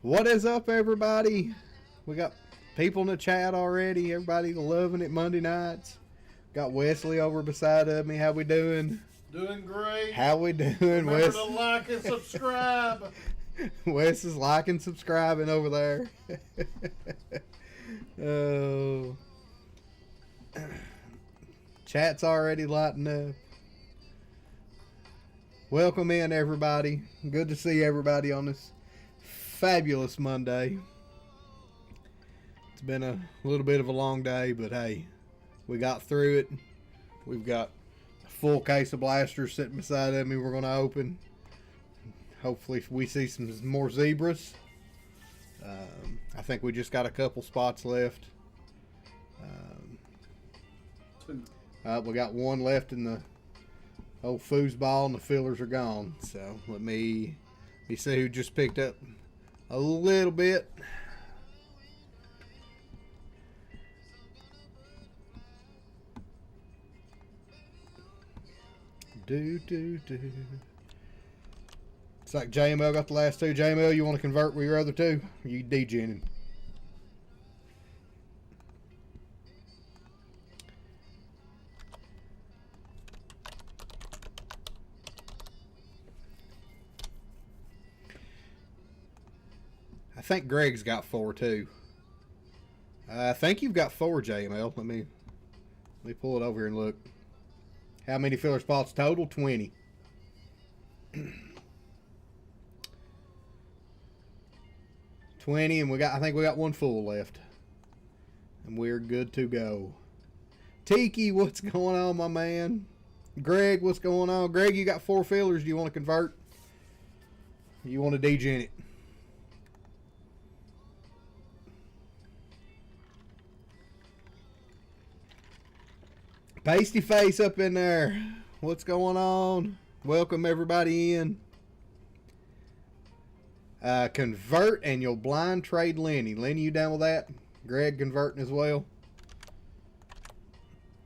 What is up, everybody? We got people in the chat already. Everybody loving it Monday nights. Got Wesley over beside of me. How we doing? Doing great. How we doing, Remember Wes? to like and subscribe. Wes is liking, subscribing over there. Oh, chat's already lighting up. Welcome in, everybody. Good to see everybody on this fabulous Monday. It's been a little bit of a long day, but hey, we got through it. We've got a full case of blasters sitting beside of me we're going to open. Hopefully we see some more zebras. I think we just got a couple spots left. We got one left in the old foosball, and the fillers are gone. So let me see who just picked up a little bit. It's like JML got the last two. JML, you want to convert with your other two? Or you degenning? I think Greg's got four too. I think you've got four, JML. Let me pull it over here and look. How many filler spots total? 20. 20, and I think we got one full left. And we're good to go. Tiki, what's going on, my man? Greg, what's going on? Greg, you got four fillers. Do you want to convert? You want to degen it? Pasty face up in there. What's going on? Welcome everybody in. Convert and you'll blind trade Lenny. Lenny, you down with that? Greg converting as well.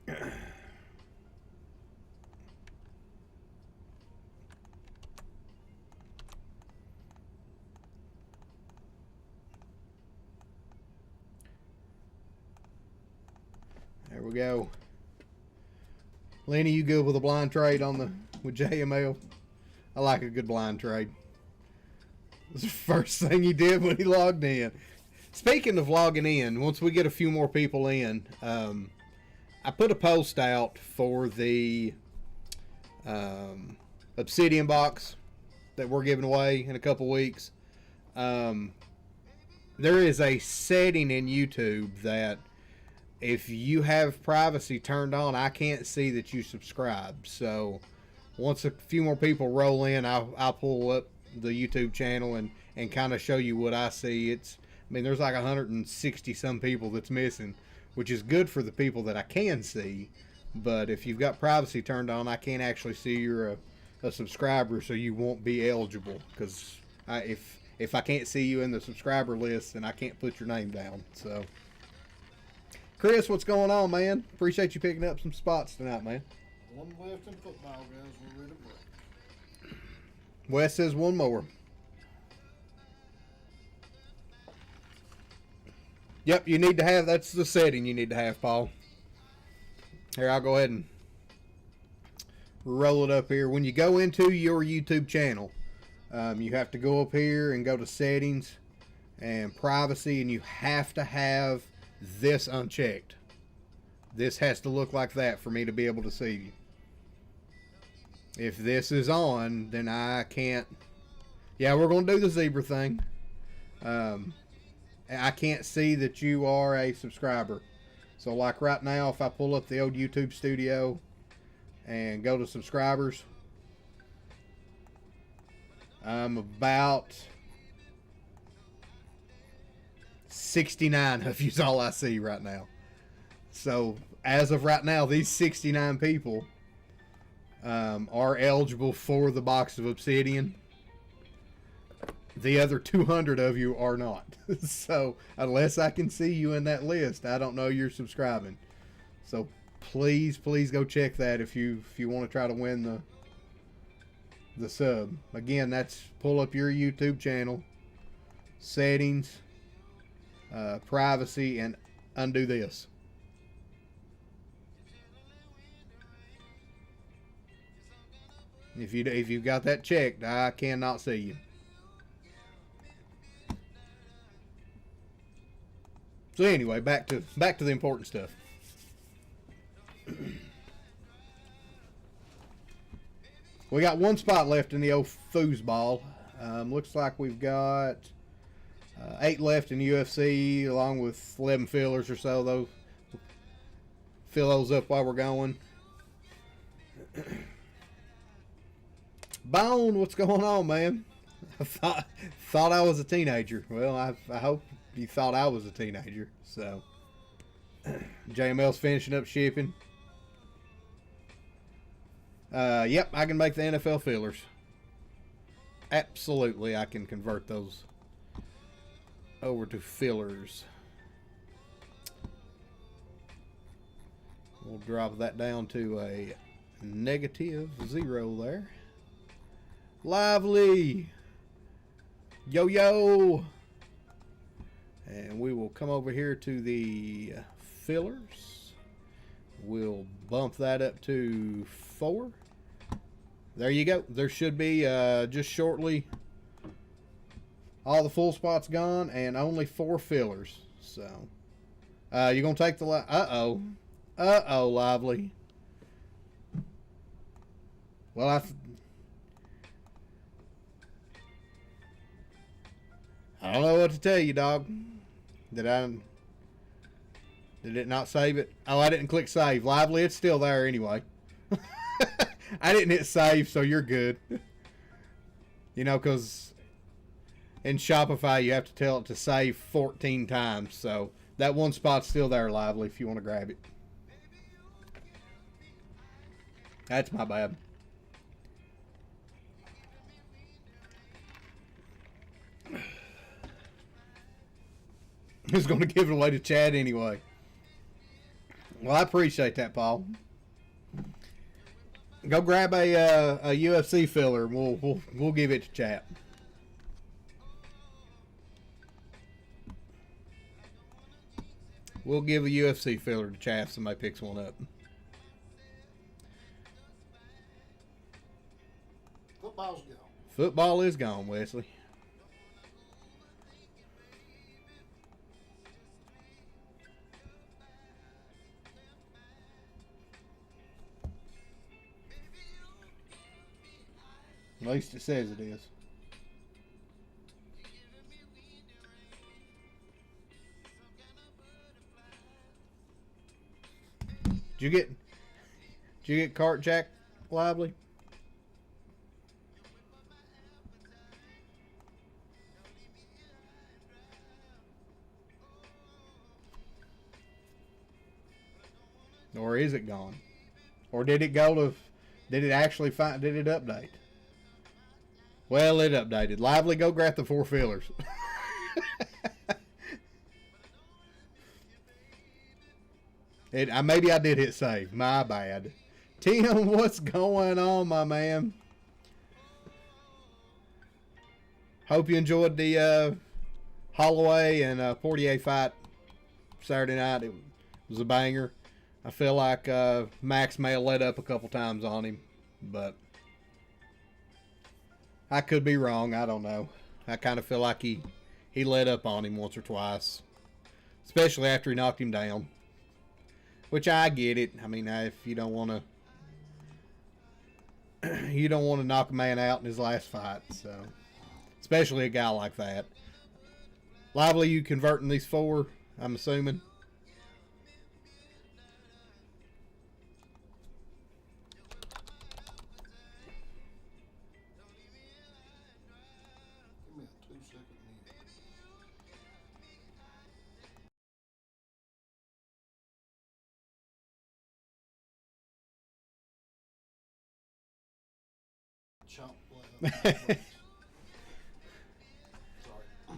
There we go. Lenny, you good with a blind trade with JML? I like a good blind trade. This is the first thing he did when he logged in. Speaking of logging in, once we get a few more people in, I put a post out for the Obsidian box that we're giving away in a couple weeks. There is a setting in YouTube that if you have privacy turned on, I can't see that you subscribe. So once a few more people roll in, I'll pull up the YouTube channel and kind of show you what I see. There's like 160 some people that's missing, which is good for the people that I can see. But if you've got privacy turned on, I can't actually see you're a subscriber, so you won't be eligible. Because if I can't see you in the subscriber list, then I can't put your name down. So Chris, what's going on, man? Appreciate you picking up some spots tonight, man. One left in football, guys. We're ready to break. Wes says one more. Yep, you need to have, that's the setting you need to have, Paul. Here, I'll go ahead and roll it up here. When you go into your YouTube channel, you have to go up here and go to settings and privacy, and you have to have this unchecked. This has to look like that for me to be able to see you. If this is on, then I can't. Yeah, we're going to do the zebra thing. I can't see that you are a subscriber. So like right now, if I pull up the old YouTube studio and go to subscribers, I'm about 69 of you's all I see right now. So as of right now, these 69 people are eligible for the box of Obsidian. The other 200 of you are not. So unless I can see you in that list, I don't know you're subscribing. So please go check that if you want to try to win the sub. Again, that's pull up your YouTube channel, settings, privacy, and undo this. If you've got that checked, I cannot see you. So anyway, back to the important stuff. We got one spot left in the old foosball. Looks like we've got 8 left in the UFC, along with 11 fillers or so. Those fill those up while we're going. Bone, what's going on, man? I thought I was a teenager. Well, I hope you thought I was a teenager. So, JML's finishing up shipping. Yep, I can make the NFL fillers. Absolutely, I can convert those over to fillers. We'll drop that down to a -0 there. Lively. Yo, yo. And we will come over here to the fillers. We'll bump that up to 4. There you go. There should be just shortly all the full spots gone and only 4 fillers. So you're going to take the... Uh-oh. Uh-oh, Lively. Well, I don't know what to tell you, dog. Did it not save it? Oh, I didn't click save. Lively, it's still there anyway. I didn't hit save, so you're good. You know, because in Shopify, you have to tell it to save 14 times. So that one spot's still there, Lively, if you want to grab it. That's my bad. Who's going to give it away to Chad anyway? Well, I appreciate that, Paul. Go grab a UFC filler. We'll give it to Chad. We'll give a UFC filler to Chad if somebody picks one up. Football's gone. Football is gone, Wesley. At least it says it is. Did you get Cart Jack, Lively? Or is it gone? Or did it actually did it update? Well, it updated. Lively, go grab the 4 fillers. Maybe I did hit save. My bad. Tim, what's going on, my man? Hope you enjoyed the Holloway and Portier fight Saturday night. It was a banger. I feel like Max may have let up a couple times on him, but I could be wrong. I don't know. I kind of feel like he let up on him once or twice, especially after he knocked him down. Which I get it. I mean, if you don't want to knock a man out in his last fight, so especially a guy like that. Lively, you converting these 4? I'm assuming. Sorry.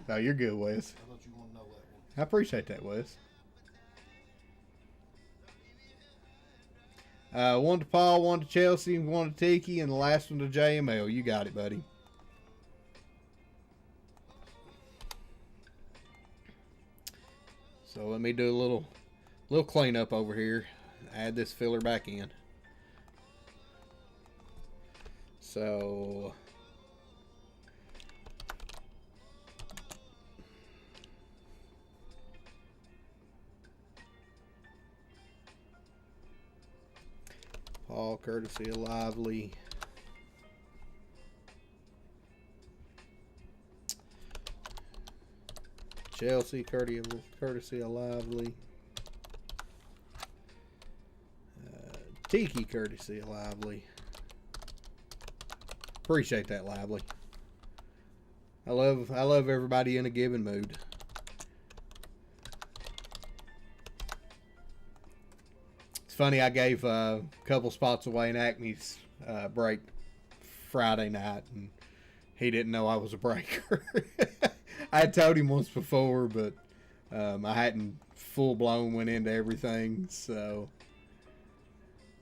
No, you're good, Wes. I thought you want to know that one. I appreciate that, Wes. One to Paul, one to Chelsea, one to Tiki, and the last one to JML. You got it, buddy. So let me do a little cleanup over here. Add this filler back in. So Paul, courtesy of Lively. Chelsea, courtesy of Lively. Tiki, courtesy of Lively. Appreciate that, Lively. I love everybody in a given mood. It's funny, I gave a couple spots away in Acme's break Friday night, and he didn't know I was a breaker. I had told him once before, but I hadn't full-blown went into everything, so...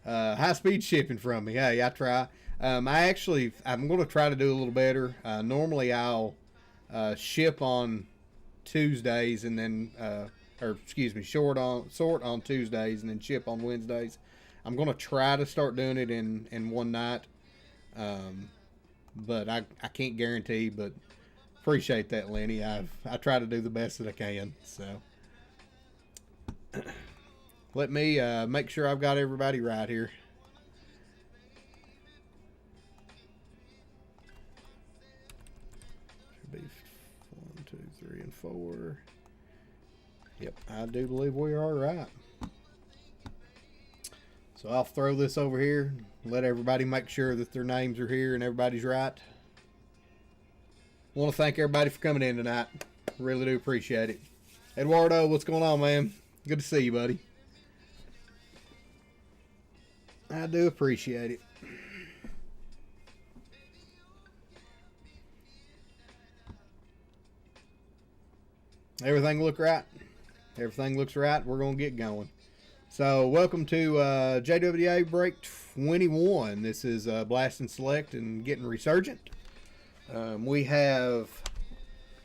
high-speed shipping from me. Hey, I try. I'm going to try to do a little better. Normally, I'll ship on Tuesdays and then, sort on Tuesdays and then ship on Wednesdays. I'm going to try to start doing it in one night, but I can't guarantee. But appreciate that, Lenny. I try to do the best that I can. So let me make sure I've got everybody right here. Should be 1, 2, 3, and 4. Yep, I do believe we are right. So I'll throw this over here, let everybody make sure that their names are here and everybody's right. I want to thank everybody for coming in tonight. Really do appreciate it. Eduardo, what's going on, man? Good to see you, buddy. I do appreciate it. Everything look right? Everything looks right. We're going to get going. So, welcome to JWA Break 21. This is Blast and Select and getting Resurgent. We have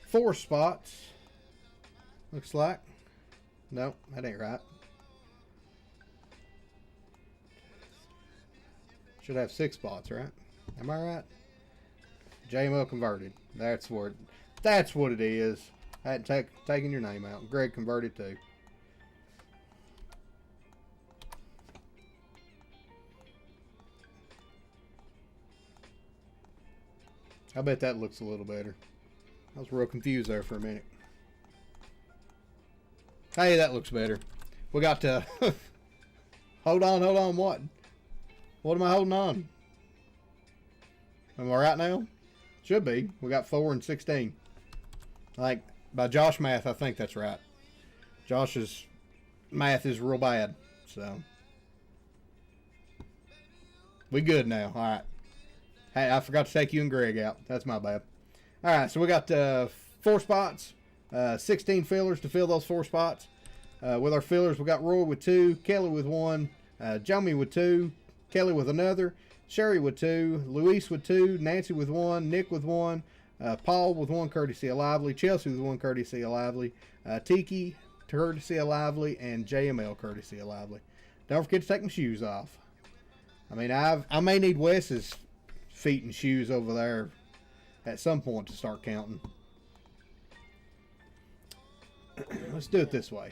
4 spots. Looks like. No, that ain't right. Should have 6 spots, right? Am I right? JML converted. That's what it is. I hadn't taken your name out. Greg converted too. I bet that looks a little better. I was real confused there for a minute. Hey, that looks better. We got to... Hold on, what? What am I holding on? Am I right now? Should be. We got 4 and 16. Like, by Josh math, I think that's right. Josh's math is real bad, so. We good now. All right. Hey, I forgot to take you and Greg out. That's my bad. All right, so we got 4 spots, 16 fillers to fill those 4 spots. With our fillers, we got Roy with 2, Kelly with 1, Jomi with 2, Kelly with another, Sherry with 2, Luis with 2, Nancy with 1, Nick with 1, Paul with 1, courtesy of Lively, Chelsea with 1, courtesy of Lively, Tiki, courtesy of Lively, and JML, courtesy of Lively. Don't forget to take my shoes off. I mean, I may need Wes's feet and shoes over there at some point to start counting. Let's do it this way.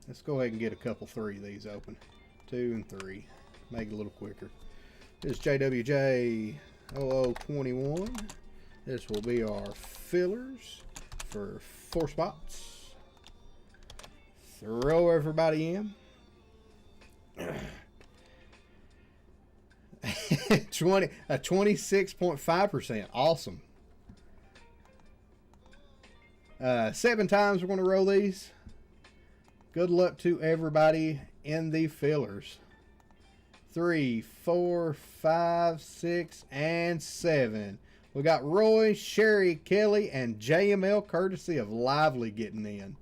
Let's go ahead and get a couple 3 of these open. 2 and 3. Make it a little quicker. This is JWJ 0021. This will be our fillers for 4 spots. Throw everybody in. 26.5%. Awesome. 7 times we're going to roll these. Good luck to everybody in the fillers. 3, 4, 5, 6, and 7. We got Roy, Sherry, Kelly, and JML, courtesy of Lively, getting in.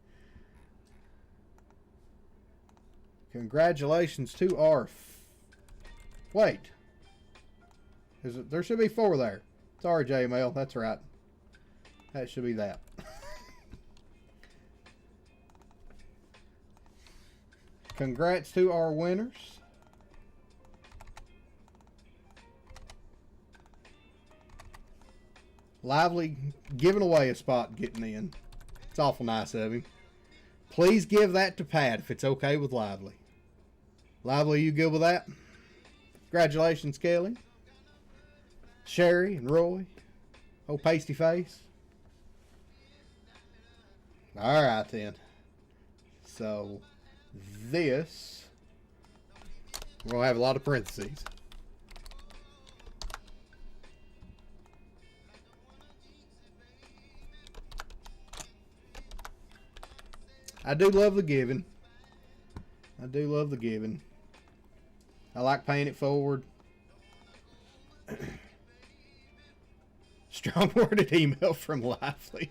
Congratulations to our... Wait. There should be 4 there. Sorry, JML. That's right. That should be that. Congrats to our winners. Lively giving away a spot getting in. It's awful nice of him. Please give that to Pat if it's okay with Lively. Lively, you good with that? Congratulations, Kelly. Sherry and Roy. Oh, pasty face. All right, then. So, this, we're going to have a lot of parentheses. I do love the giving. I do love the giving. I like paying it forward. Strong worded email from Lively.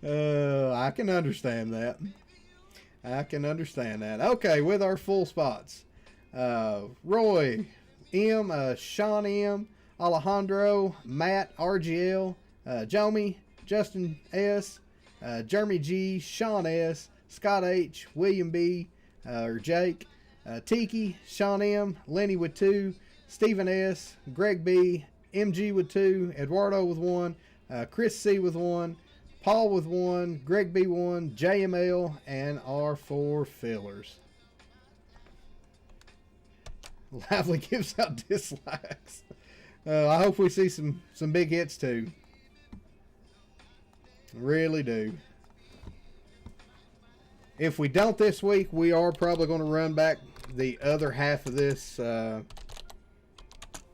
I can understand that. I can understand that. Okay, with our full spots. Roy M, Sean M, Alejandro, Matt, RGL, Jomi, Justin S, Jeremy G, Sean S, Scott H, William B, or Jake, Tiki, Sean M, Lenny with 2, Stephen S, Greg B, MG with 2, Eduardo with 1, Chris C with 1, Paul with 1, Greg B 1, JML, and our 4 fillers. Lively gives out dislikes. I hope we see some big hits too. Really do. If we don't this week, we are probably going to run back the other half of this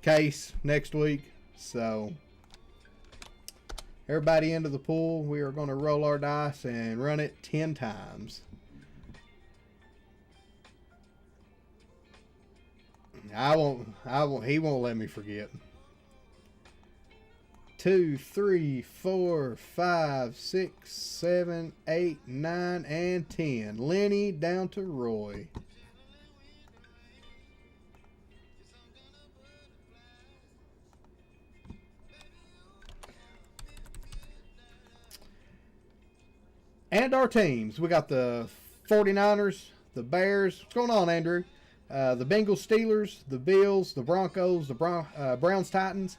case next week. So, everybody into the pool, we are going to roll our dice and run it 10 times. He won't let me forget. 2, 3, 4, 5, 6, 7, 8, 9, and 10. Lenny down to Roy. And our teams. We got the 49ers, the Bears. What's going on, Andrew? The Bengals, Steelers, the Bills, the Broncos, the Browns, Titans,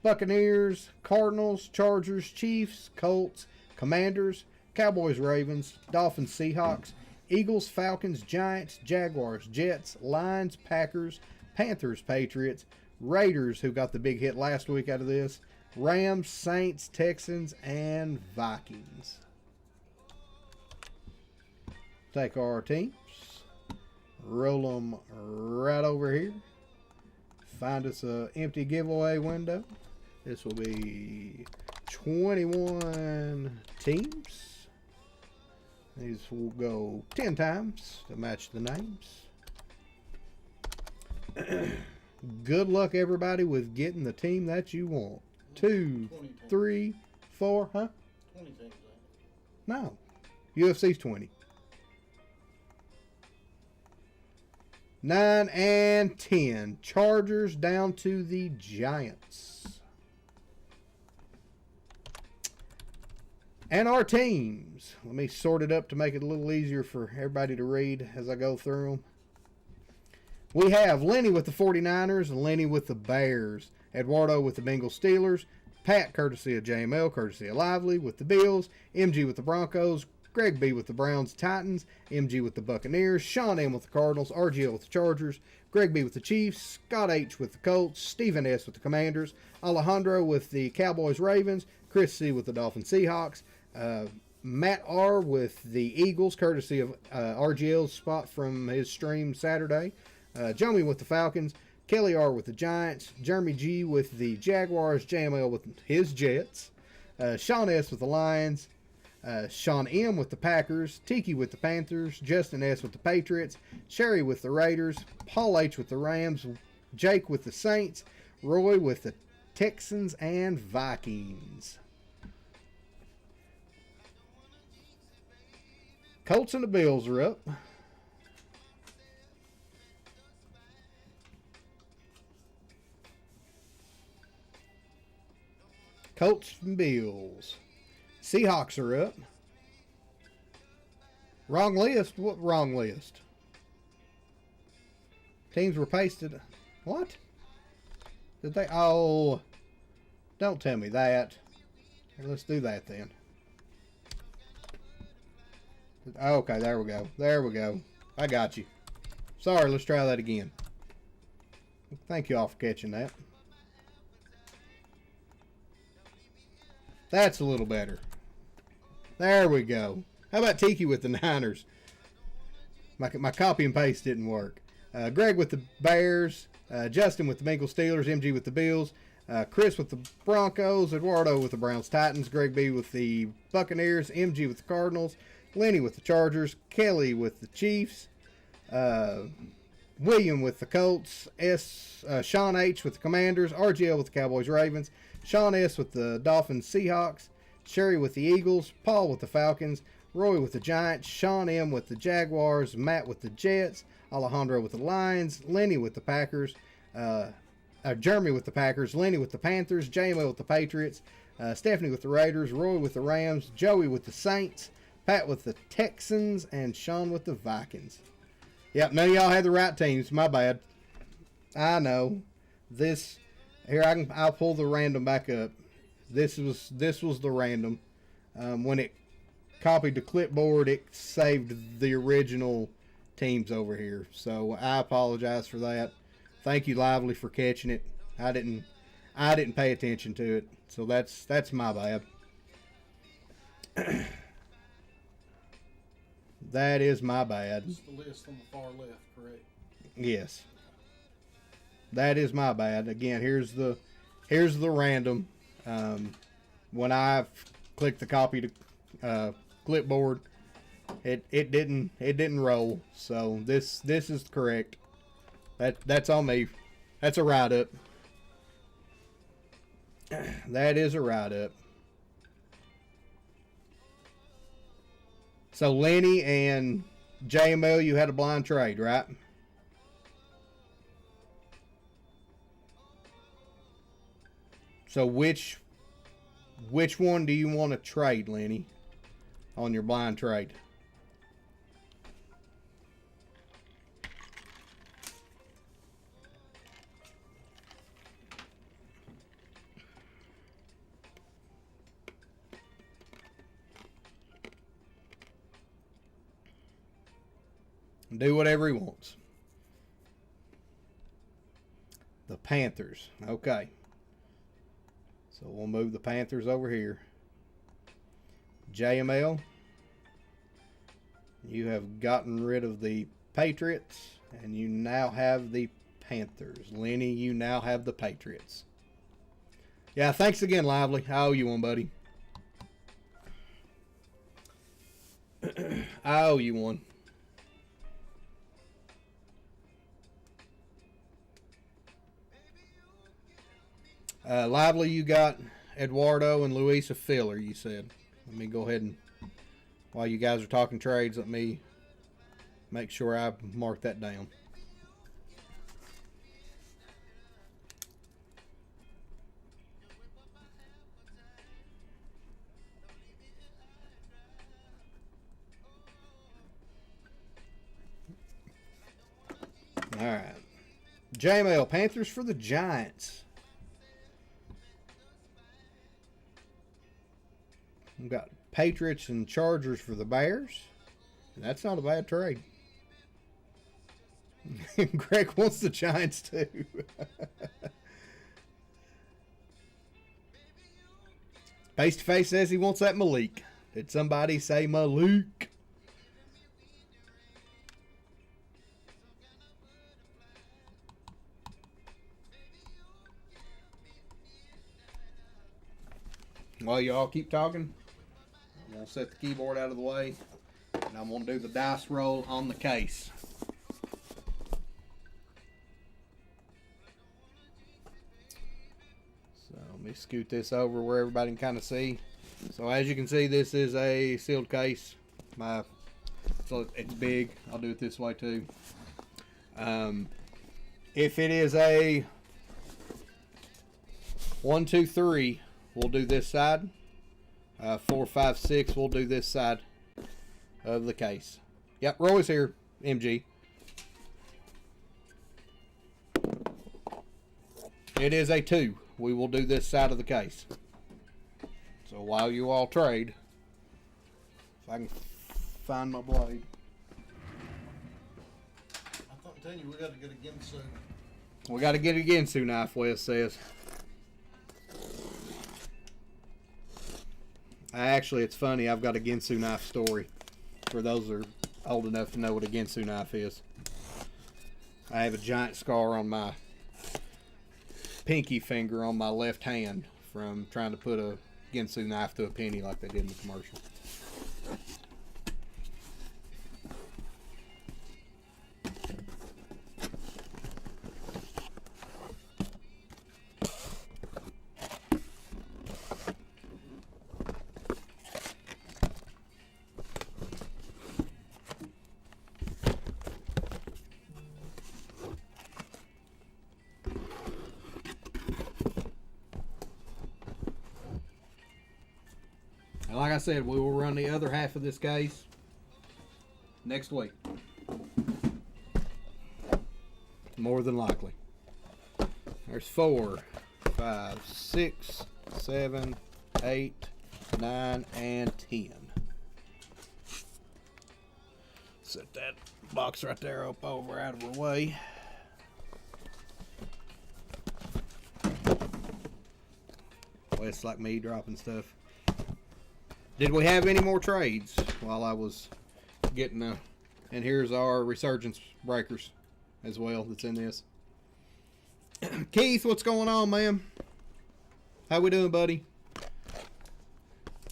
Buccaneers, Cardinals, Chargers, Chiefs, Colts, Commanders, Cowboys, Ravens, Dolphins, Seahawks, Eagles, Falcons, Giants, Jaguars, Jets, Lions, Packers, Panthers, Patriots, Raiders, who got the big hit last week out of this, Rams, Saints, Texans, and Vikings. Take our teams, roll them right over here. Find us an empty giveaway window. This will be 21 teams. These will go 10 times to match the names. Good luck, everybody, with getting the team that you want. 2, 3, 4, huh? 20 teams. No. UFC's 20. 9 and 10. Chargers down to the Giants. And our teams. Let me sort it up to make it a little easier for everybody to read as I go through them. We have Lenny with the 49ers, Lenny with the Bears, Eduardo with the Bengals Steelers, Pat, courtesy of JML, courtesy of Lively, with the Bills, MG with the Broncos, Greg B with the Browns Titans, MG with the Buccaneers, Sean M with the Cardinals, RGL with the Chargers, Greg B with the Chiefs, Scott H with the Colts, Stephen S with the Commanders, Alejandro with the Cowboys Ravens, Chris C with the Dolphins Seahawks, Matt R with the Eagles, courtesy of RGL's spot from his stream Saturday, Jomi with the Falcons, Kelly R with the Giants, Jeremy G with the Jaguars, JML with his Jets, Sean S with the Lions, Sean M with the Packers, Tiki with the Panthers, Justin S with the Patriots, Sherry with the Raiders, Paul H with the Rams, Jake with the Saints, Roy with the Texans and Vikings. Colts and the Bills are up. Colts and Bills. Seahawks are up. Wrong list? What wrong list? Teams were pasted. What? Did they? Oh, don't tell me that. Here, let's do that then. Okay, there we go. There we go. I got you. Sorry, let's try that again. Thank you all for catching that. That's a little better. There we go. How about Tiki with the Niners? My copy and paste didn't work. Greg with the Bears. Justin with the Bengals Steelers. MG with the Bills. Chris with the Broncos. Eduardo with the Browns Titans. Greg B with the Buccaneers. MG with the Cardinals. Lenny with the Chargers. Kelly with the Chiefs. William with the Colts. Sean H with the Commanders. RGL with the Cowboys Ravens. Sean S with the Dolphins Seahawks. Sherry with the Eagles. Paul with the Falcons. Roy with the Giants. Sean M with the Jaguars. Matt with the Jets. Alejandro with the Lions. Lenny with the Packers. Jeremy with the Packers. Lenny with the Panthers. JML with the Patriots. Stephanie with the Raiders. Roy with the Rams. Joey with the Saints. Pat with the Texans. And Sean with the Vikings. Yep, none of y'all had the right teams. My bad. I know. This here I'll pull the random back up. This was the random. When it copied to clipboard, it saved the original teams over here. So I apologize for that. Thank you, Lively, for catching it. I didn't pay attention to it. So that's my bad. That is my bad. It's the list on the far left, correct? Yes. That is my bad. Again, here's the random. When I clicked the copy to clipboard, it didn't roll. So this is correct. That's on me. That's a write up. That is a write up. So Lenny and JML, you had a blind trade, right? So which one do you want to trade, Lenny, on your blind trade? Do whatever he wants. The Panthers. Okay. So we'll move the Panthers over here. JML, you have gotten rid of the Patriots, and you now have the Panthers. Lenny, you now have the Patriots. Yeah, thanks again, Lively. I owe you one, buddy. I owe you one. Lively, you got Eduardo and Luis a filler, you said. Let me go ahead and, while you guys are talking trades, let me make sure I mark that down. All right. JML, Panthers for the Giants. We've got Patriots and Chargers for the Bears. That's not a bad trade. Greg wants the Giants too. Face to Face says he wants that Malik. Did somebody say Malik? While y'all keep talking, I'm going to set the keyboard out of the way, and I'm going to do the dice roll on the case. So let me scoot this over where everybody can kind of see. So as you can see, this is a sealed case. So it's big. I'll do it this way too. If it is a 1, 2, 3, we'll do this side. 4, 5, 6, we'll do this side. of the case. Yep, Roy's here, MG. It is a 2. We will do this side of the case. So while you all trade, if I can find my blade. I'm telling you, we got to get a Ginsu. We got to get a Ginsu knife, Wes says. Actually, it's funny. I've got a Ginsu knife story for those that are old enough to know what a Ginsu knife is. I have a giant scar on my pinky finger on my left hand from trying to put a Ginsu knife to a penny like they did in the commercial. Like I said, we will run the other half of this case next week. More than likely. There's 4, 5, 6, 7, 8, 9, and 10. Set that box right there up over out of our way. Well, it's like me dropping stuff. Did we have any more trades while I was getting and here's our Resurgence breakers as well that's in this. Keith, what's going on, man? How we doing, buddy?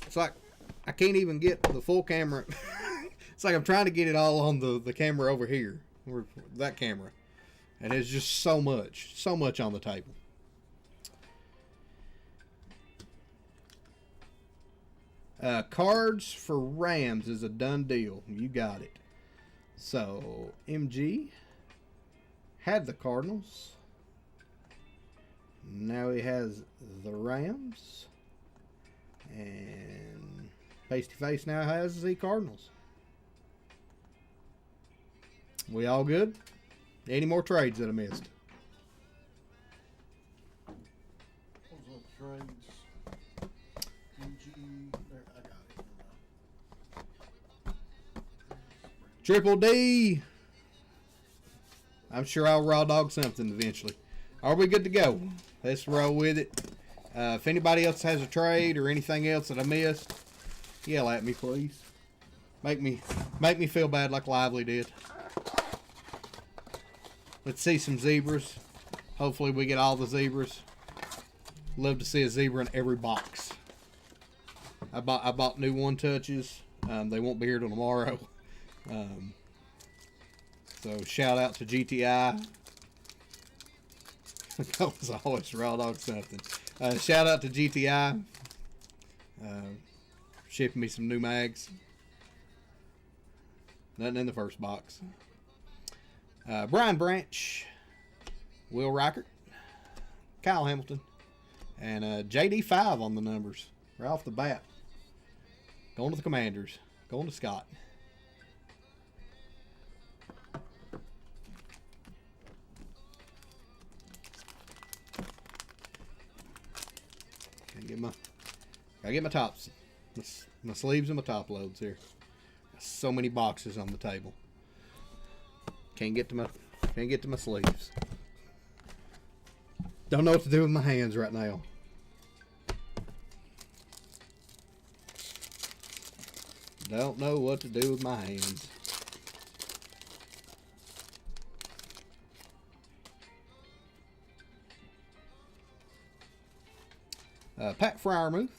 It's like I can't even get the full camera. It's like I'm trying to get it all on the camera over here, or that camera. And it's just so much on the table. Cards for Rams is a done deal. You got it. So, MG had the Cardinals. Now he has the Rams. And Face to Face now has the Cardinals. We all good? Any more trades that I missed? Those are trades. There, I got it. Triple D. I'm sure I'll raw dog something eventually. Are we good to go? Let's roll with it. If anybody else has a trade or anything else that I missed, yell at me, please. Make me feel bad like Lively did. Let's see some zebras. Hopefully we get all the zebras. Love to see a zebra in every box. I bought new one touches. They won't be here till tomorrow. So shout out to GTI. That was always raw dog something. Shout out to GTI. Shipping me some new mags. Nothing in the first box. Brian Branch, Will Reichert, Kyle Hamilton, and JD5 on the numbers right off the bat. Going to the Commanders. Going to Scott. Gotta get my tops. My sleeves and my top loads here. So many boxes on the table. Can't get to my sleeves. Don't know what to do with my hands right now. Don't know what to do with my hands. Pat Fryermuth,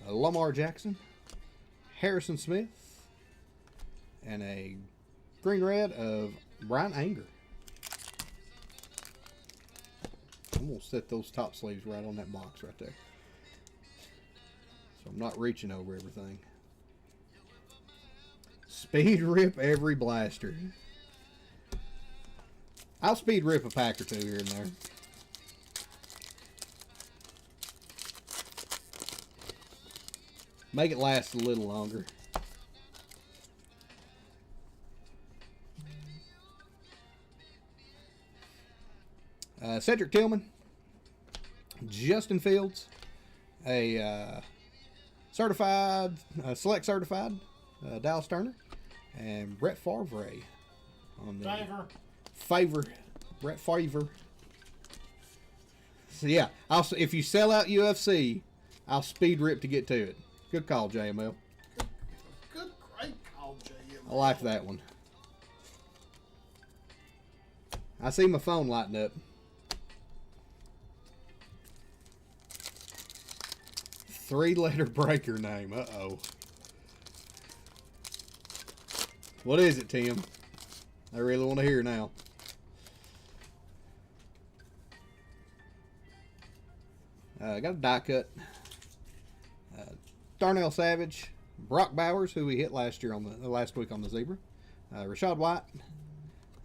Lamar Jackson, Harrison Smith, and a green red of Brian Anger. I'm going to set those top sleeves right on that box right there. So I'm not reaching over everything. Speed rip every blaster. I'll speed rip a pack or two here and there. Make it last a little longer. Cedric Tillman, Justin Fields, a certified, select certified, Dallas Turner, and Brett Favre on the favor. Brett Favre. So yeah, if you sell out UFC, I'll speed rip to get to it. Good call, JML. Great call, JML. I like that one. I see my phone lighting up. Three-letter breaker name. Uh-oh. What is it, Tim? I really want to hear now. I got a die cut. Darnell Savage, Brock Bowers, who we hit last week on the zebra, Rashad White,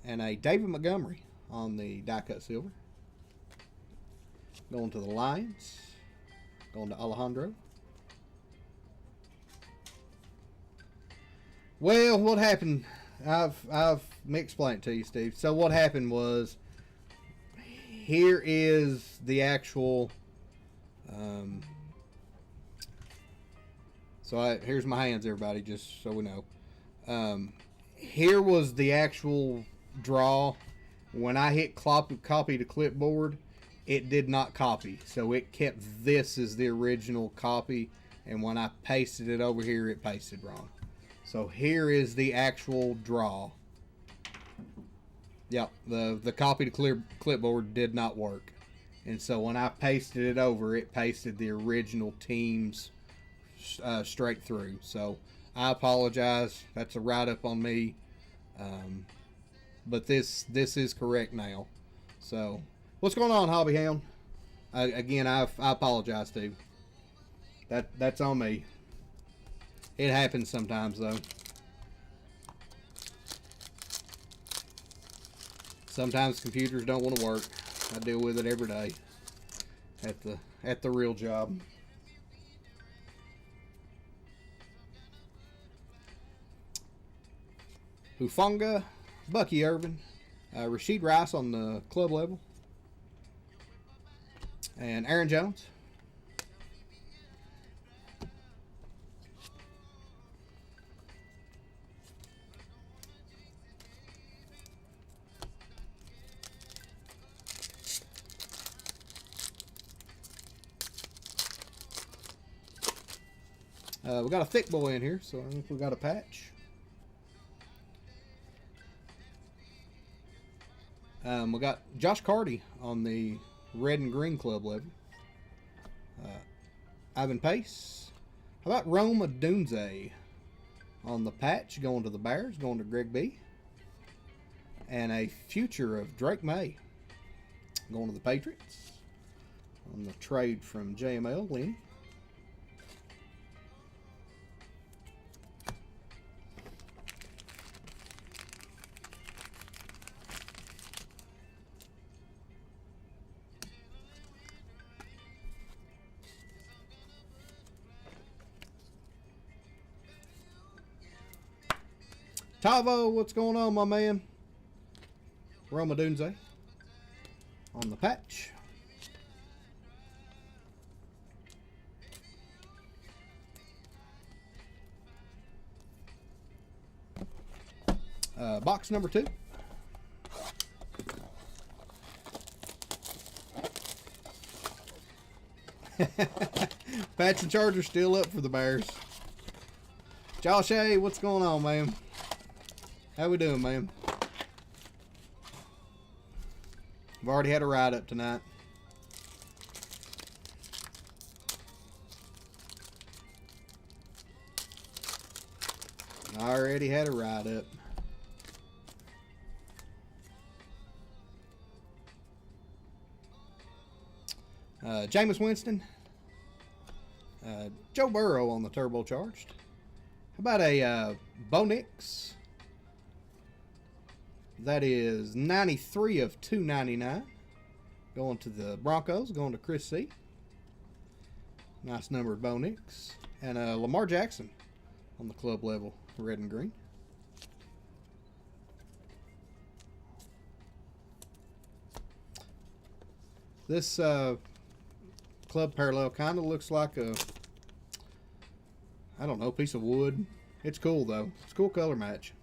and a David Montgomery on the die cut silver. Going to the Lions. Going to Alejandro. Well, what happened? Let me explain it to you, Steve. So what happened was, here is the actual. Here's my hands, everybody, just so we know. Here was the actual draw. When I hit copy to clipboard, it did not copy. So it kept this as the original copy. And when I pasted it over here, it pasted wrong. So here is the actual draw. Yep, the copy to clipboard did not work. And so when I pasted it over, it pasted the original teams straight through. So I apologize. That's a write-up on me. But this is correct now. So what's going on, Hobby Hound? Again, I apologize, Steve. That's on me. It happens sometimes, though. Sometimes computers don't want to work. I deal with it every day at the real job. Hufanga, Bucky Irvin, Rasheed Rice on the club level, and Aaron Jones. We got a thick boy in here, so I think we got a patch. We got Josh Carty on the red and green club level. Ivan Pace. How about Roma Dunze on the patch, going to the Bears, going to Greg B. And a future of Drake May going to the Patriots on the trade from JML Lenny. Tavo, what's going on, my man? Roma Dunze on the patch. Box number 2. Patch and Charger still up for the Bears. Josh A, what's going on, man? How we doing, man? I've already had a write-up tonight. I already had a write-up. Jameis Winston. Joe Burrow on the turbocharged. How about a Bo Nix? That is 93 of 299. Going to the Broncos, going to Chris C. Nice numbered Bo Nix. And Lamar Jackson on the club level, red and green. This club parallel kind of looks like a, I don't know, piece of wood. It's cool though. It's a cool color match.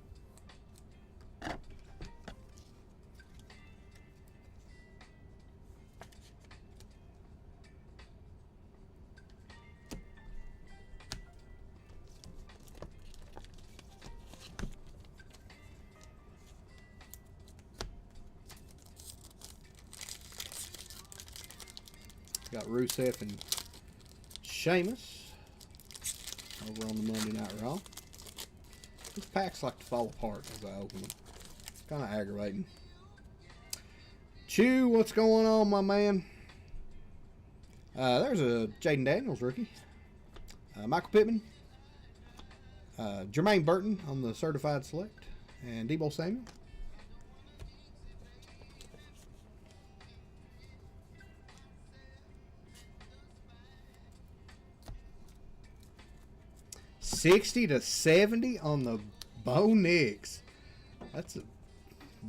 Got Rusev and Sheamus over on the Monday Night Raw. These packs like to fall apart as I open them. Kind of aggravating. Chew, what's going on, my man? There's a Jaden Daniels rookie. Michael Pittman. Jermaine Burton on the Certified Select. And Deebo Samuel. $60-70 on the Bo Nix. That's a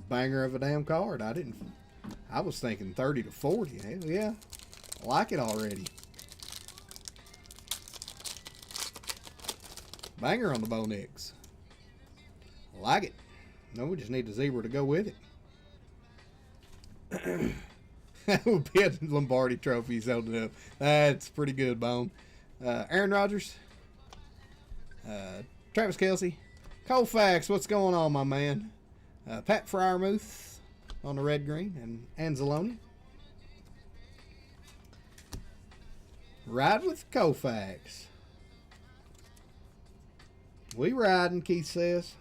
banger of a damn card. I was thinking 30-40. Hell yeah. I like it already. Banger on the Bo Nix. I like it. No, we just need a zebra to go with it. That would be a Lombardi trophy he's holding up. That's pretty good, Bone. Aaron Rodgers. Travis Kelce. Colfax, what's going on, my man? Pat Freiermuth on the red green, and Anzalone. Ride with Colfax. We riding, Keith says.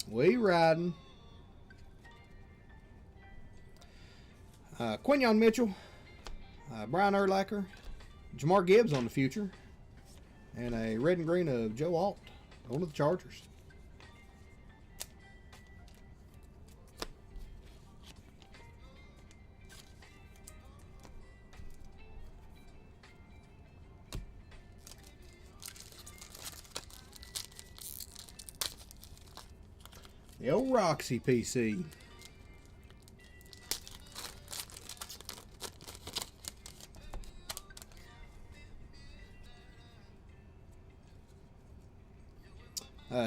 We riding. Quinyon Mitchell, Brian Urlacher, Jamar Gibbs on the future, and a red and green of Joe Alt on to the Chargers. The old Roxy PC.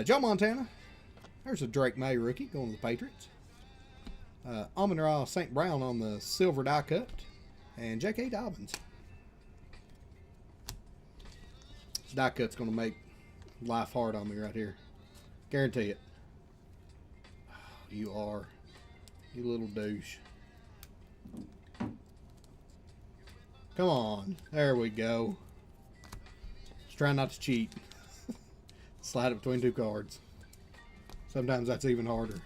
Joe Montana. There's a Drake May rookie going to the Patriots. Amon-Ra St. Brown on the silver die cut. And J.K. Dobbins. This die cut's going to make life hard on me right here. Guarantee it. Oh, you are. You little douche. Come on. There we go. Just trying not to cheat. Slide it between two cards. Sometimes that's even harder.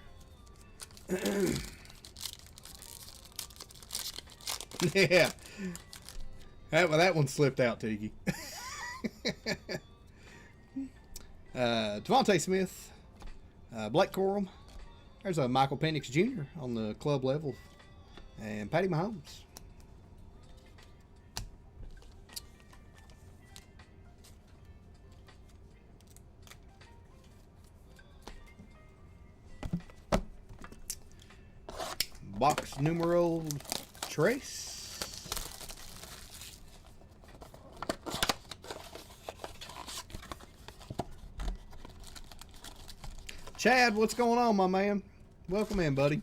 Yeah. That one slipped out, Tiki. Devontae Smith. Blake Corum. There's a Michael Penix Jr. on the club level. And Patty Mahomes. Box numero trace. Chad, what's going on, my man? Welcome in, buddy.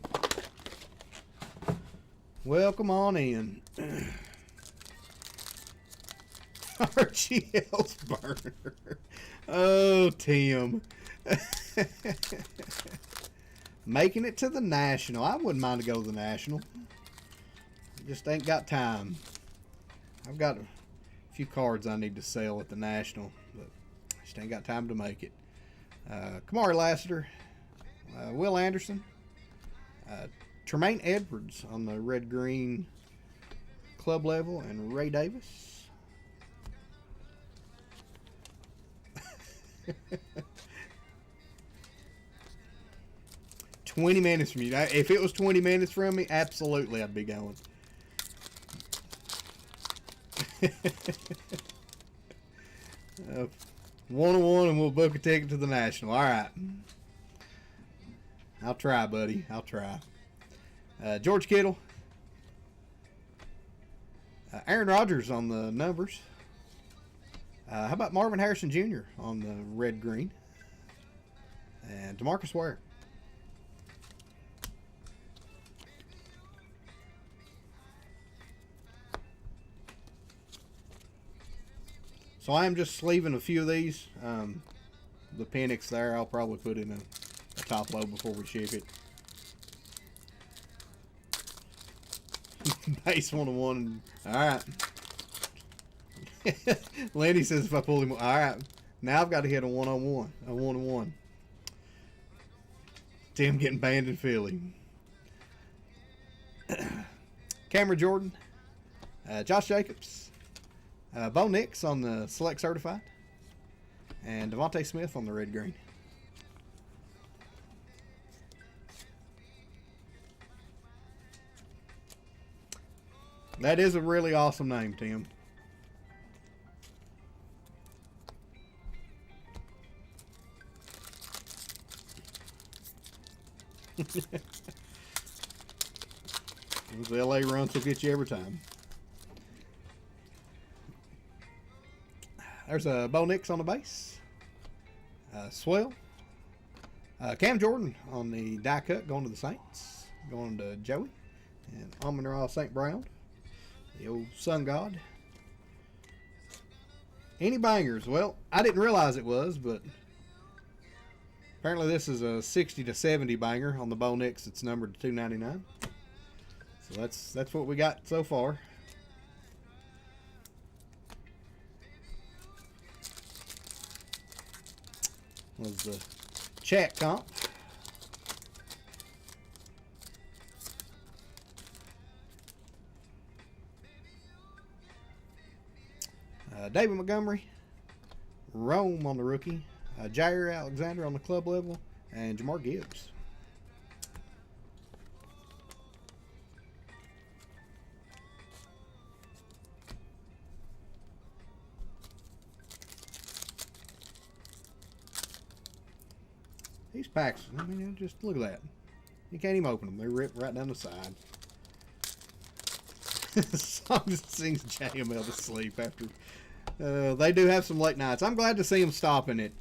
Welcome on in. RGL's burner. Oh, Tim. Making it to the National. I wouldn't mind to go to the National. Just ain't got time. I've got a few cards I need to sell at the National, but just ain't got time to make it. Kamari Lassiter. Will Anderson. Tremaine Edwards on the red-green club level, and Ray Davis. 20 minutes from you. If it was 20 minutes from me, absolutely I'd be going. 1-1 and we'll book a ticket to the National. All right. I'll try, buddy. I'll try. George Kittle. Aaron Rodgers on the numbers. How about Marvin Harrison Jr. on the red-green? And DeMarcus Ware. So I am just sleeving a few of these. The Penix there, I'll probably put in a top load before we ship it. Base 1-1. All right. Lenny says if I pull him, all right. Now I've got to hit a 1-on-1, a 1-on-1. Tim getting banned in Philly. Cameron Jordan, Josh Jacobs, Bo Nix on the Select Certified, and Devontae Smith on the red-green. That is a really awesome name, Tim. Those LA runs will get you every time. There's a Bo Nix on the base. Swell. Cam Jordan on the die cut going to the Saints. Going to Joey. And Amon-Ra St. Brown. The old Sun God. Any bangers? Well, I didn't realize it was, but apparently this is a 60 to 70 banger on the Bo Nix. It's numbered to 299. So that's what we got so far. Was the chat comp. David Montgomery, Rome on the rookie, Jair Alexander on the club level, and Jamar Gibbs. These packs, I mean, just look at that. You can't even open them. They rip right down the side. Song just sings JML to sleep after. They do have some late nights. I'm glad to see them stopping it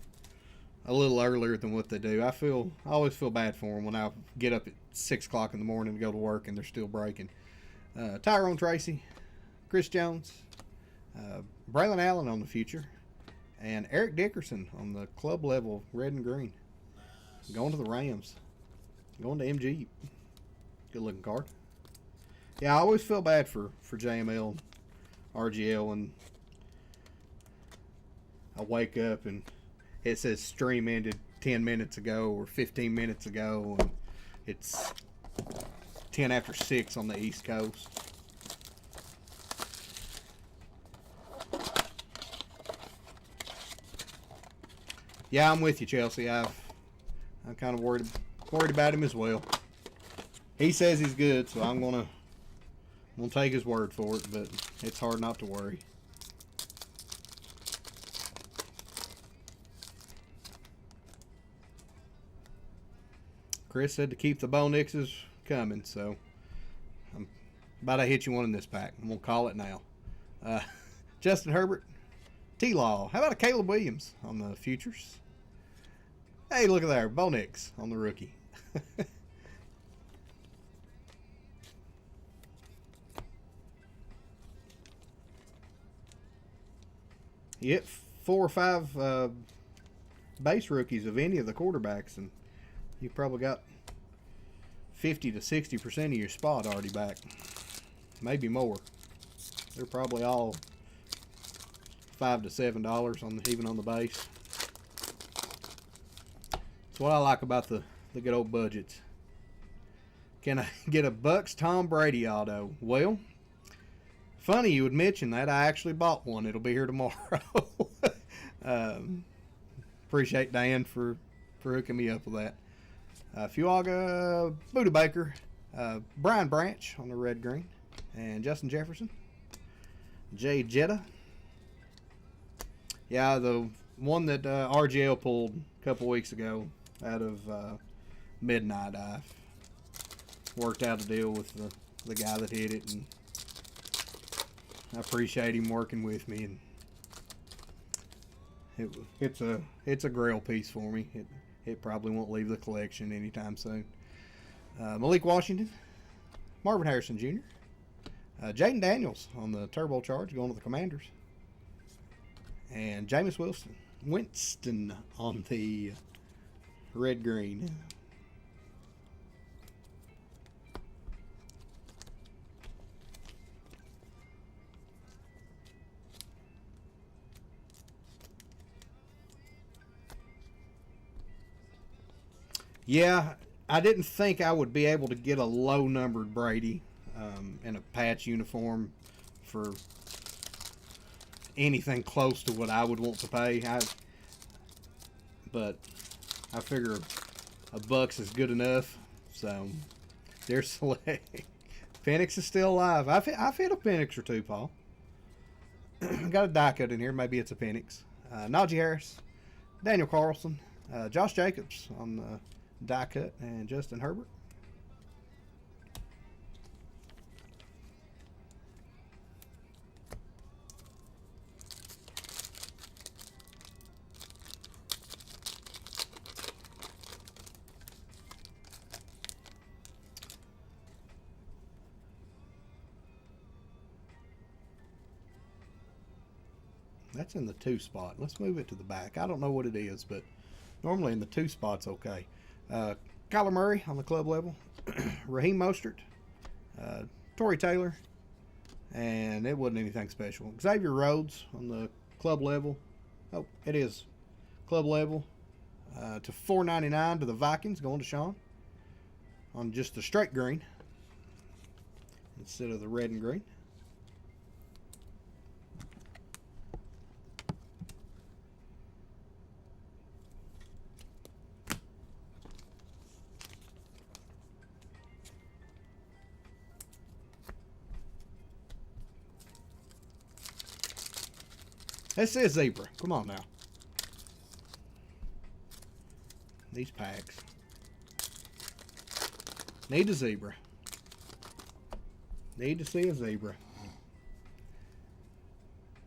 a little earlier than what they do. I always feel bad for them when I get up at 6 o'clock in the morning to go to work and they're still breaking. Tyrone Tracy, Chris Jones, Braylon Allen on the future, and Eric Dickerson on the club level red and green. Going to the Rams. Going to MG. Good looking card. Yeah, I always feel bad for JML and RGL when I wake up and it says stream ended 10 minutes ago or 15 minutes ago and it's 10 after 6 on the East Coast. Yeah, I'm with you, Chelsea. I'm kind of worried about him as well. He says he's good, so I'm gonna take his word for it, but it's hard not to worry. Chris said to keep the Bo Nixes coming, so I'm about to hit you one in this pack. I'm gonna call it now. Justin Herbert, T-Law. How about a Caleb Williams on the futures? Hey, look at there, Bo Nix on the rookie. You hit 4 or 5 base rookies of any of the quarterbacks, and you've probably got 50 to 60% of your spot already back. Maybe more. They're probably all $5 to $7 even on the base. That's what I like about the good old budgets. Can I get a Bucks Tom Brady auto? Well, funny you would mention that. I actually bought one. It'll be here tomorrow. Appreciate Dan for hooking me up with that. Fuaga, Buda Baker, Brian Branch on the red green, and Justin Jefferson, Jay Jetta. Yeah, the one that RGL pulled a couple weeks ago out of Midnight. I worked out a deal with the guy that hit it, and I appreciate him working with me. And it's a grail piece for me. It probably won't leave the collection anytime soon. Malik Washington, Marvin Harrison Jr., Jaden Daniels on the turbocharge going to the Commanders, and Jameis Winston on the red green. Yeah, I didn't think I would be able to get a low-numbered Brady in a patch uniform for anything close to what I would want to pay. But I figure a buck's is good enough. So there's select. Penix is still alive. I've hit a Penix or two, Paul. Got a die cut in here. Maybe it's a Penix. Najee Harris, Daniel Carlson, Josh Jacobs on the die cut, and Justin Herbert. That's in the 2 spot. Let's move it to the back. I don't know what it is, but normally in the 2 spot's okay. Kyler Murray on the club level, Raheem Mostert, Torrey Taylor, and it wasn't anything special. Xavier Rhodes on the club level. Oh, it is club level to $4.99 to the Vikings, going to Sean on just the straight green instead of the red and green. This is zebra. Come on now. These packs. Need a zebra. Need to see a zebra.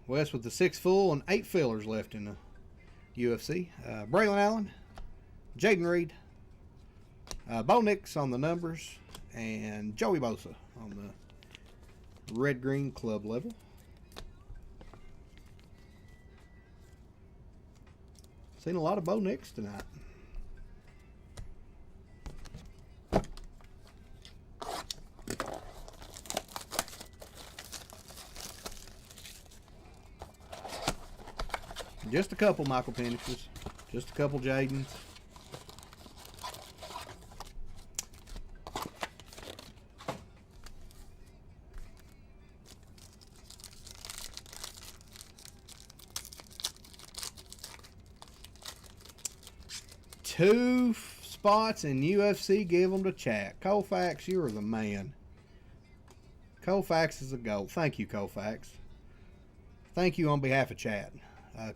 West with the 6 full and 8 fillers left in the UFC. Braylon Allen, Jaden Reed, Bo Nix on the numbers, and Joey Bosa on the red-green club level. Seen a lot of Bo Nix tonight. Just a couple Michael Penixes. Just a couple Jadens. Two spots in UFC, give them to chat. Colfax, you are the man. Colfax is a gold. Thank you, Colfax. Thank you on behalf of chat.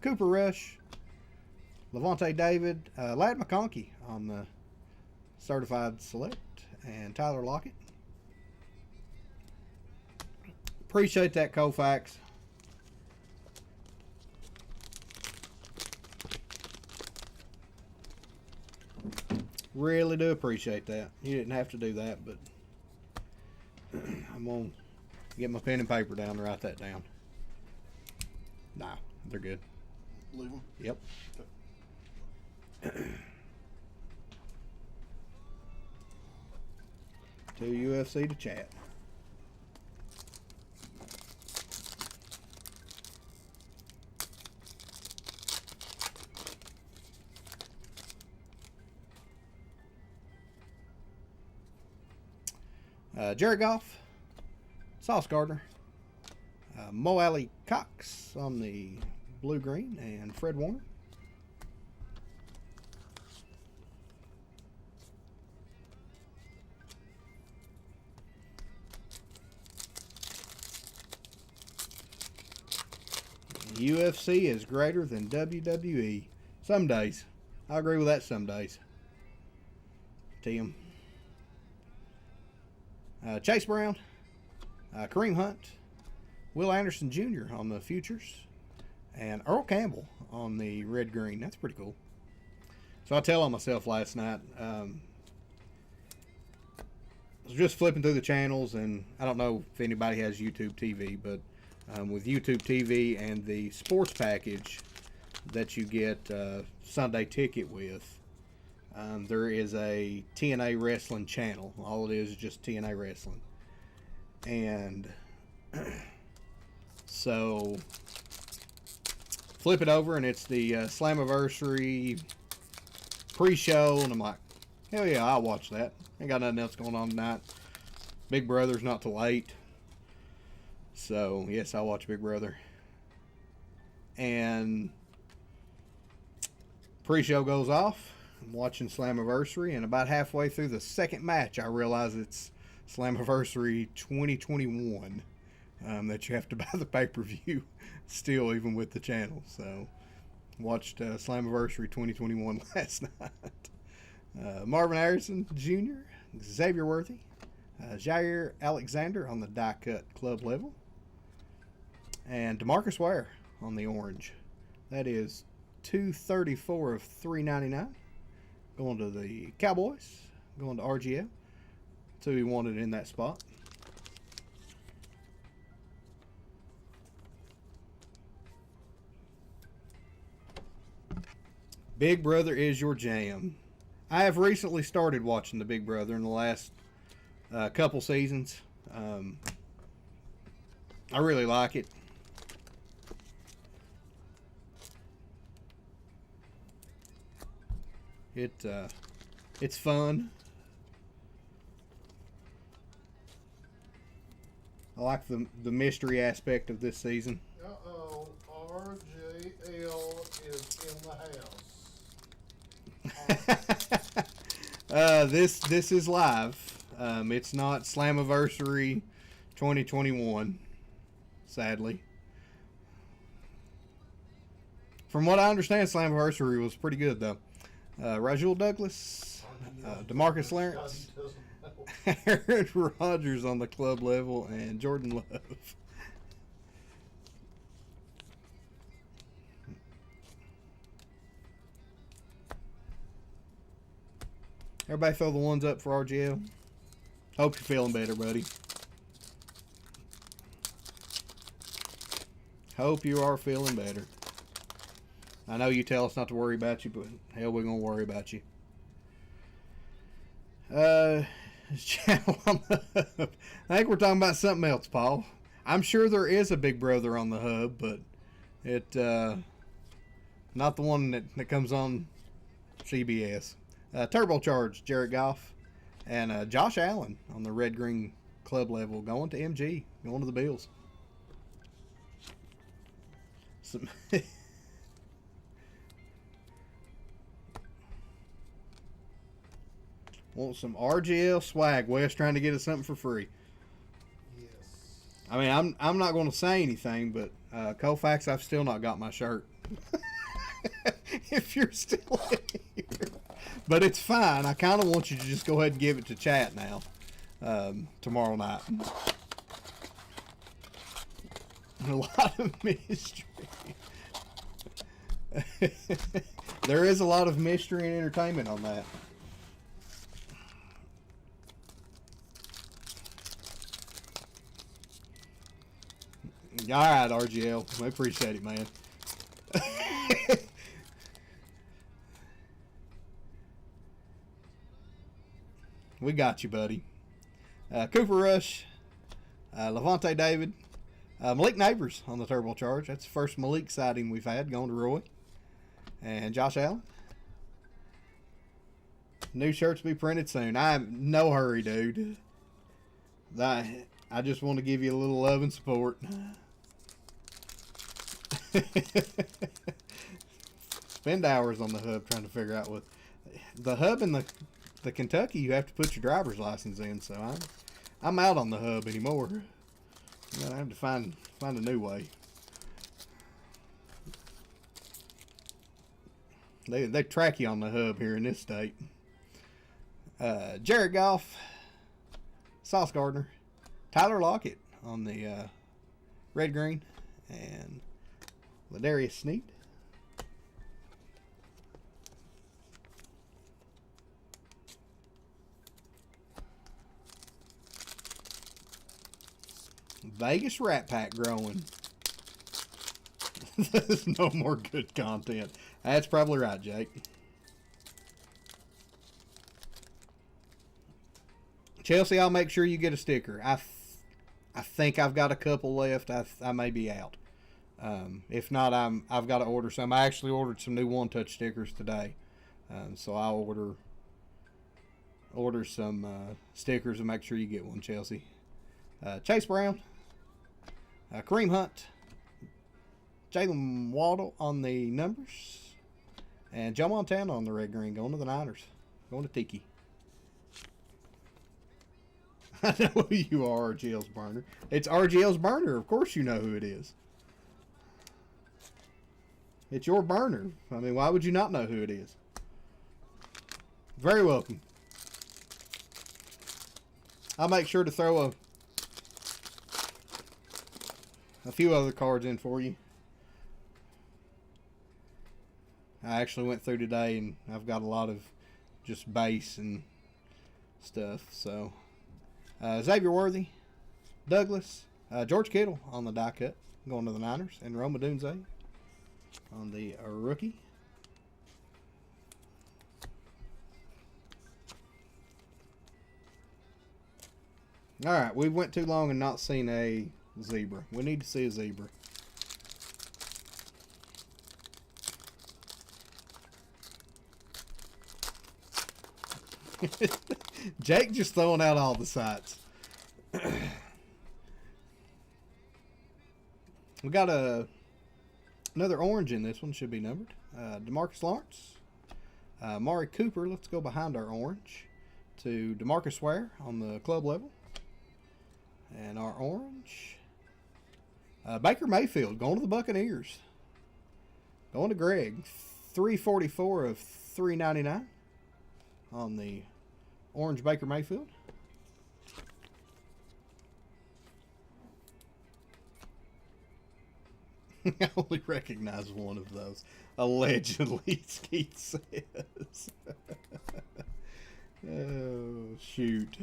Cooper Rush, Levante David, Ladd McConkey on the certified select, and Tyler Lockett. Appreciate that, Colfax. Really do appreciate that. You didn't have to do that, but I'm going to get my pen and paper down to write that down. Nah, they're good. Leave them? Yep. Okay. To UFC to chat. Jared Goff, Sauce Gardner, Mo Alley Cox on the blue-green, and Fred Warner. UFC is greater than WWE. Some days. I agree with that some days. Tim. Chase Brown. Kareem Hunt. Will Anderson Jr. on the futures. And Earl Campbell on the red-green. That's pretty cool. So I tell on myself last night. I was just flipping through the channels, and I don't know if anybody has YouTube TV, but with YouTube TV and the sports package that you get Sunday Ticket with, there is a TNA Wrestling channel. All it is just TNA Wrestling. And so flip it over, and it's the Slammiversary pre-show, and I'm like, hell yeah, I'll watch that. Ain't got nothing else going on tonight. Big Brother's not till 8. So, yes, I'll watch Big Brother. And pre-show goes off. I'm watching Slammiversary, and about halfway through the second match, I realize it's Slammiversary 2021 that you have to buy the pay-per-view still, even with the channel. So, watched Slammiversary 2021 last night. Marvin Harrison Jr., Xavier Worthy, Jair Alexander on the die-cut club level, and DeMarcus Ware on the orange. That is 234 of 399. Going to the Cowboys, going to RGL. That's who he wanted in that spot. Big Brother is your jam. I have recently started watching the Big Brother in the last couple seasons. I really like it. It's fun. I like the mystery aspect of this season. Uh-oh, RJL is in the house. This is live. It's not Slammiversary 2021, sadly. From what I understand, Slammiversary was pretty good, though. Rajul Douglas, DeMarcus Lawrence, Aaron Rodgers on the club level, and Jordan Love. Everybody throw the ones up for RGL. Hope you're feeling better, buddy. Hope you are feeling better. I know you tell us not to worry about you, but hell, we're going to worry about you. Channel on the hub. I think we're talking about something else, Paul. I'm sure there is a Big Brother on the hub, but it not the one that comes on CBS. Turbocharged Jared Goff and Josh Allen on the red-green club level, going to MG, going to the Bills. Some want some RGL swag. Wes trying to get us something for free. Yes. I mean, I'm not going to say anything, but Koufax, I've still not got my shirt. If you're still here. But it's fine. I kind of want you to just go ahead and give it to chat now. Tomorrow night. A lot of mystery. There is a lot of mystery and entertainment on that. All right, RGL. We appreciate it, man. We got you, buddy. Cooper Rush, Levante David, Malik Neighbors on the turbocharge. That's the first Malik sighting we've had, going to Roy. And Josh Allen. New shirts be printed soon. I'm no hurry, dude. I just want to give you a little love and support. Spend hours on the hub trying to figure out what the hub and the Kentucky. You have to put your driver's license in, so I'm out on the hub anymore. I'm gonna have to find a new way. They track you on the hub here in this state. Jared Goff, Sauce Gardner, Tyler Lockett on the red green, and Ladarius Sneed. Vegas Rat Pack growing. There's no more good content. That's probably right, Jake. Chelsea, I'll make sure you get a sticker. I think I've got a couple left. I may be out. If not, I've got to order some. I actually ordered some new One Touch stickers today, so I'll order some stickers and make sure you get one, Chelsea. Chase Brown, Kareem Hunt, Jalen Waddle on the numbers, and Joe Montana on the red green, going to the Niners, going to Tiki. I know who you are, RGL's burner. It's RGL's burner. Of course you know who it is. It's your burner. I mean, why would you not know who it is? Very welcome. I'll make sure to throw a few other cards in for you. I actually went through today and I've got a lot of just base and stuff. So Xavier Worthy, Douglas, George Kittle on the die cut going to the Niners, and Roma Dunze on the rookie. All right, we went too long and not seen a zebra. We need to see a zebra. Jake just throwing out all the sites. We got another orange in this one. Should be numbered. DeMarcus Lawrence. Mari Cooper. Let's go behind our orange to DeMarcus Ware on the club level. And our orange. Baker Mayfield going to the Buccaneers. Going to Greg. 344 of 399 on the orange Baker Mayfield. I only recognize one of those. Allegedly, Skeet says. Oh, shoot.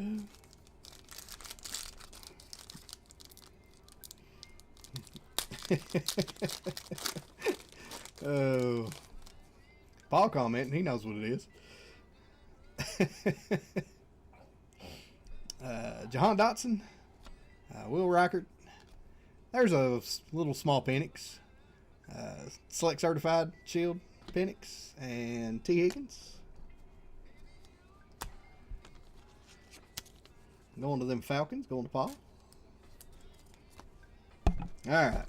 Oh. Paul commenting. He knows what it is. Jahan Dotson. Will Reichert. There's a little small Penix. Select Certified Shield Penix. And T. Higgins. Going to them Falcons. Going to Paul. Alright.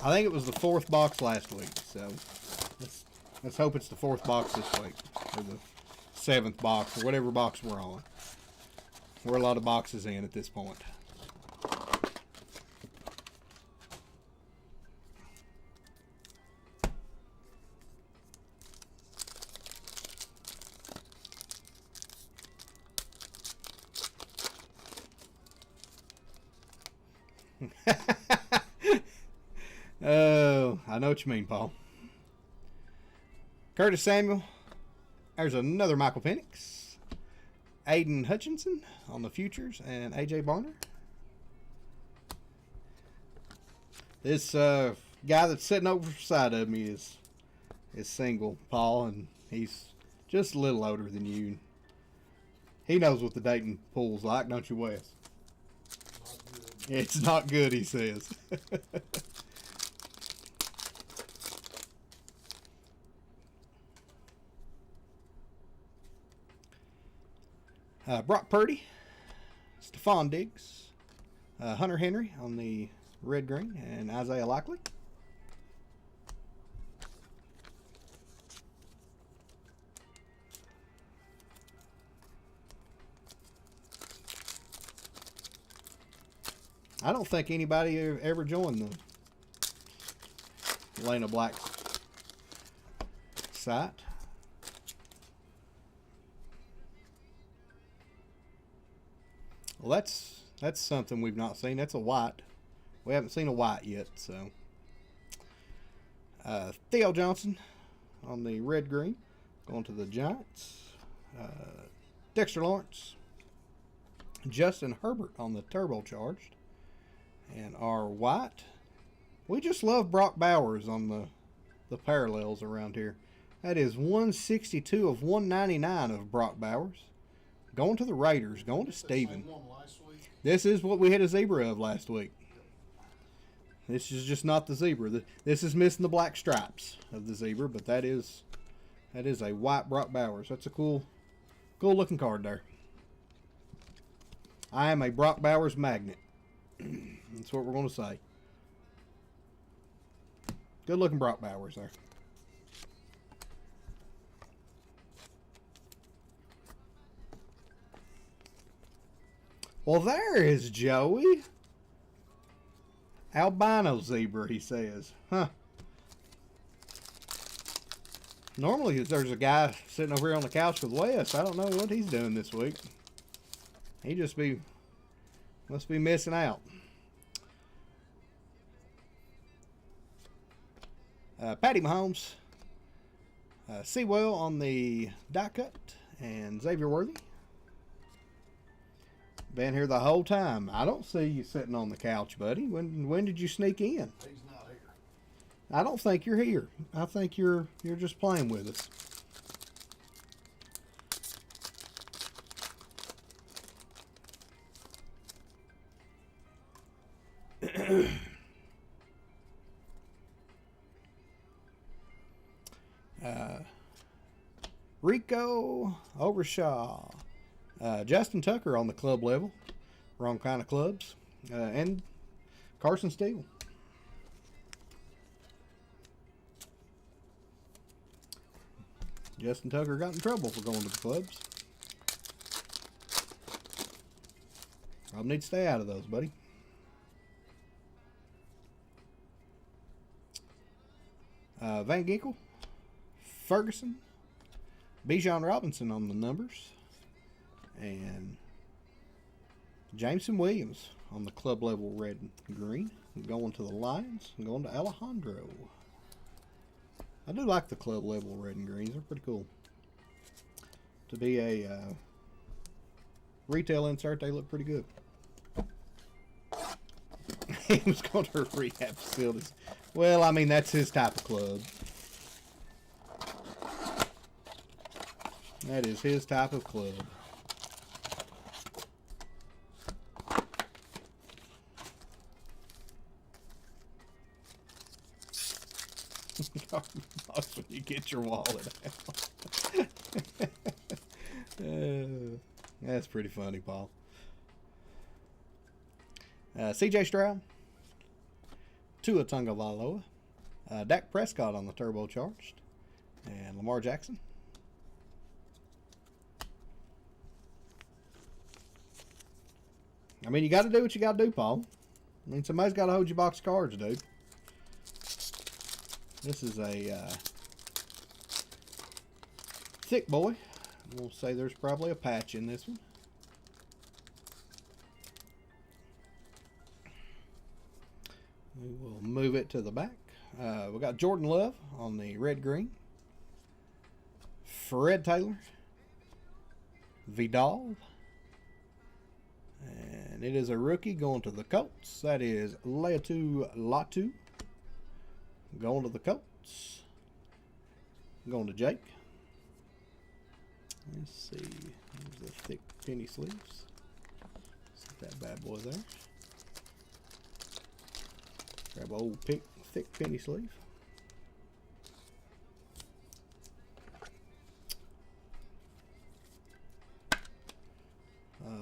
I think it was the fourth box last week. So let's hope it's the fourth box this week. Or the seventh box. Or whatever box we're on. We're a lot of boxes in at this point. Oh, I know what you mean, Paul. Curtis Samuel. There's another Michael Penix. Aiden Hutchinson on the futures, and AJ Barner. This guy that's sitting over the side of me is single, Paul, and he's just a little older than you. He knows what the dating pool's like, don't you, Wes? It's not good, he says. Brock Purdy, Stephon Diggs, Hunter Henry on the red-green, and Isaiah Likely. I don't think anybody ever joined the Lena Black sight. Well, that's something we've not seen. That's a white. We haven't seen a white yet, so. Theo Johnson on the red-green. Going to the Giants. Dexter Lawrence. Justin Herbert on the turbocharged. And our white. We just love Brock Bowers on the parallels around here. That is 162 of 199 of Brock Bowers. Going to the Raiders. Going to Steven. This is what we had a zebra of last week. This is just not the zebra. This is missing the black stripes of the zebra, but that is a white Brock Bowers. That's a cool looking card there. I am a Brock Bowers magnet. That's what we're going to say. Good looking Brock Bowers there. Well, there is Joey. Albino zebra, he says. Huh. Normally there's a guy sitting over here on the couch with Wes. I don't know what he's doing this week. He must be missing out. Patty Mahomes. Sewell on the die cut. And Xavier Worthy. Been here the whole time. I don't see you sitting on the couch, buddy. When did you sneak in? He's not here. I don't think you're here. I think you're just playing with us. Rico Overshaw. Justin Tucker on the club level. Wrong kind of clubs. And Carson Steele. Justin Tucker got in trouble for going to the clubs. Probably need to stay out of those, buddy. Van Ginkel. Ferguson. Bijan Robinson on the numbers. And Jameson Williams on the club level red and green. Going to the Lions. And going to Alejandro. I do like the club level red and greens. They're pretty cool. To be a retail insert, they look pretty good. He was going to rehab facilities. Well, I mean, that's his type of club. That is his type of club. When you get your wallet out. That's pretty funny, Paul. CJ Stroud. Tua Tagovailoa. Dak Prescott on the turbocharged. And Lamar Jackson. I mean, you got to do what you got to do, Paul. I mean, somebody's got to hold your box of cards, dude. This is a thick boy. We'll say there's probably a patch in this one. We will move it to the back. We got Jordan Love on the red-green. Fred Taylor. Vidal. And it is a rookie going to the Colts. That is Leatu Latu. Going to the Colts. Going to Jake. Let's see. There's the thick penny sleeves. Set that bad boy there. Grab an old thick penny sleeve.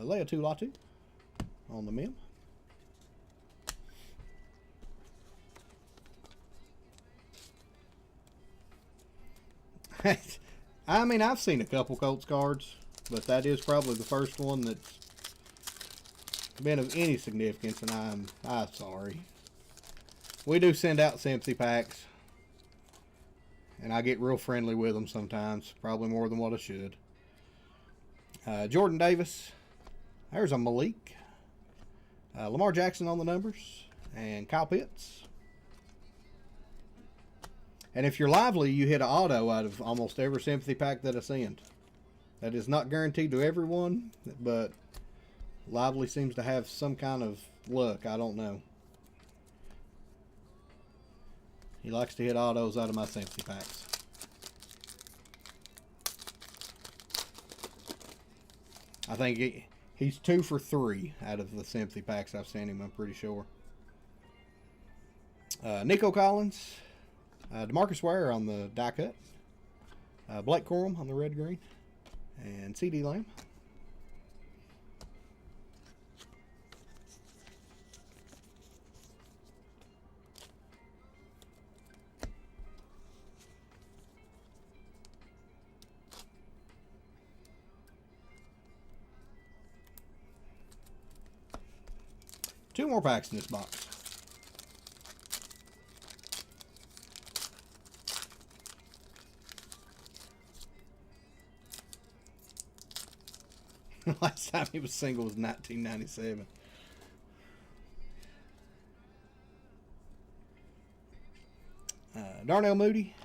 Leatu Latu on the mem. I mean, I've seen a couple Colts cards, but that is probably the first one that's been of any significance, and I'm sorry. We do send out sympathy packs, and I get real friendly with them sometimes, probably more than what I should. Jordan Davis. There's a Malik. Lamar Jackson on the numbers. And Kyle Pitts. And if you're lively, you hit an auto out of almost every sympathy pack that I send. That is not guaranteed to everyone, but lively seems to have some kind of luck. I don't know. He likes to hit autos out of my sympathy packs. I think he's 2 for 3 out of the sympathy packs I've sent him, I'm pretty sure. Nico Collins. DeMarcus Ware on the die cut. Blake Corum on the red green. And CD Lamb. Two more packs in this box. Last time he was single was 1997. Darnell Mooney,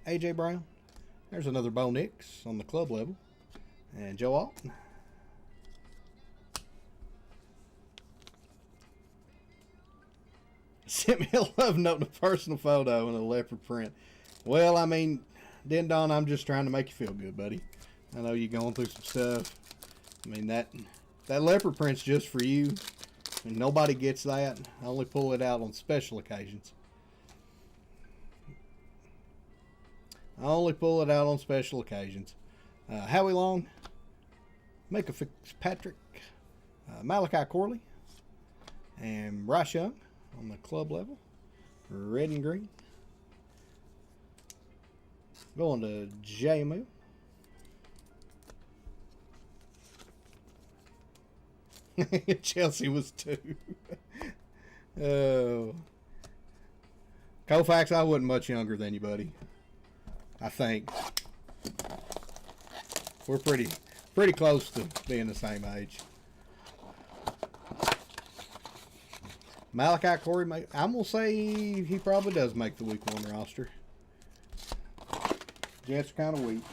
AJ Brown. There's another Bo Nix on the club level. And Joe Alton. Sent me a love note and a personal photo and a leopard print. Well, I mean, Dindon, I'm just trying to make you feel good, buddy. I know you're going through some stuff. I mean, that leopard print's just for you. And nobody gets that. I only pull it out on special occasions. I only pull it out on special occasions. Howie Long, Micah Fitzpatrick, Malachi Corley, and Bryce Young on the club level, red and green. Going to JML. Chelsea was 2. Oh. Koufax, I wasn't much younger than you, buddy. I think. We're pretty close to being the same age. Malachi Corey, I'm going to say he probably does make the week 1 roster. Jets are kind of weak.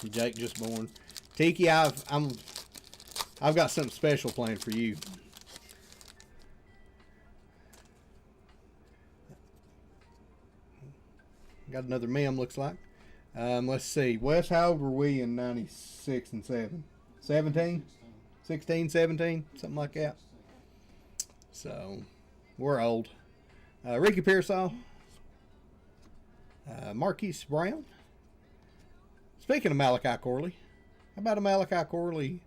Jake just born. Tiki, I've got something special planned for you. Got another mem, looks like. Let's see. Wes, how old were we in 96 and 7? 17? 16, 17? Something like that. So, we're old. Ricky Pearsall. Marquise Brown. Speaking of Malachi Corley, how about a Malachi Corley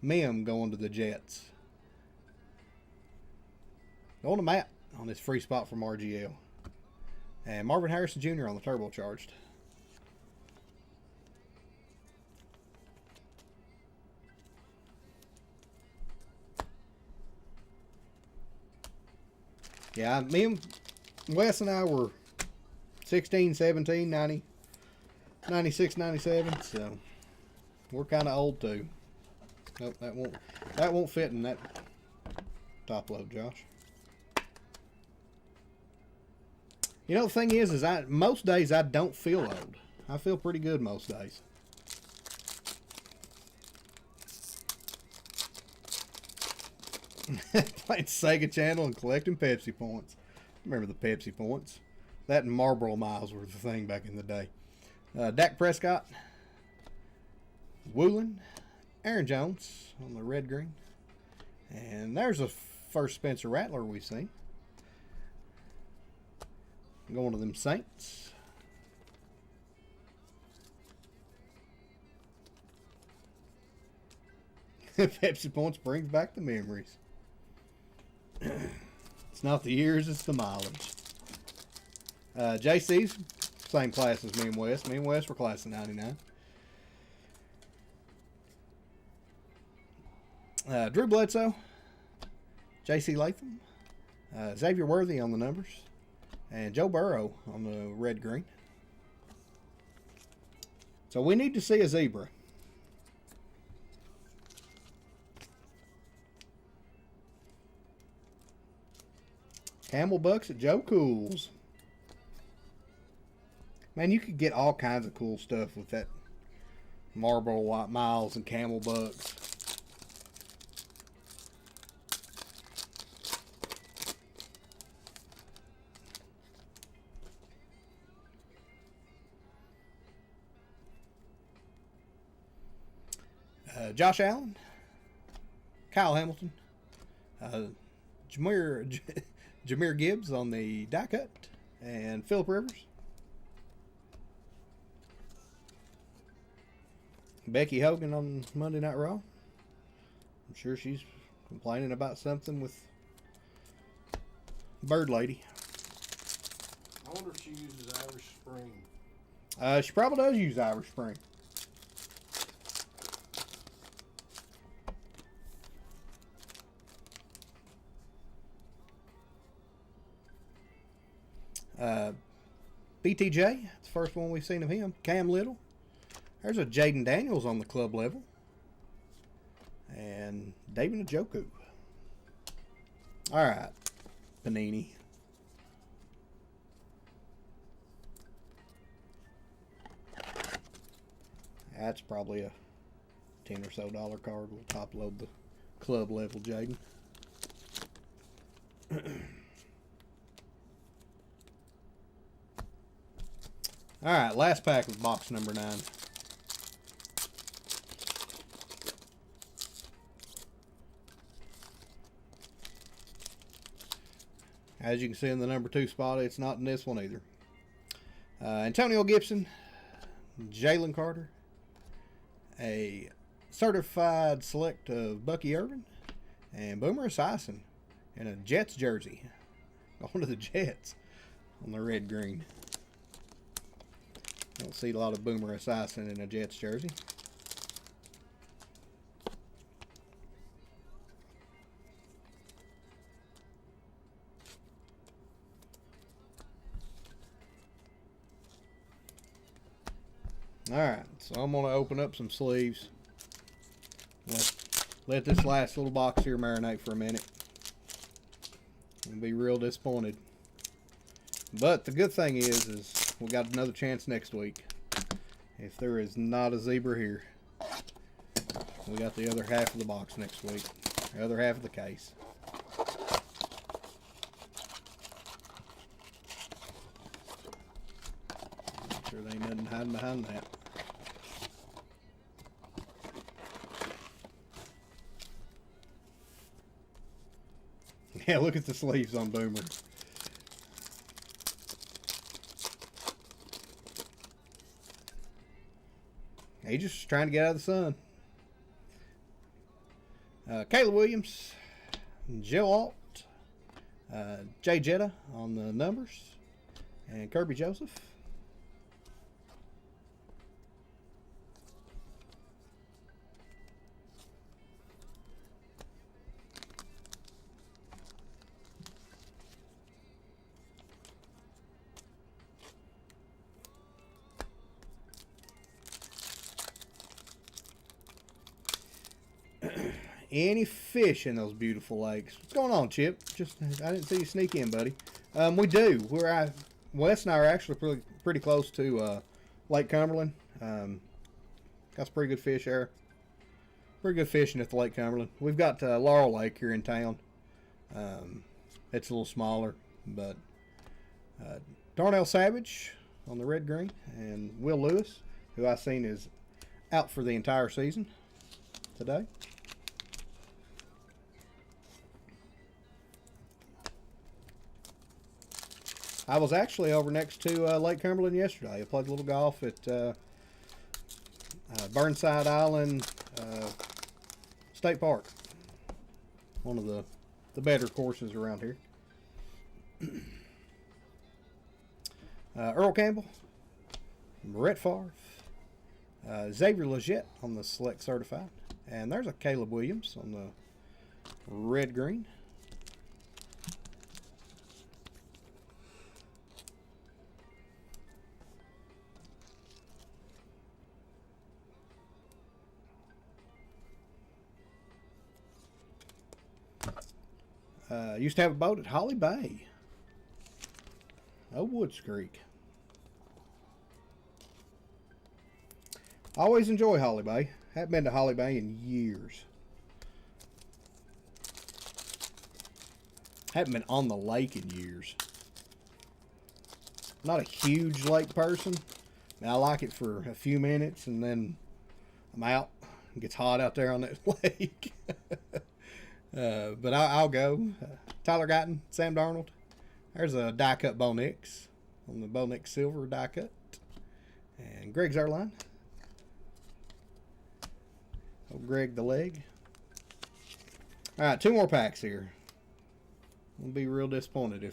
mem going to the Jets? Going to Matt on this free spot from RGL. And Marvin Harrison Jr. on the turbocharged. Yeah, me and Wes and I were 16, 17, 90, 96, 97, so we're kind of old too. Nope, that won't fit in that top load, Josh. You know, the thing is most days I don't feel old. I feel pretty good most days. Playing Sega Channel and collecting Pepsi points. Remember the Pepsi points? That and Marlboro miles were the thing back in the day. Dak Prescott, Woolen, Aaron Jones on the red green, and there's a first Spencer Rattler we've seen. Going to them Saints. Pepsi points brings back the memories. It's not the years, it's the mileage. JC's same class as me and Wes. Me and Wes were class of 99. Drew Bledsoe, JC Latham, Xavier Worthy on the numbers. And Joe Burrow on the red-green. So we need to see a zebra. Camel Bucks at Joe Cools. Man, you could get all kinds of cool stuff with that Marlboro White Miles and Camel Bucks. Josh Allen, Kyle Hamilton, Jameer Gibbs on the die cut, and Phillip Rivers. Becky Hogan on Monday Night Raw. I'm sure she's complaining about something with Bird Lady. I wonder if she uses Irish Spring. She probably does use Irish Spring. BTJ, it's the first one we've seen of him. Cam Little. There's a Jaden Daniels on the club level. And David Njoku. Alright. Panini. That's probably a $10 or so card. We'll top load the club level Jaden. Alright, last pack of box number 9. As you can see in the number 2 spot, it's not in this one either. Antonio Gibson, Jalen Carter, a certified select of Bucky Irvin, and Boomer Esiason in a Jets jersey. Going to the Jets on the red-green. Don't see a lot of Boomer Esiason in a Jets jersey. Alright, so I'm going to open up some sleeves. Let this last little box here marinate for a minute. I'll be real disappointed. But the good thing is we got another chance next week. If there is not a zebra here, we got the other half of the box next week. The other half of the case. Make sure there ain't nothing hiding behind that. Yeah, look at the sleeves on Boomer. He's just trying to get out of the sun. Caleb Williams, Joe Alt, Jay Jetta on the numbers, and Kirby Joseph. Any fish in those beautiful lakes? What's going on, Chip? Just I didn't see you sneak in, buddy. We do. Wes and I are actually pretty close to Lake Cumberland. Got some pretty good fish there. Pretty good fishing at the Lake Cumberland. We've got Laurel Lake here in town. It's a little smaller, but Darnell Savage on the red green, and Will Lewis, who I've seen is out for the entire season today. I was actually over next to Lake Cumberland yesterday. I played a little golf at Burnside Island State Park. One of the better courses around here. Earl Campbell, Brett Favre, Xavier Legette on the Select Certified. And there's a Caleb Williams on the red-green. Used to have a boat at Holly Bay. Oh, Woods Creek. Always enjoy Holly Bay. Haven't been to Holly Bay in years. Haven't been on the lake in years. Not a huge lake person. I like it for a few minutes and then I'm out. It gets hot out there on that lake. But I'll go. Tyler Guyton, Sam Darnold. There's a die cut Bo Nix on the Bo Nix silver die cut. And Greg Zerline. Oh, Greg the leg. All right, 2 more packs here. I'll be real disappointed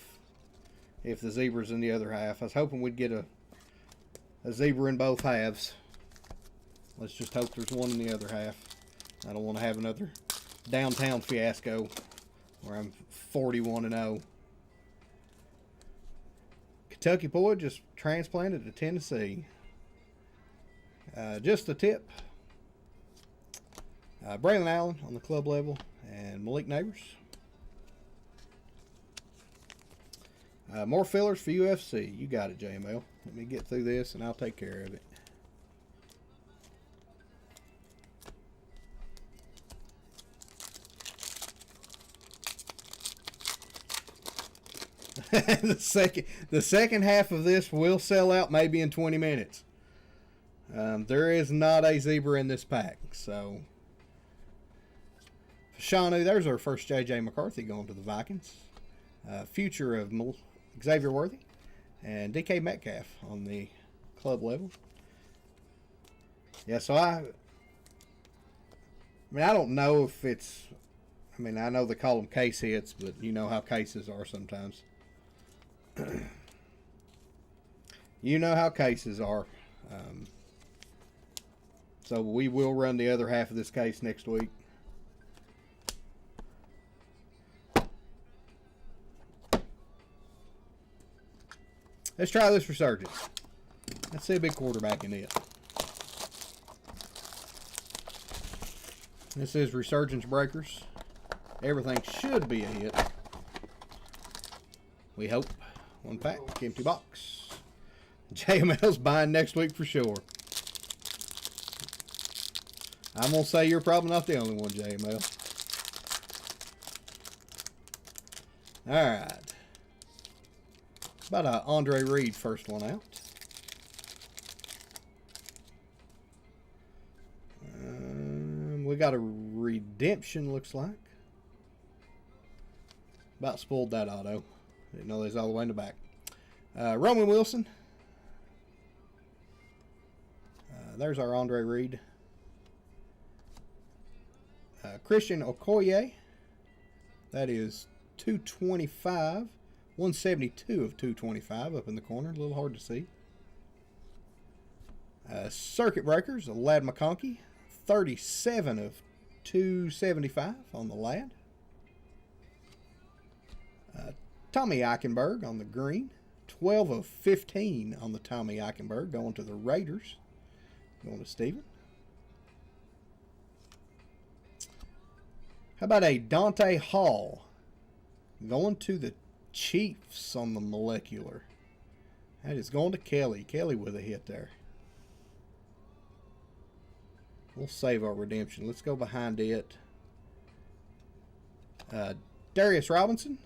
if the zebra's in the other half. I was hoping we'd get a zebra in both halves. Let's just hope there's one in the other half. I don't want to have another downtown fiasco where I'm 41-0. Kentucky boy just transplanted to Tennessee. Just a tip. Braylon Allen on the club level and Malik Neighbors. More fillers for UFC. You got it, JML. Let me get through this and I'll take care of it. the second half of this will sell out maybe in 20 minutes. There is not a zebra in this pack, so Shanu, there's our first J.J. McCarthy going to the Vikings. Future of Xavier Worthy and DK Metcalf on the club level. Yeah, so I mean, I don't know if it's, I mean, I know they call them case hits, but you know how cases are sometimes. You know how cases are. So we will run the other half of this case next week. Let's try this Resurgence. Let's see a big quarterback in it. This is Resurgence Breakers. Everything should be a hit. We hope. 1 pack, empty box. JML's buying next week for sure. I'm going to say you're probably not the only one, JML. Alright. About a Andre Reed first one out. We got a redemption, looks like. About spoiled that auto. Didn't know they was all the way in the back. Roman Wilson. There's our Andre Reed. Christian Okoye. That is 225. 172 of 225 up in the corner. A little hard to see. Circuit Breakers. Lad McConkey. 37 of 275 on the Lad. Tommy Eichenberg on the green. 12 of 15 on the Tommy Eichenberg. Going to the Raiders. Going to Steven. How about a Dante Hall? Going to the Chiefs on the molecular. That is going to Kelly. Kelly with a hit there. We'll save our redemption. Let's go behind it. Darius Robinson.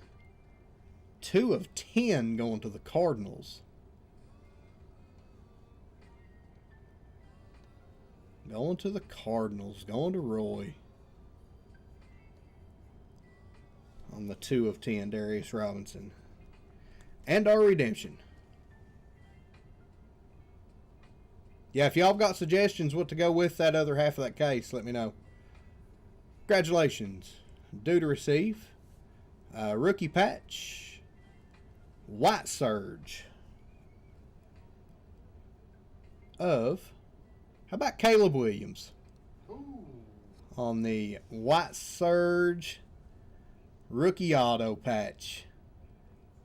2 of 10 going to the Cardinals. Going to the Cardinals. Going to Roy. On the 2 of 10, Darius Robinson. And our redemption. Yeah, if y'all got suggestions what to go with that other half of that case, let me know. Congratulations. Due to receive. Rookie patch. White Surge. Of, how about Caleb Williams? Ooh. On the White Surge rookie auto patch.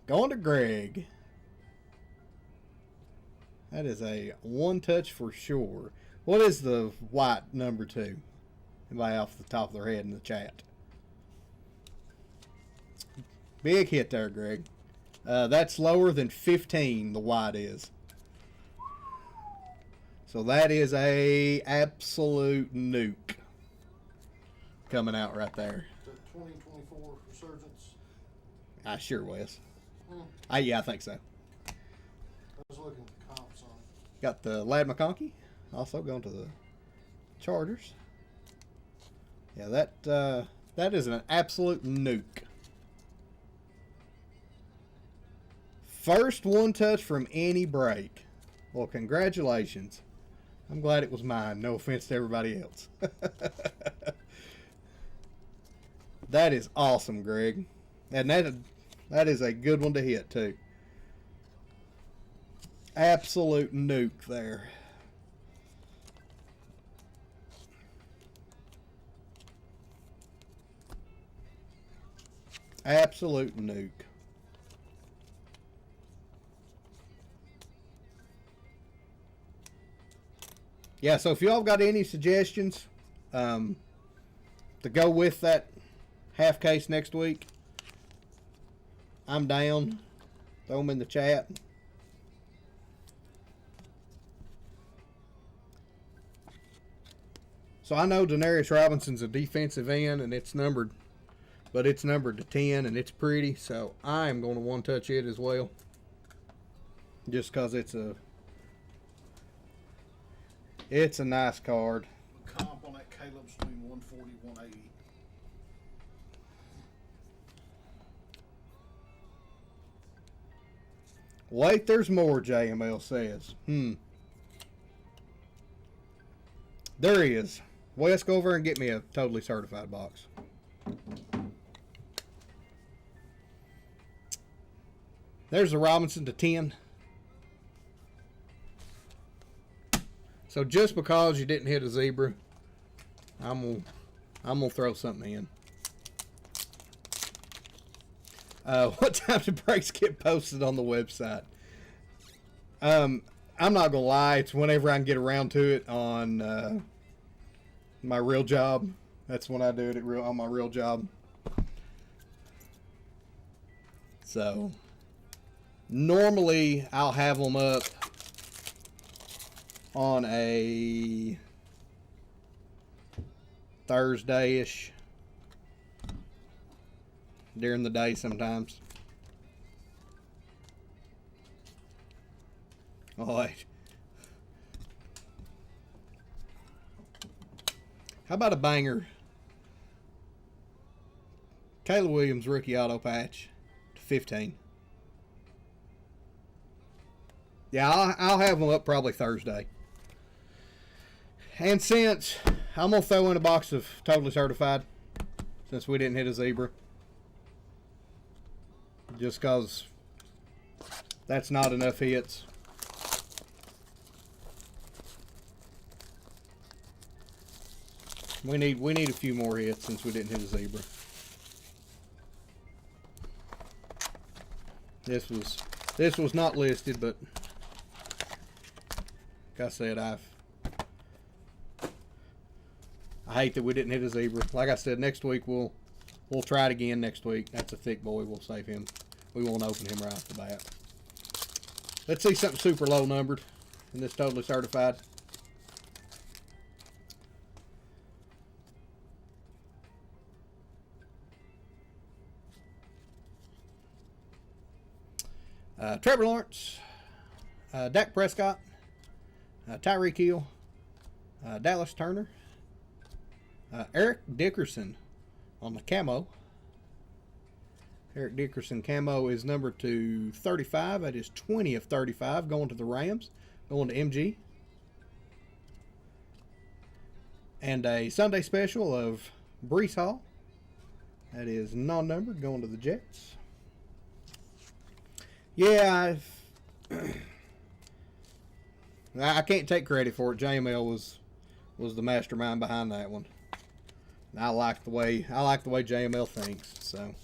Going to Greg. That is a one touch for sure. What is the white number 2? Anybody off the top of their head in the chat? Big hit there, Greg. That's lower than 15, the wide is. So that is a absolute nuke coming out right there. The 2024 Resurgence. I sure was. Yeah, I think so. I was looking at the comps on it. Got the Lad McConkey, also going to the Chargers. Yeah, that is an absolute nuke. First one touch from any break. Well, congratulations. I'm glad it was mine. No offense to everybody else. That is awesome, Greg. And that is a good one to hit, too. Absolute nuke there. Absolute nuke. Yeah, so if y'all got any suggestions to go with that half case next week, I'm down. Throw them in the chat. So I know Denarius Robinson's a defensive end, and it's numbered, but it's numbered to 10, and it's pretty, so I am going to one-touch it as well. Just because it's a nice card. The comp on that Caleb's between 140 and 180. Wait, there's more, JML says. There he is. Wes, go over and get me a totally certified box. There's the Robinson to 10. So just because you didn't hit a zebra, I'm gonna throw something in. What time do breaks get posted on the website? I'm not gonna lie, it's whenever I can get around to it on my real job. That's when I do it on my real job. So normally I'll have them up on a Thursday-ish during the day sometimes. All right. How about a banger? Kayla Williams rookie auto patch to 15. Yeah, I'll have them up probably Thursday. And since I'm going to throw in a box of totally certified, since we didn't hit a zebra, just because that's not enough hits. We need a few more hits since we didn't hit a zebra. This was not listed, but like I said, I hate that we didn't hit a zebra. Like I said, next week we'll try it again next week. That's a thick boy. We'll save him. We won't open him right off the bat. Let's see something super low numbered in this totally certified. Trevor Lawrence, Dak Prescott, Tyreek Hill, Dallas Turner, Eric Dickerson on the camo. Eric Dickerson camo is numbered to 35. That is 20 of 35 going to the Rams, going to MG. And a Sunday special of Breece Hall. That is non-numbered going to the Jets. Yeah, I can't take credit for it. JML was the mastermind behind that one. I like the way JML thinks. So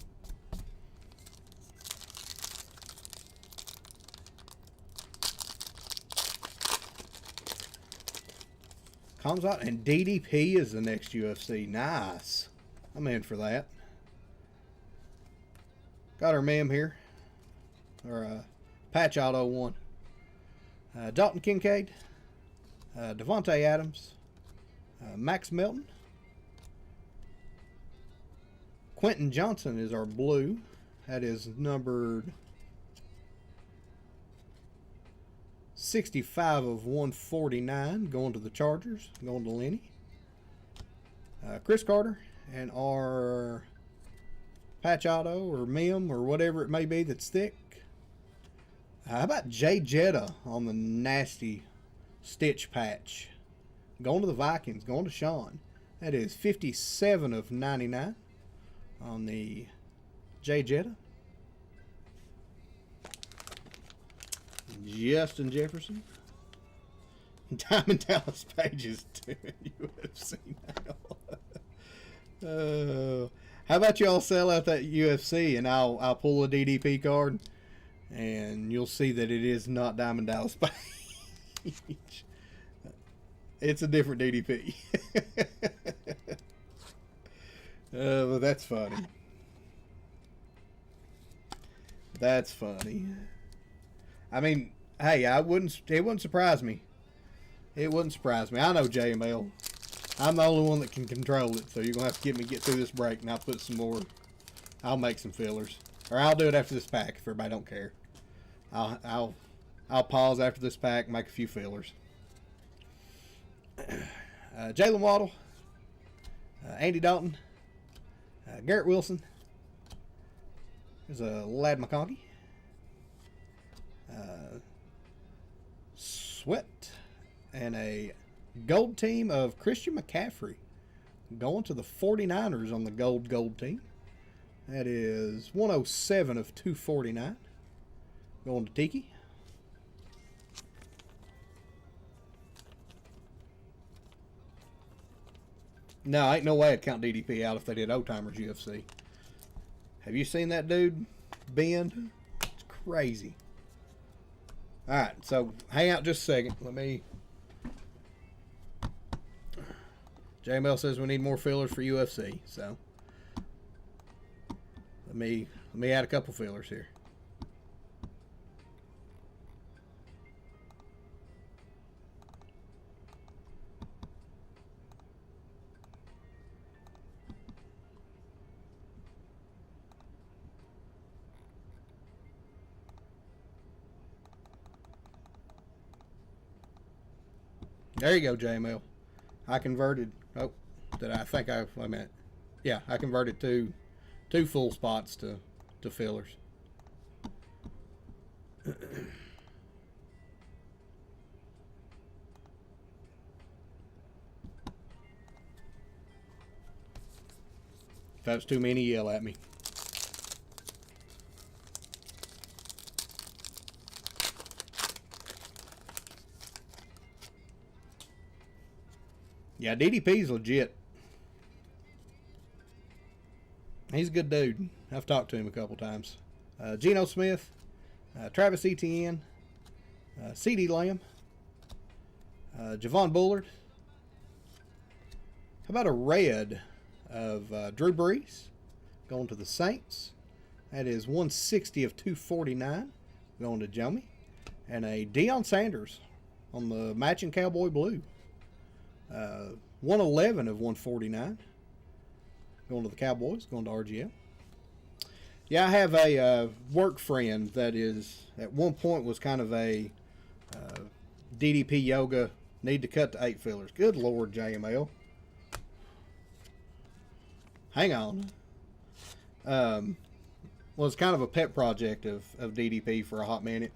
comes out and DDP is the next UFC. Nice. I'm in for that. Got our mem here. Or patch auto one. Dalton Kincaid. Devontae Adams. Max Melton. Quentin Johnson is our blue. That is numbered 65 of 149. Going to the Chargers. Going to Lenny. Chris Carter. And our patch auto or mem or whatever it may be that's thick. How about Jay Jetta on the nasty stitch patch? Going to the Vikings. Going to Sean. That is 57 of 99 on the Jay Jetta. Justin Jefferson. Diamond Dallas Pages to UFC now. How about y'all sell out that UFC and I'll pull a DDP card and you'll see that it is not Diamond Dallas Page. It's a different DDP. But that's funny. That's funny. I mean, hey, it wouldn't surprise me. It wouldn't surprise me. I know JML. I'm the only one that can control it, so you're gonna have to get through this break, and I'll put some more. I'll make some fillers, or I'll do it after this pack if everybody don't care. I'll pause after this pack, make a few fillers. Jalen Waddle, Andy Dalton, Garrett Wilson. There's a Lad McConkey. Sweat and a gold team of Christian McCaffrey going to the 49ers on the gold team. That is 107 of 249 going to Tiki. No, ain't no way I'd count DDP out if they did Old Timers UFC. Have you seen that dude bend? It's crazy. Alright, so hang out just a second. Let me... JML says we need more fillers for UFC, so... Let me add a couple fillers here. There you go, JML. I converted. Oh, did I think I? Wait a minute. Yeah, I converted two full spots to fillers. If that's too many, yell at me. Yeah, DDP's legit. He's a good dude. I've talked to him a couple times. Geno Smith, Travis Etienne, CeeDee Lamb, Javon Bullard. How about a red of Drew Brees going to the Saints? That is 160 of 249 going to Jomi. And a Deion Sanders on the matching Cowboy Blue. 111 of 149 going to the Cowboys, going to RGL. Yeah, I have a work friend that is at one point was kind of a DDP yoga, need to cut to 8 fillers. Good Lord, JML. Hang on. Was kind of a pet project of DDP for a hot minute,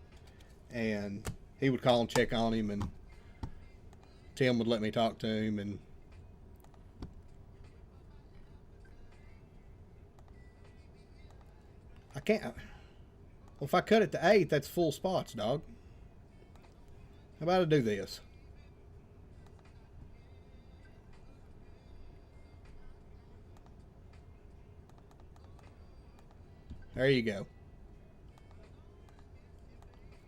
and he would call and check on him, and Tim would let me talk to him, and I can't. Well, if I cut it to 8, that's full spots, dog. How about I do this? There you go.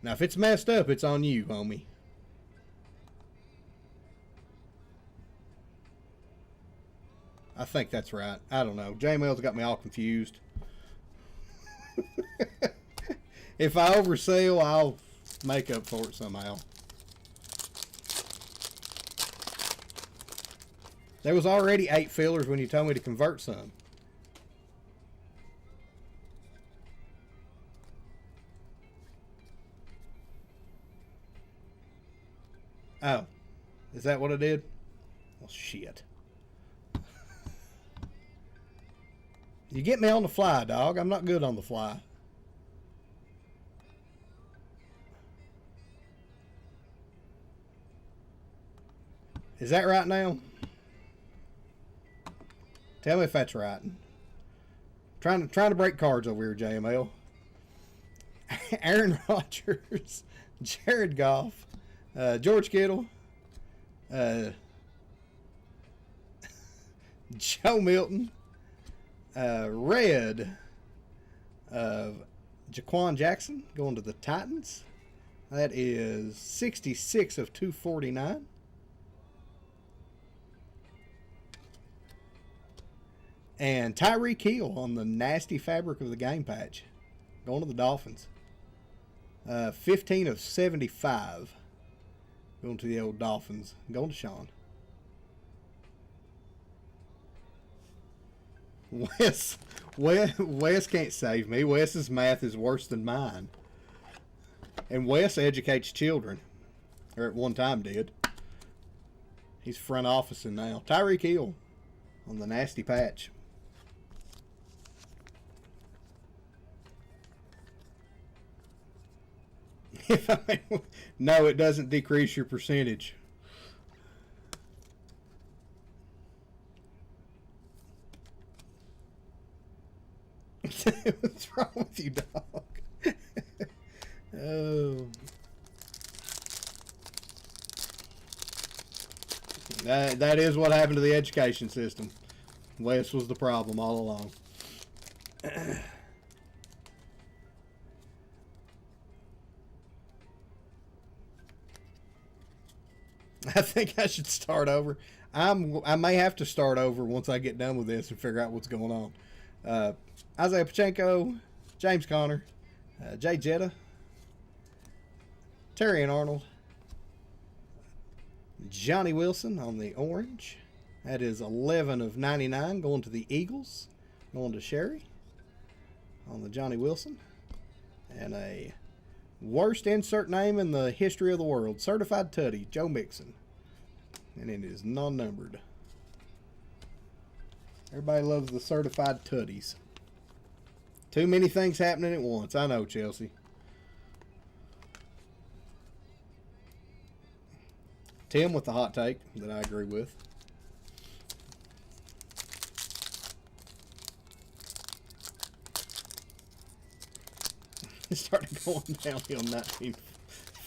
Now, if it's messed up, it's on you, homie. I think that's right. I don't know. JML's got me all confused. If I oversell, I'll make up for it somehow. There was already 8 fillers when you told me to convert some. Oh, is that what I did? Well, shit. You get me on the fly, dog. I'm not good on the fly. Is that right now? Tell me if that's right. Trying to break cards over here, JML. Aaron Rodgers, Jared Goff, George Kittle, Joe Milton, red of Jaquan Jackson going to the Titans. That is 66 of 249. And Tyreek Hill on the nasty fabric of the game patch going to the Dolphins. 15 of 75 going to the old Dolphins. Going to Sean. Wes can't save me. Wes's math is worse than mine. And Wes educates children. Or at one time did. He's front officing now. Tyreek Hill on the nasty patch. No, it doesn't decrease your percentage. What's wrong with you, dog? Oh. That is what happened to the education system. Wes was the problem all along. I think I should start over. I may have to start over once I get done with this and figure out what's going on. Isaiah Pachenko, James Conner, Jay Jetta, Terry and Arnold, Johnny Wilson on the orange. That is 11 of 99 going to the Eagles. Going to Sherry on the Johnny Wilson. And a worst insert name in the history of the world. Certified Tutty, Joe Mixon. And it is non-numbered. Everybody loves the certified Tutties. Too many things happening at once. I know, Chelsea. Tim with the hot take that I agree with. It started going downhill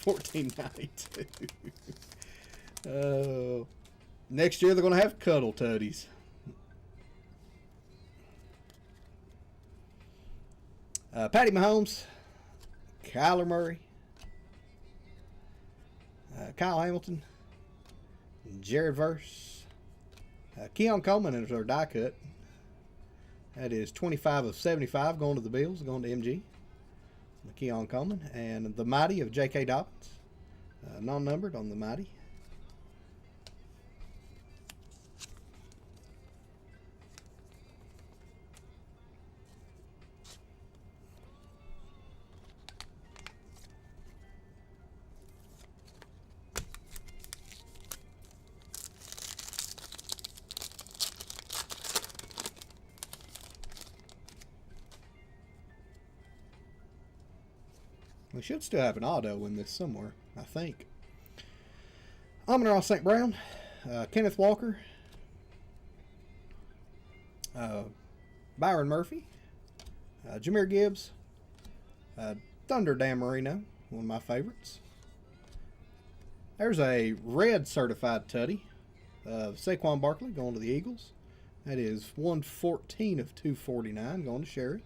1492. Next year they're going to have cuddle tutties. Patty Mahomes, Kyler Murray, Kyle Hamilton, Jared Verse, Keon Coleman is our die cut. That is 25 of 75 going to the Bills, going to MG. Keon Coleman. And the Mighty of J.K. Dobbins. Non-numbered on the Mighty. We should still have an auto in this somewhere, I think. Amon-Ra St. Brown, Kenneth Walker, Byron Murphy, Jahmyr Gibbs, Thunder Dan Marino, one of my favorites. There's a red certified tutty of Saquon Barkley going to the Eagles. That is 114 of 249 going to Sherry.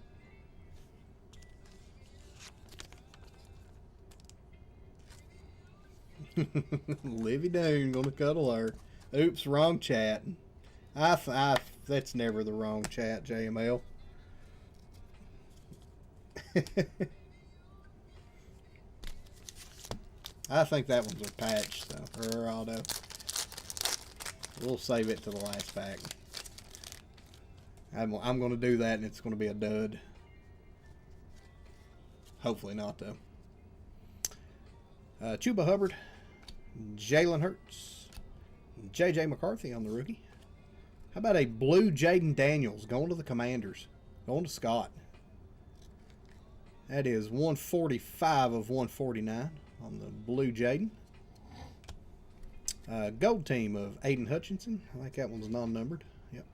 Livy Doon gonna cuddle her. Oops, wrong chat. That's never the wrong chat, JML. I think that one's a patch, though, or auto. We'll save it to the last pack. I'm going to do that, and it's going to be a dud. Hopefully not, though. Chuba Hubbard, Jalen Hurts, J.J. McCarthy on the rookie. How about a blue Jaden Daniels going to the Commanders? Going to Scott. That is 145 of 149 on the blue Jaden. Gold team of Aiden Hutchinson. I think that one's non-numbered. Yep.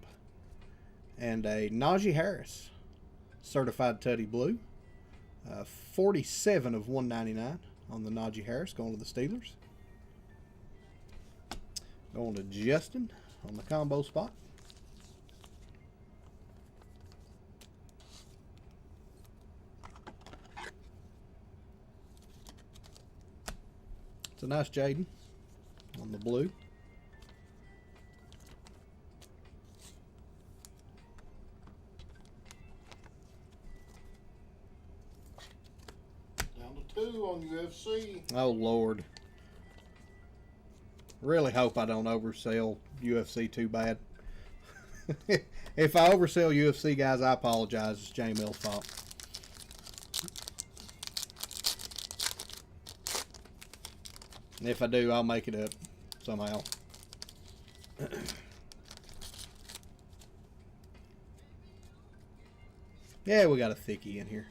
And a Najee Harris. Certified Tutty Blue. 47 of 199 on the Najee Harris. Going to the Steelers. Going to Justin on the combo spot. It's a nice Jaden on the blue. Down to 2 on UFC. Oh, Lord. Really hope I don't oversell UFC too bad. If I oversell UFC, guys, I apologize. It's JML's fault. And if I do, I'll make it up somehow. Yeah, we got a thickie in here.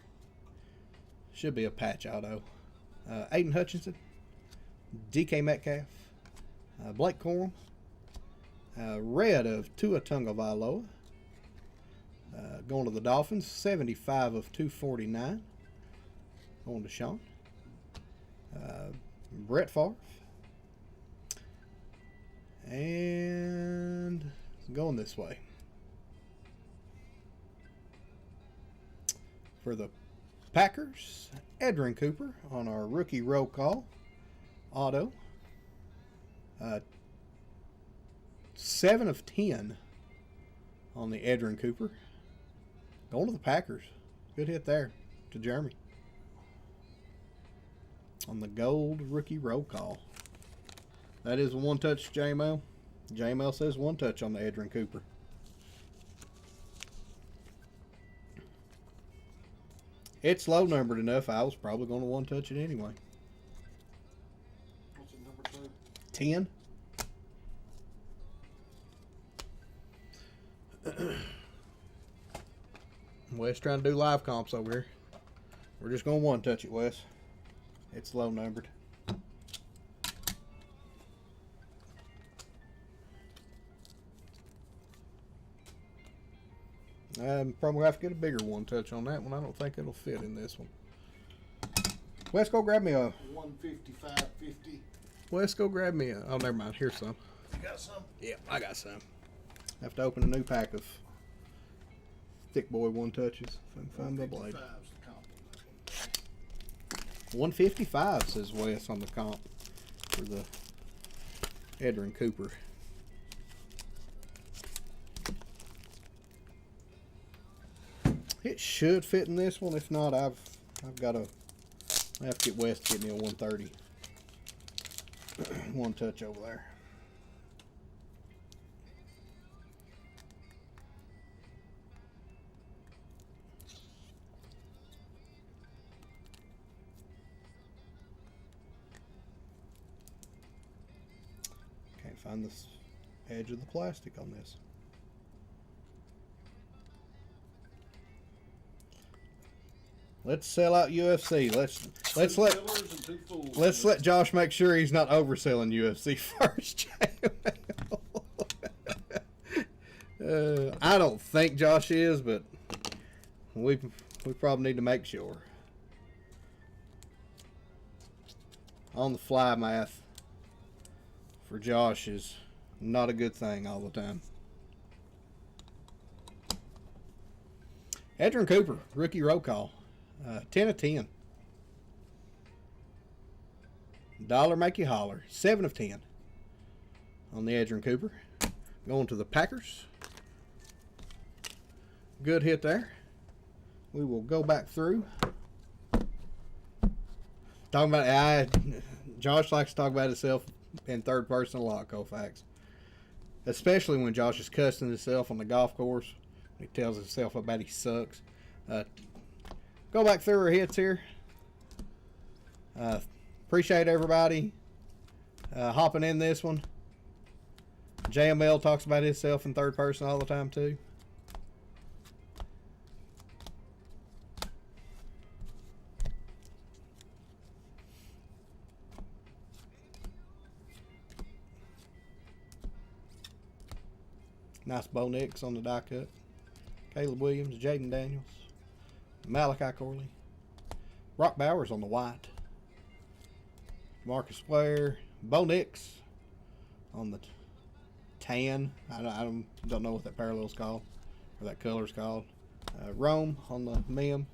Should be a patch auto. Aiden Hutchinson, DK Metcalf, Blake Corum, red of Tua Tagovailoa. Going to the Dolphins, 75 of 249. Going to Sean. Brett Favre. And going this way. For the Packers, Edrin Cooper on our rookie roll call. Auto. 7 of 10 on the Edrin Cooper. Going to the Packers. Good hit there to Jeremy. On the gold rookie roll call. That is a one-touch JML. JML says one touch on the Edrin Cooper. It's low numbered enough. I was probably going to one-touch it anyway. What's it, number 2? 10. Wes trying to do live comps over here. We're just going to one-touch it, Wes. It's low numbered. I'm probably have to get a bigger one touch on that one. I don't think it'll fit in this one. Wes, go grab me a 155.50. Wes, go grab me a. Oh, never mind. Here's some. You got some? Yeah, I got some. I have to open a new pack of thick boy one touches if I can find the blade. 155's the comp on this one. 155 says Wes on the comp for the Edrin Cooper. It should fit in this one. If not, I've got to. I have to get Wes to get me a 130. One touch over there. Can't find this edge of the plastic on this. Let's sell out UFC. Let's let Josh make sure he's not overselling UFC first. I don't think Josh is, but we probably need to make sure. On the fly math for Josh is not a good thing all the time. Edrin Cooper, rookie roll call. 10 of 10. Dollar make you holler. 7 of 10 on the Edrin Cooper. Going to the Packers. Good hit there. we will go back through. Talking about, Josh likes to talk about himself in third person a lot, Koufax. Especially when Josh is cussing himself on the golf course. He tells himself about he sucks. Go back through our hits here. Appreciate everybody hopping in this one. JML talks about himself in third person all the time too. Nice Bo Nix on the die cut. Caleb Williams, Jaden Daniels, Malachi Corley, Brock Bowers on the white. Marcus Blair, Bo Nix on the tan. I don't know what that parallel's called or that color's called. Rome on the mem,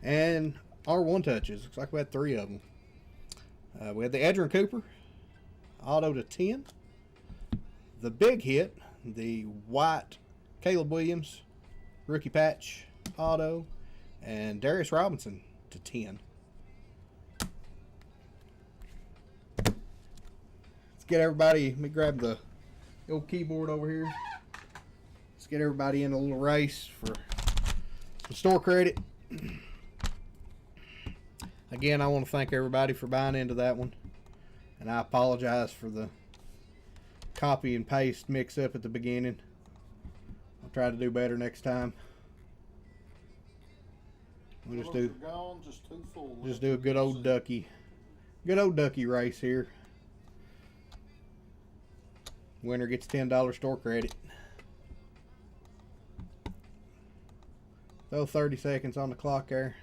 and our one touches. Looks like we had 3 of them. We had the Edrin Cooper auto to 10. The big hit, the white Caleb Williams rookie patch auto, and Darius Robinson to 10. Let's get everybody, let me grab the old keyboard over here. Let's get everybody in a little race for some store credit. Again, I want to thank everybody for buying into that one, and I apologize for the copy and paste mix up at the beginning. I'll try to do better next time. We'll just do a good old ducky race here. Winner gets $10 store credit. Throw 30 seconds on the clock there.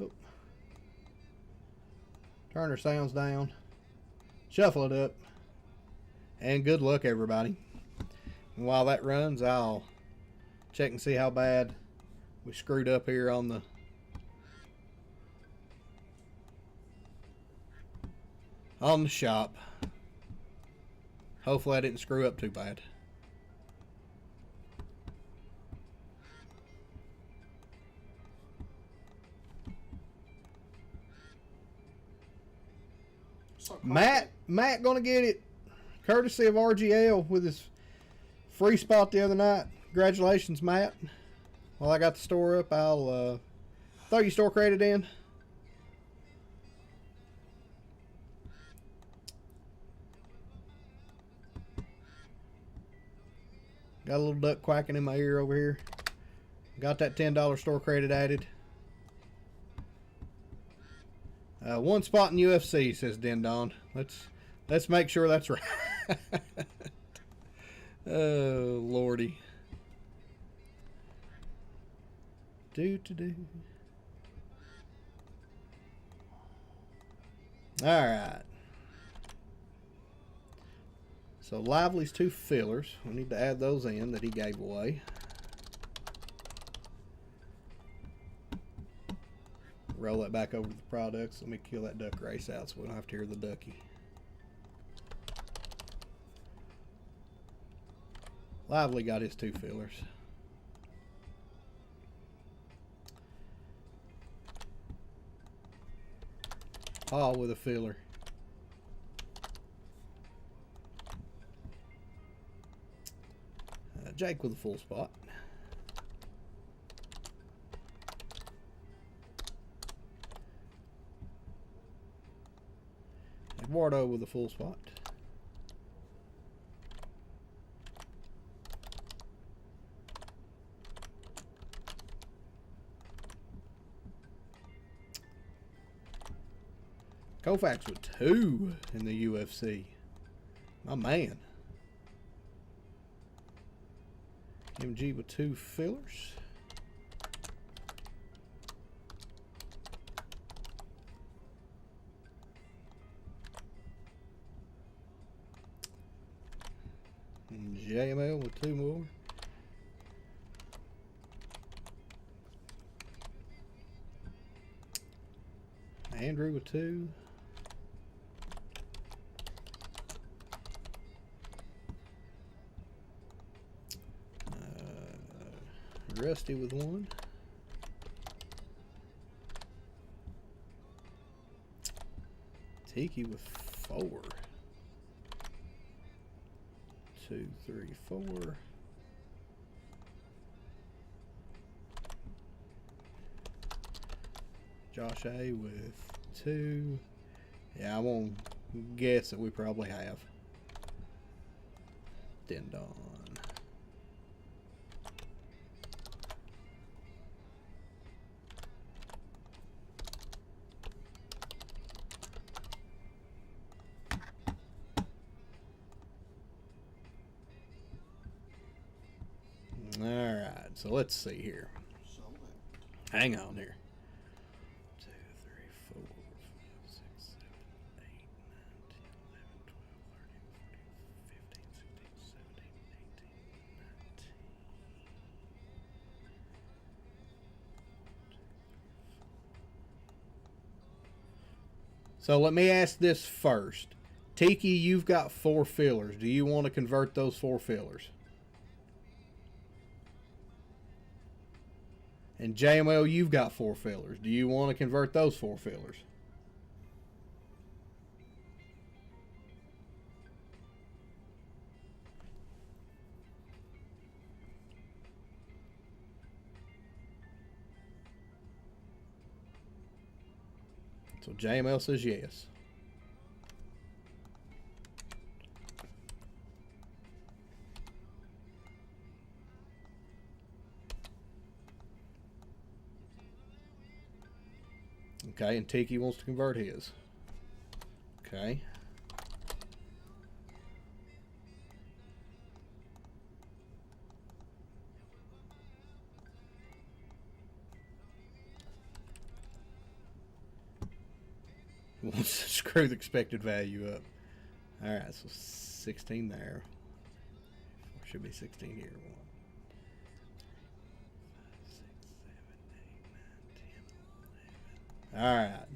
Oop. Turn our sounds down. Shuffle it up. And good luck, everybody. And while that runs, I'll check and see how bad we screwed up here on the shop. Hopefully I didn't screw up too bad. Matt gonna get it, courtesy of RGL with his free spot the other night. Congratulations, Matt. While I got the store up, I'll throw your store credit in. Got a little duck quacking in my ear over here. Got that $10 store credit added. One spot in UFC, says Dendon. Let's make sure that's right. Oh, Lordy. Do. Alright. So Lively's 2 fillers. We need to add those in that he gave away. Roll that back over to the products. Let me kill that duck race out so we don't have to hear the ducky. Lively got his 2 fillers. Paul with a filler. Jake with a full spot. Eduardo with a full spot. Koufax with 2 in the UFC. My man. MG with 2 fillers. And JML with 2 more. Andrew with 2. Rusty with 1. Tiki with 4. 2, 3, 4. Josh A with 2. Yeah, I won't guess that we probably have. Dindon. All right, so let's see here. Hang on here. 2, 3, 4, 5, 6, 7, 8, 9, 10, 11, 12, 13, 14, 15, 16, 17, 18, 19. So let me ask this first. Tiki, you've got 4 fillers. Do you want to convert those 4 fillers? And JML, you've got 4 fillers. Do you want to convert those 4 fillers? So JML says yes. Okay, and Tiki wants to convert his. Okay. Wants to screw the expected value up. Alright, so 16 there. Should be 16 here. 1, 5, 6, 7, 8, 9, 10, 11. Alright.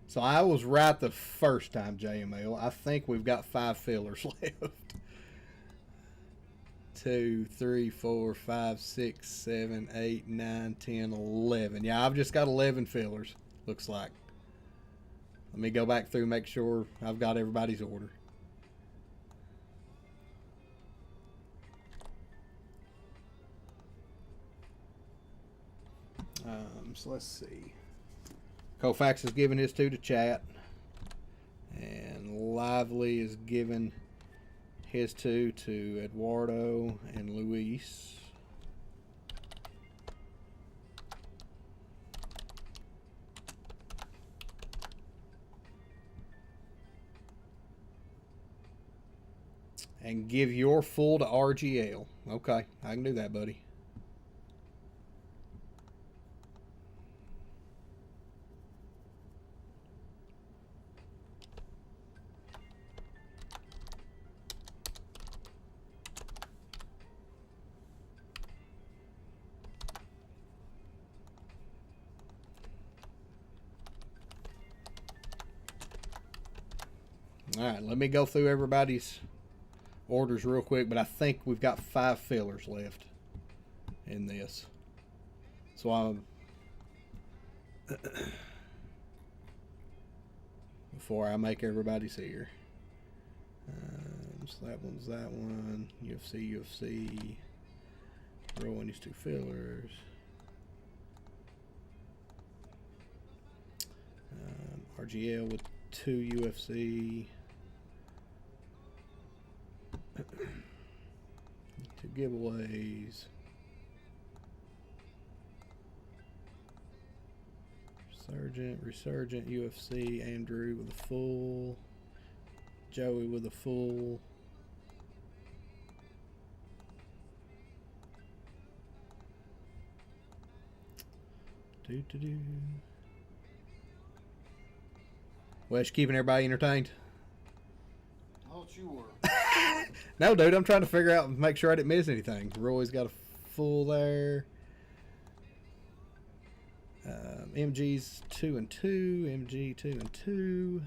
So I was right the first time, JML. I think we've got 5 fillers left. 2, 3, 4, 5, 6, 7, 8, 9, 10, 11. Yeah, I've just got 11 fillers, looks like. Let me go back through and make sure I've got everybody's order. So let's see. Koufax is giving his 2 to chat. And Lively is giving his 2 to Eduardo and Luis. And give your full to RGL. Okay, I can do that, buddy. All right, let me go through everybody's orders real quick, but I think we've got 5 fillers left in this. So I'm before I make everybody's here. So that one's that one. UFC. Throw in these 2 fillers. RGL with 2 UFC. 2 giveaways. Resurgent UFC. Andrew with a full. Joey with a full. Wes, keeping everybody entertained? Thought you were. No, dude, I'm trying to figure out and make sure I didn't miss anything. Roy's got a full there. MG's 2 and 2. MG 2 and 2.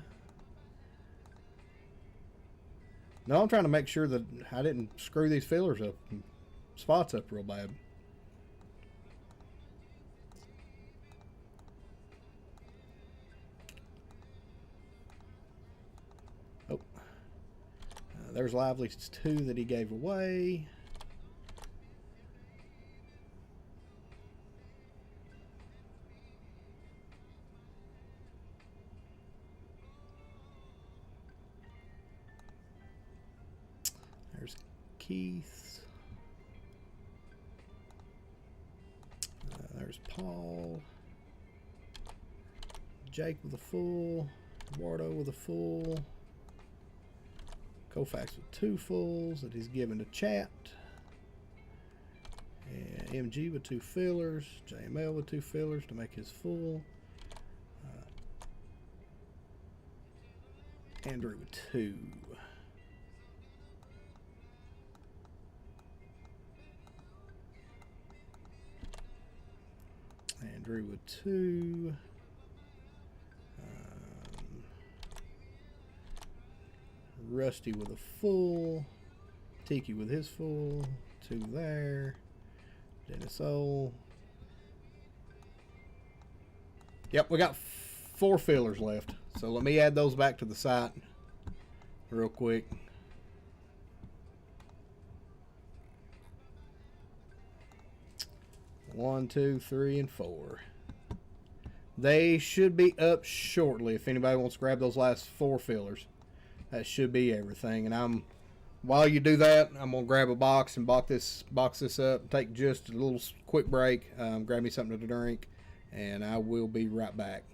No, I'm trying to make sure that I didn't screw these fillers up, spots up real bad. There's Lively's 2 that he gave away. There's Keith. There's Paul. Jake with a full. Eduardo with a full. Koufax with 2 fulls that he's given to chat. And MG with 2 fillers. JML with 2 fillers to make his full. Andrew with 2. Andrew with 2. Rusty with a full. Tiki with his full. 2 there. Dennis O. Yep, we got 4 fillers left. So let me add those back to the site real quick. One, 2, 3, and 4. They should be up shortly if anybody wants to grab those last 4 fillers. That should be everything. And while you do that, I'm gonna grab a box and box this up. Take just a little quick break. Grab me something to drink, and I will be right back.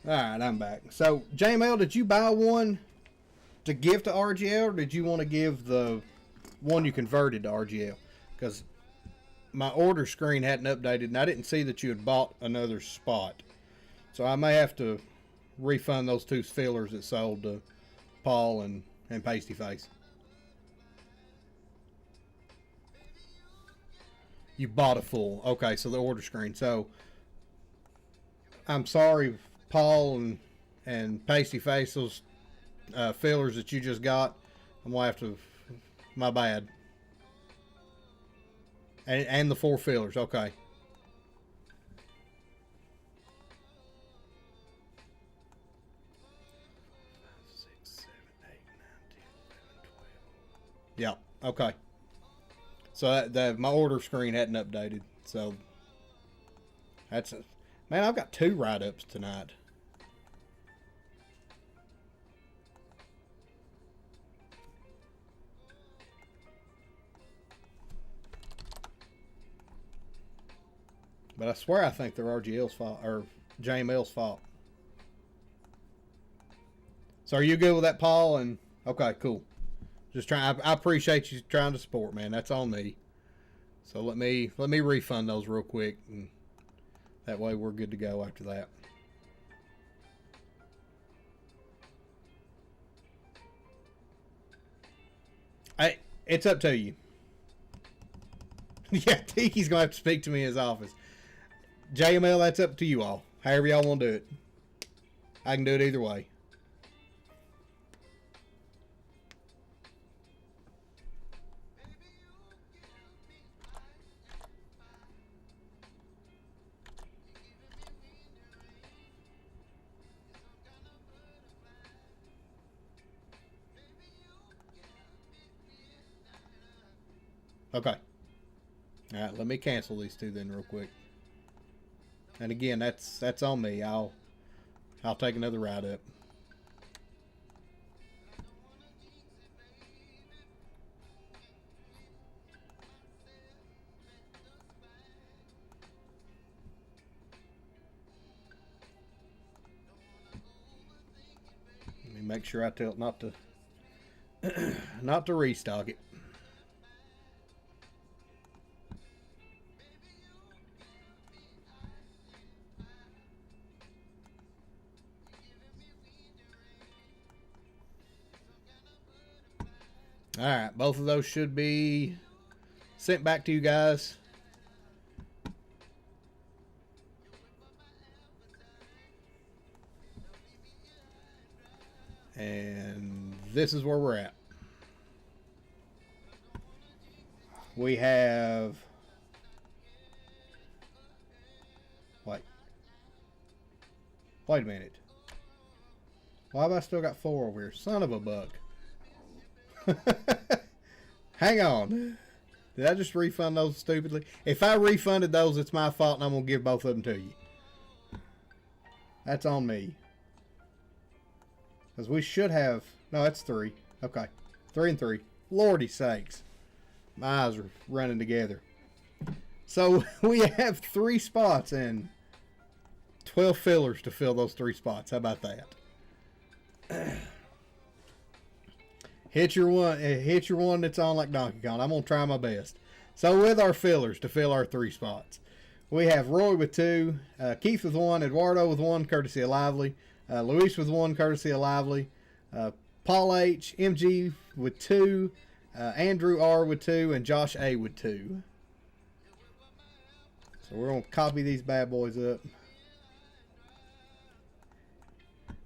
All right, I'm back. So, JML, did you buy one to give to RGL, or did you want to give the one you converted to RGL? Because my order screen hadn't updated, and I didn't see that you had bought another spot. So I may have to refund those 2 fillers that sold to Paul and Pasty Face. You bought a full. Okay, so the order screen. So I'm sorry, Paul and Pasty Face, those fillers that you just got. I'm going to have to... My bad. And the 4 fillers. Okay. Yeah. Okay. So my order screen hadn't updated. So that's a... Man, I've got 2 write-ups tonight. But I swear I think they're RGL's fault, or JML's fault. So are you good with that, Paul? And okay, cool. Just trying. I appreciate you trying to support, man. That's on me. So let me refund those real quick, and that way we're good to go after that. It's up to you. Yeah, Tiki's gonna have to speak to me in his office. JML, that's up to you all. However y'all want to do it. I can do it either way. Okay. All right, let me cancel these 2 then real quick. And again, that's on me. I'll take another ride up. Let me make sure I tell it not to restock it. Alright, both of those should be sent back to you guys. And this is where we're at. We have... Wait a minute. Why have I still got 4 over here? Son of a buck. Hang on. Did I just refund those stupidly? If I refunded those, it's my fault, and I'm going to give both of them to you. That's on me. Because we should have... No, that's 3. Okay. 3 and 3. Lordy sakes. My eyes are running together. So, we have 3 spots and 12 fillers to fill those 3 spots. How about that? Hit your one that's on like Donkey Kong. I'm going to try my best. So with our fillers to fill our 3 spots, we have Roy with 2, Keith with 1, Eduardo with 1, courtesy of Lively, Luis with 1, courtesy of Lively, Paul H, MG with 2, Andrew R with 2, and Josh A with 2. So we're going to copy these bad boys up.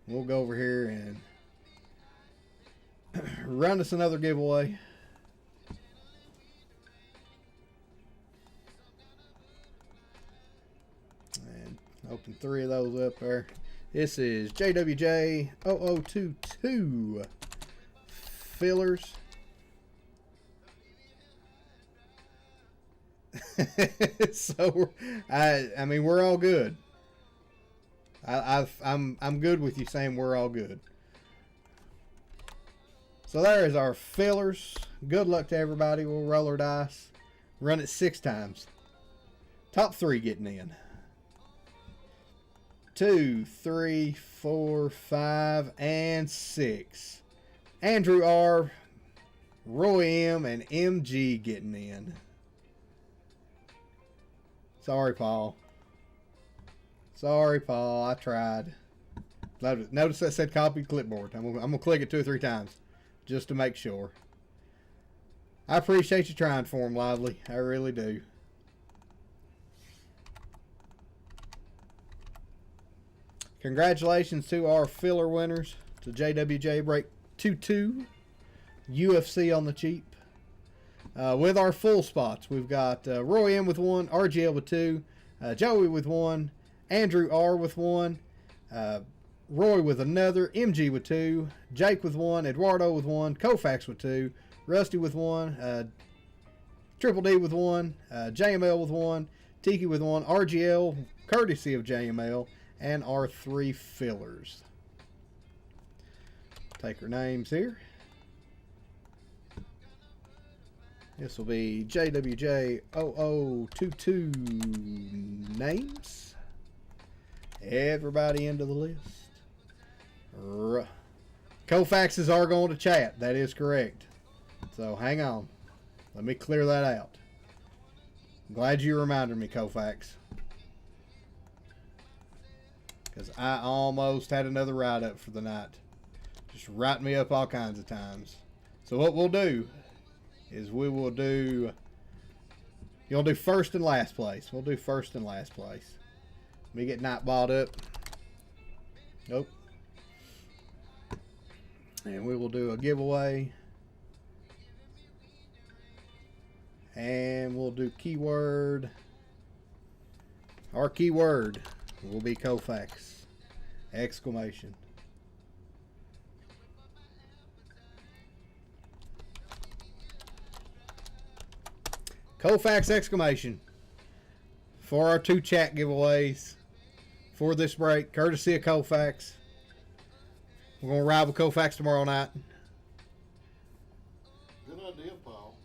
We'll go over here and run us another giveaway. And open 3 of those up there. This is JWJ0022 fillers. So I mean we're all good. I'm good with you saying we're all good. So there is our fillers. Good luck to everybody. We'll roll our dice. Run it 6 times. Top 3 getting in. 2, 3, 4, 5, and 6. Andrew R., Roy M., and MG getting in. Sorry, Paul. Sorry, Paul. I tried. Notice that said copy clipboard. I'm gonna click it 2 or 3 times just to make sure. I appreciate you trying for him, Lively. I really do. Congratulations to our filler winners. To JWJ Break 22 UFC on the cheap. With our full spots, we've got Roy M with 1, RGL with 2, Joey with 1, Andrew R with 1, Roy with another, MG with 2, Jake with 1, Eduardo with 1, Koufax with 2, Rusty with 1, Triple D with 1, JML with 1, Tiki with 1, RGL, courtesy of JML, and our 3 fillers. Take our names here. This will be JWJ0022 names. Everybody into the list. Koufaxes are going to chat. That is correct. So hang on. Let me clear that out. I'm glad you reminded me, Koufax. Because I almost had another write-up for the night. Just write me up all kinds of times. So what we'll do is we will do... You'll do first and last place. We'll do first and last place. Let me get Nightbot up. Nope. And we will do a giveaway. And we'll do keyword. Our keyword will be Koufax. Exclamation. Koufax exclamation. For our 2 chat giveaways for this break, courtesy of Koufax. We're going to ride with Koufax tomorrow night. Good idea, Paul.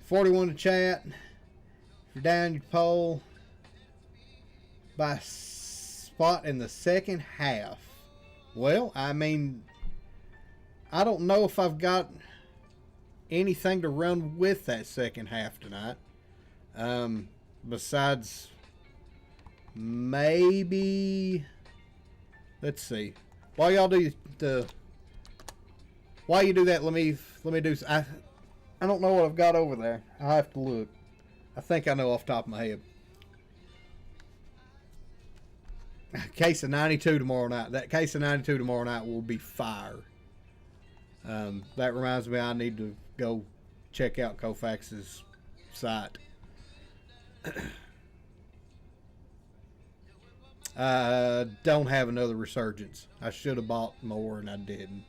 41 to chat. If you're down your poll by spot in the second half. Well, I mean, I don't know if I've got anything to run with that second half tonight. Besides maybe, let's see. While y'all do the, while you do that, let me do. I don't know what I've got over there. I'll have to look. I think I know off the top of my head. Case of 92 tomorrow night. That case of 92 tomorrow night will be fire. That reminds me, I need to go check out Koufax's site. Don't have another Resurgence. I should have bought more and I didn't.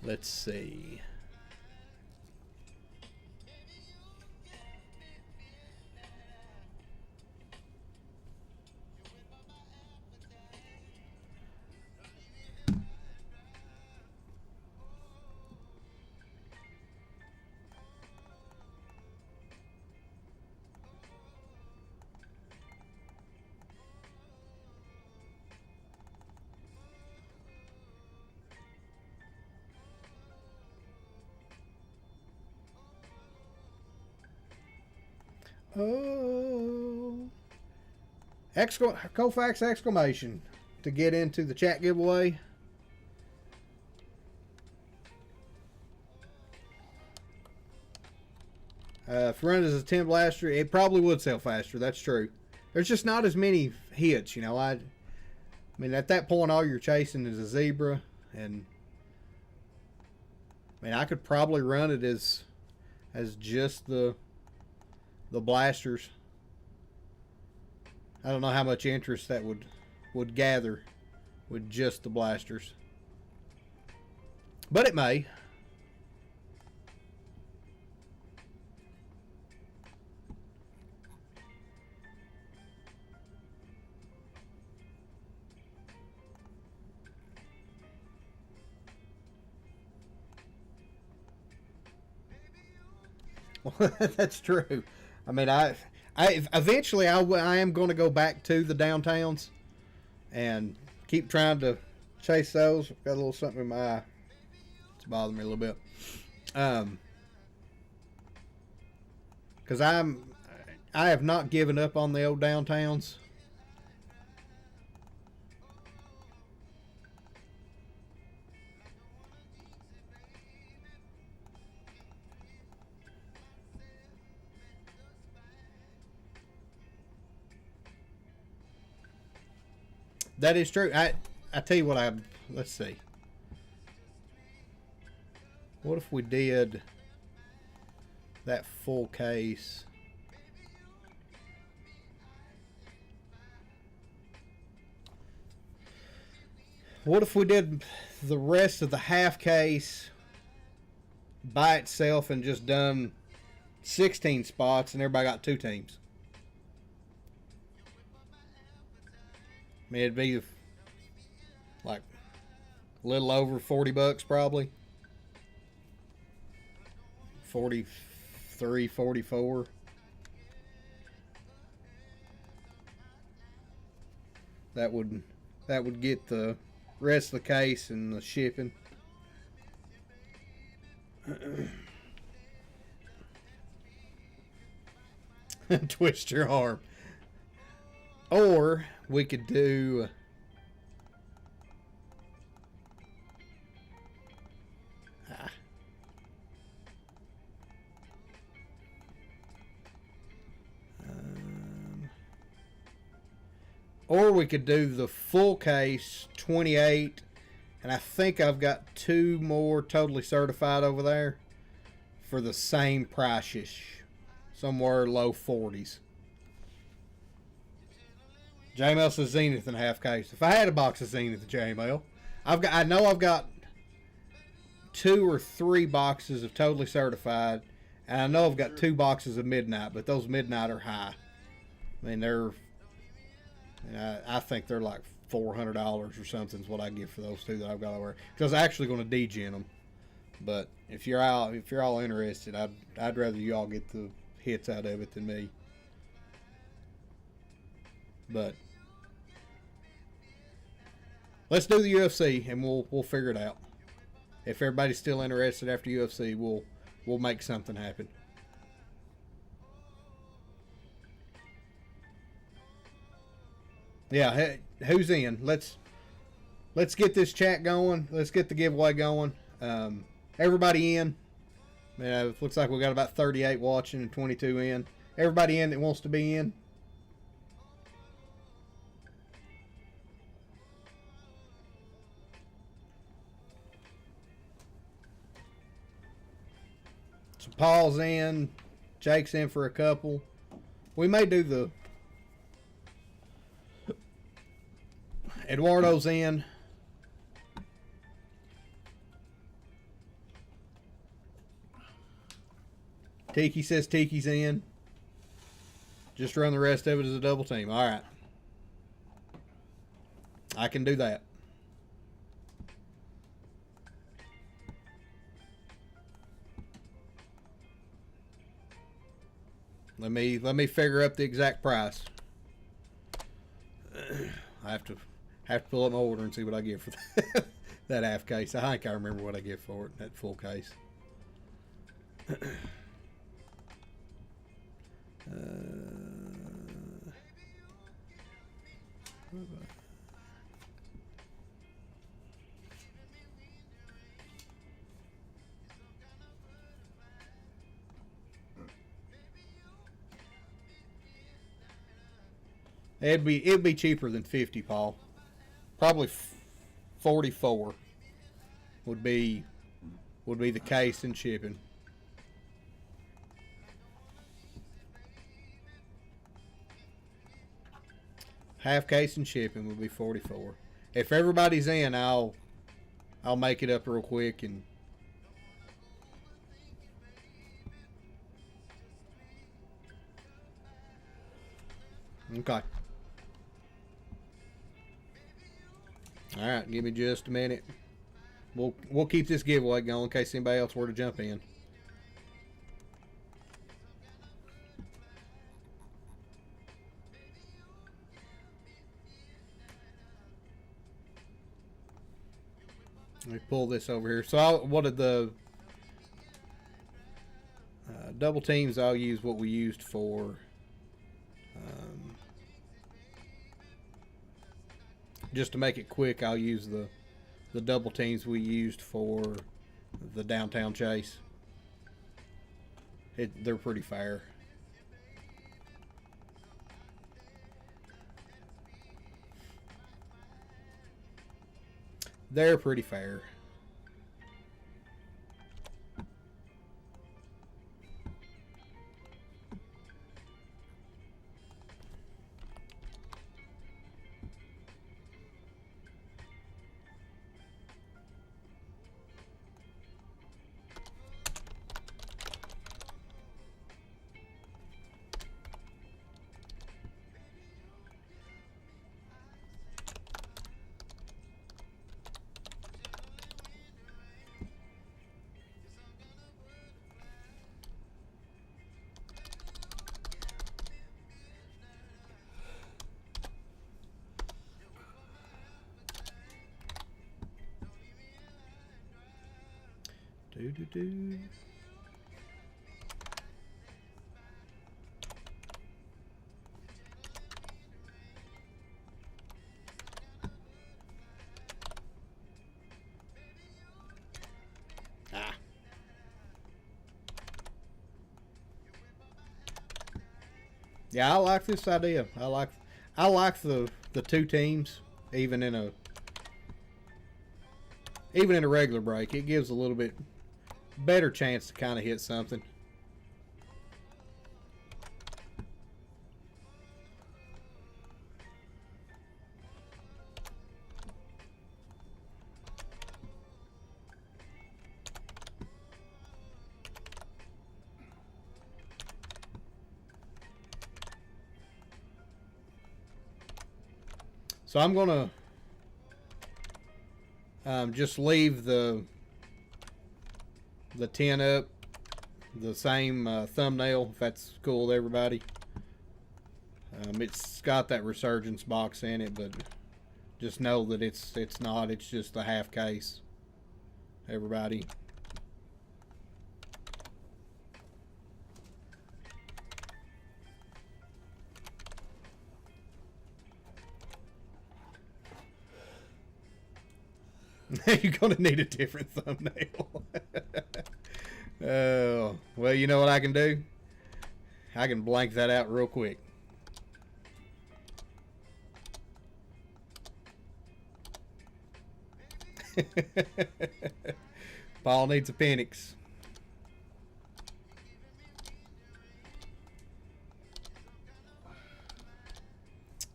Let's see. Oh. Koufax exclamation to get into the chat giveaway. If you run it as a 10 blaster, it probably would sell faster. That's true. There's just not as many hits, you know. I mean, at that point, all you're chasing is a zebra, and I mean, I could probably run it as just the blasters. I don't know how much interest that would gather with just the blasters, but it may. Well, that's true. I mean, I eventually I am going to go back to the downtowns and keep trying to chase those. Got a little something in my eye. It's bothering me a little bit. Because I have not given up on the old downtowns. That is true. I tell you what, let's see. What if we did that full case? What if we did the rest of the half case by itself and just done 16 spots and everybody got 2 teams? I mean, it'd be like a little over $40 probably. 43, 44. That would get the rest of the case and the shipping. Twist your arm. Or we could do or we could do the full case 28, and I think I've got 2 more totally certified over there for the same price-ish, somewhere low 40s. JML says Zenith in half case. If I had a box of Zenith, JML, I know I've got 2 or 3 boxes of totally certified, and I know I've got 2 boxes of Midnight, but those Midnight are high. I mean, I think they're like $400 or something is what I get for those 2 that I've got over. Because I'm actually going to degen them. But if you're all interested, I'd rather you all get the hits out of it than me. But let's do the UFC and we'll figure it out. If everybody's still interested after UFC, we'll make something happen. Yeah, who's in? Let's get this chat going. Let's get the giveaway going. Everybody in. It looks like we got about 38 watching and 22 in. Everybody in that wants to be in. So Paul's in. Jake's in for a couple. We may do the... Eduardo's in. Tiki says Tiki's in. Just run the rest of it as a double team. All right. I can do that. Let me figure up the exact price. I have to pull up my order and see what I get for that half case. I think I remember what I get for it, that full case. It'd be cheaper than 50, Paul. Probably 44 would be the case and shipping. Half case and shipping would be 44. If everybody's in, I'll make it up real quick and okay. All right, give me just a minute. We'll keep this giveaway going in case anybody else were to jump in. Let me pull this over here. So what did the double teams? I'll use what we used for just to make it quick. I'll use the double teams we used for the downtown chase. They're pretty fair. They're pretty fair. Do. Ah. Yeah, I like this idea. I like the two teams, even in a regular break. It gives a little bit better chance to kind of hit something. So I'm gonna just leave the 10 up, the same thumbnail, if that's cool with everybody. It's got that Resurgence box in it, but just know that it's not. It's just the half case. Everybody. You're gonna need a different thumbnail. Oh, well, you know what I can do? I can blank that out real quick. Paul needs a Penix.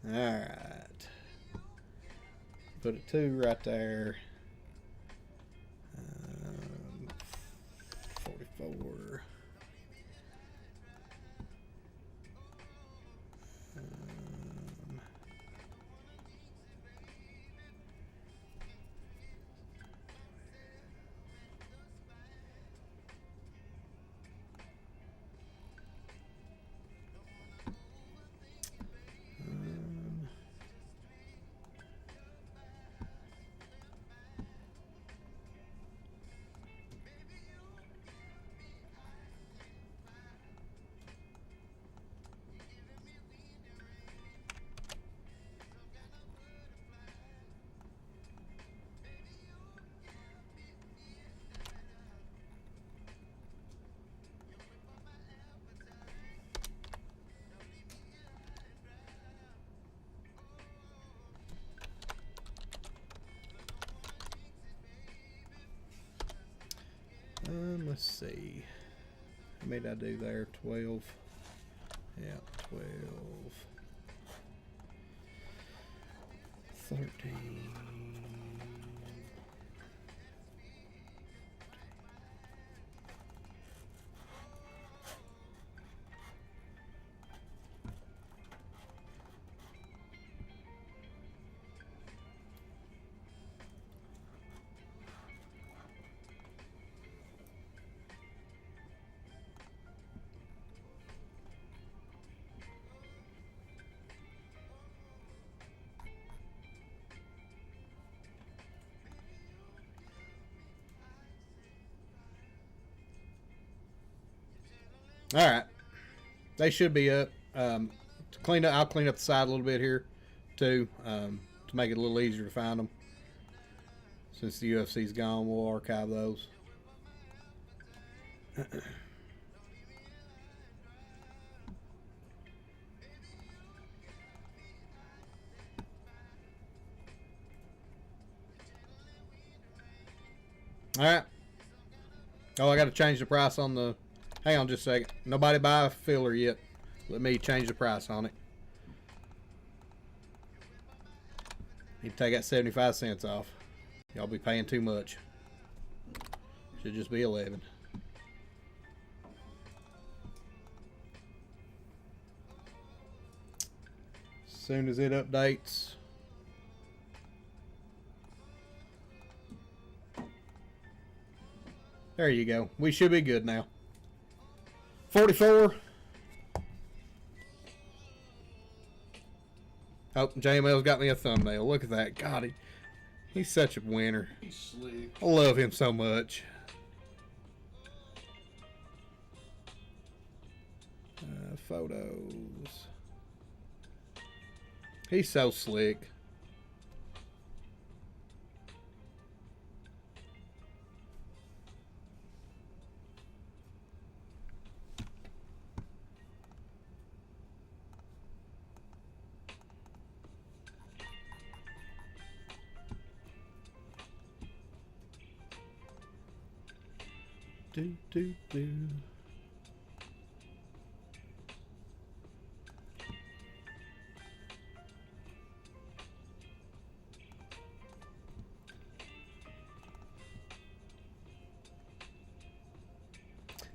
All right. Put a 2 right there. 44. Let's see. How many did I do there? 12. Yeah, 12. 13. All right, they should be up. To clean up, I'll clean up the side a little bit here, too, to make it a little easier to find them. Since the UFC's gone, we'll archive those. All right. Oh, I got to change the price on the... Hang on just a second. Nobody buy a filler yet. Let me change the price on it. Need to take that 75 cents off. Y'all be paying too much. Should just be 11. As soon as it updates... There you go. We should be good now. 44. Oh, JML's got me a thumbnail. Look at that. God, he's such a winner. He's slick. I love him so much. Photos. He's so slick. Do.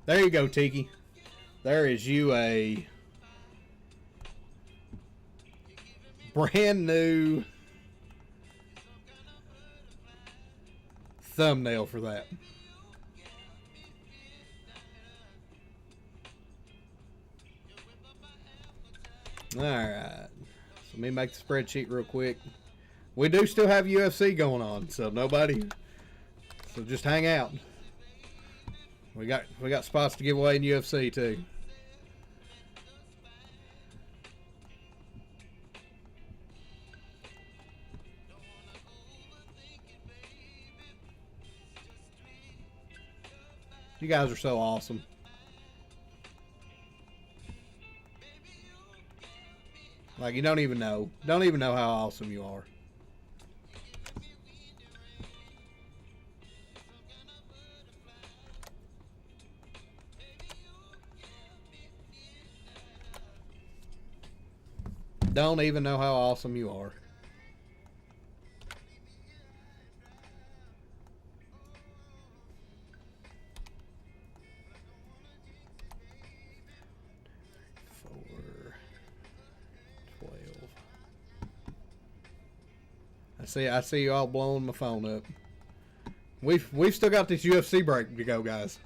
There you go, Tiki. There is you a brand new thumbnail for that. Alright, so let me make the spreadsheet real quick. We do still have UFC going on, so so just hang out. We got spots to give away in UFC too. You guys are so awesome. Like, you don't even know how awesome you are. Don't even know how awesome you are. I see you all blowing my phone up. We've still got this UFC break to go, guys.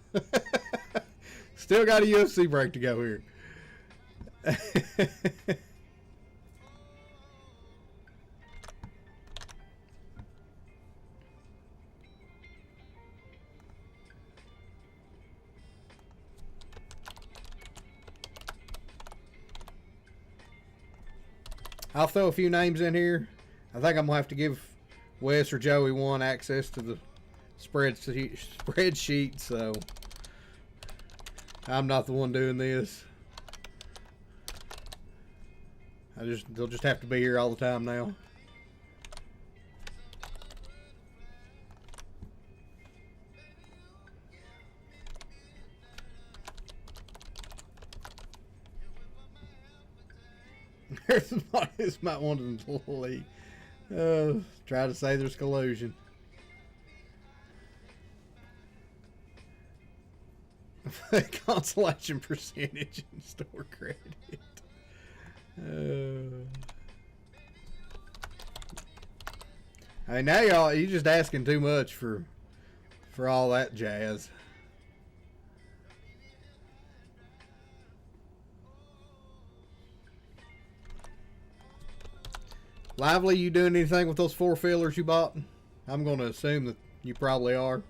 Still got a UFC break to go here. I'll throw a few names in here. I think I'm going to have to give Wes or Joey one access to the spreadsheet, so I'm not the one doing this. They'll just have to be here all the time now. Somebody might want to leave. Try to say there's collusion. Consolation percentage and store credit. I mean, now you just asking too much for all that jazz. Lively, you doing anything with those 4 fillers you bought? I'm going to assume that you probably are.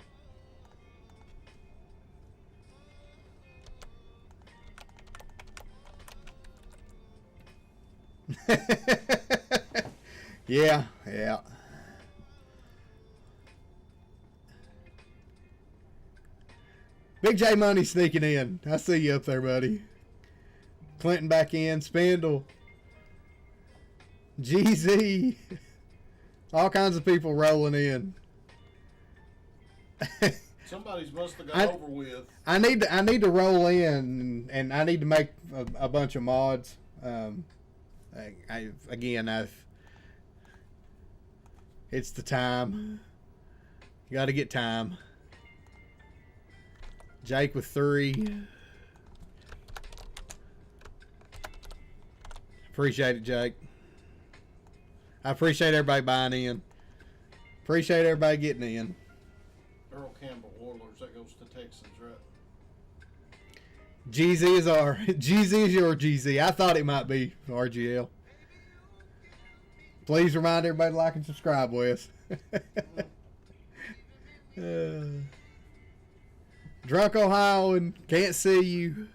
Yeah, yeah. Big J Money sneaking in. I see you up there, buddy. Clinton back in. Spindle. GZ. All kinds of people rolling in. Somebody's must have got over with. I need to roll in, and I need to make a bunch of mods. It's the time. You got to get time. Jake with 3. Appreciate it, Jake. I appreciate everybody buying in. Appreciate everybody getting in. Earl Campbell Warlords, that goes to Texans, right? GZ is GZ is your GZ. I thought it might be RGL. Please remind everybody to like and subscribe, Wes. Drunk Ohioan, can't see you.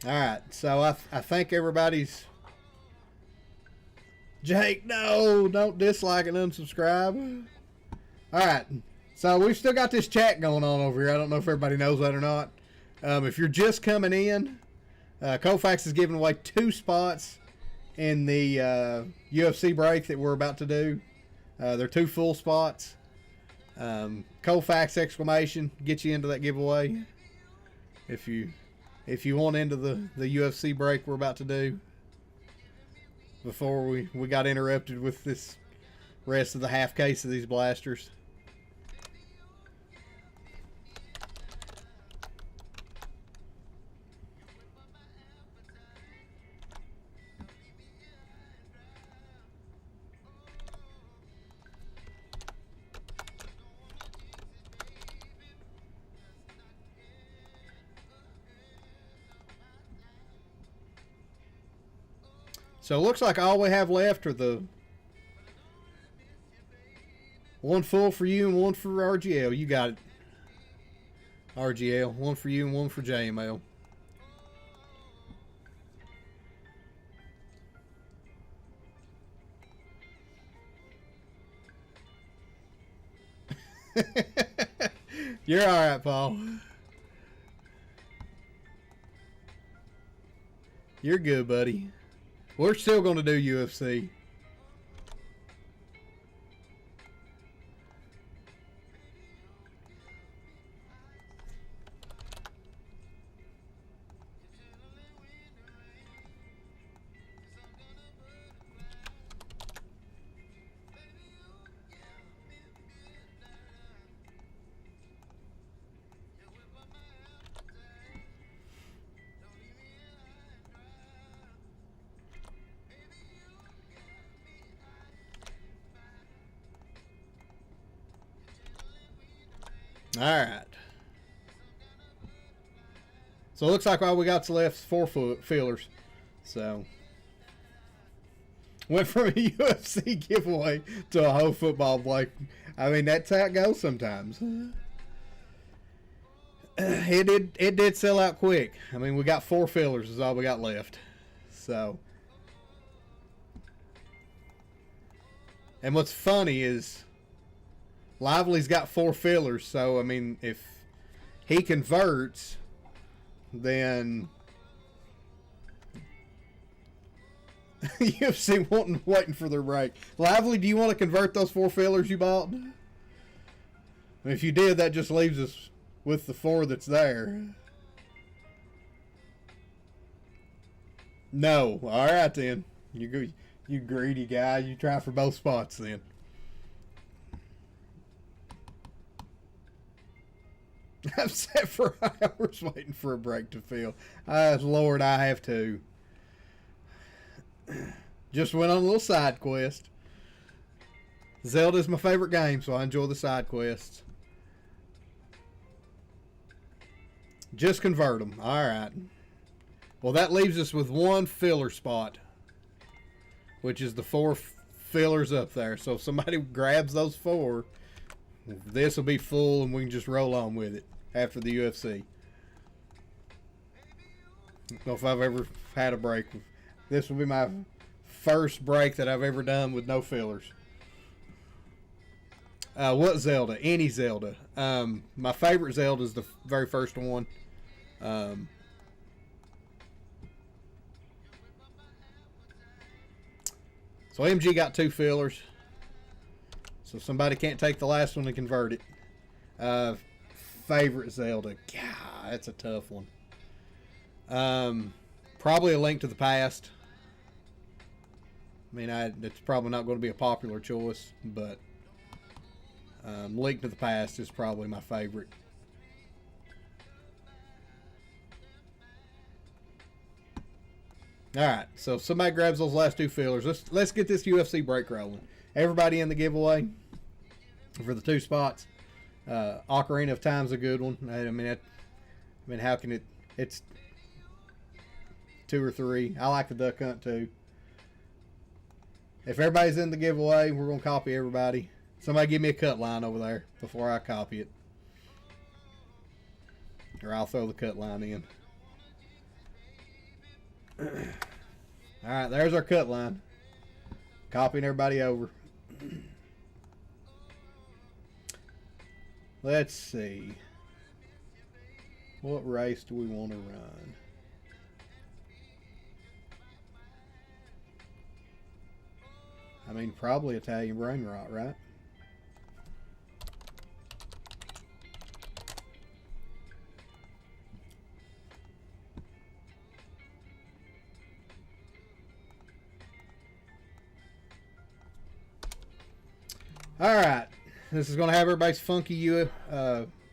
All right, so I think everybody's... Jake, no, don't dislike and unsubscribe. All right, so we've still got this chat going on over here. I don't know if everybody knows that or not. If you're just coming in, Koufax is giving away 2 spots in the UFC break that we're about to do. They're 2 full spots. Koufax exclamation get you into that giveaway. If you want into the UFC break we're about to do. Before we got interrupted with this rest of the half case of these blasters. So it looks like all we have left are the 1 full for you and 1 for RGL. You got it. RGL. 1 for you and 1 for JML. You're all right, Paul. You're good, buddy. We're still going to do UFC. All right. So it looks like all we got's left is 4 fillers. So went from a UFC giveaway to a whole football break. I mean, that's how it goes sometimes. It did sell out quick. I mean, we got 4 fillers is all we got left. So, and what's funny is Lively's got 4 fillers, so I mean, if he converts, then UFC waiting for their break. Lively, do you want to convert those 4 fillers you bought? If you did, that just leaves us with the 4 that's there. No. All right then. You greedy guy. You try for both spots then. I've sat for hours waiting for a break to fill. Lord, I have to. Just went on a little side quest. Zelda's my favorite game, so I enjoy the side quests. Just convert them. All right. Well, that leaves us with 1 filler spot, which is the 4 fillers up there. So if somebody grabs those 4, this will be full and we can just roll on with it after the UFC. I don't know if I've ever had a break. This will be my first break that I've ever done with no fillers. What Zelda? Any Zelda. My favorite Zelda is the very first one. So MG got 2 fillers. So somebody can't take the last one and convert it. Favorite Zelda. God, that's a tough one. Probably A Link to the Past. I mean, it's probably not going to be a popular choice, but Link to the Past is probably my favorite. All right, so somebody grabs those last 2 fillers. Let's get this UFC break rolling. Everybody in the giveaway for the 2 spots. Ocarina of Time's a good one. I mean, how can it? It's 2 or 3. I like the Duck Hunt too. If everybody's in the giveaway, we're gonna copy everybody. Somebody give me a cut line over there before I copy it, or I'll throw the cut line in. All right, there's our cut line. Copying everybody over. Let's see. What race do we want to run? I mean, probably Italian Brain Rot, right? All right. This is going to have everybody's funky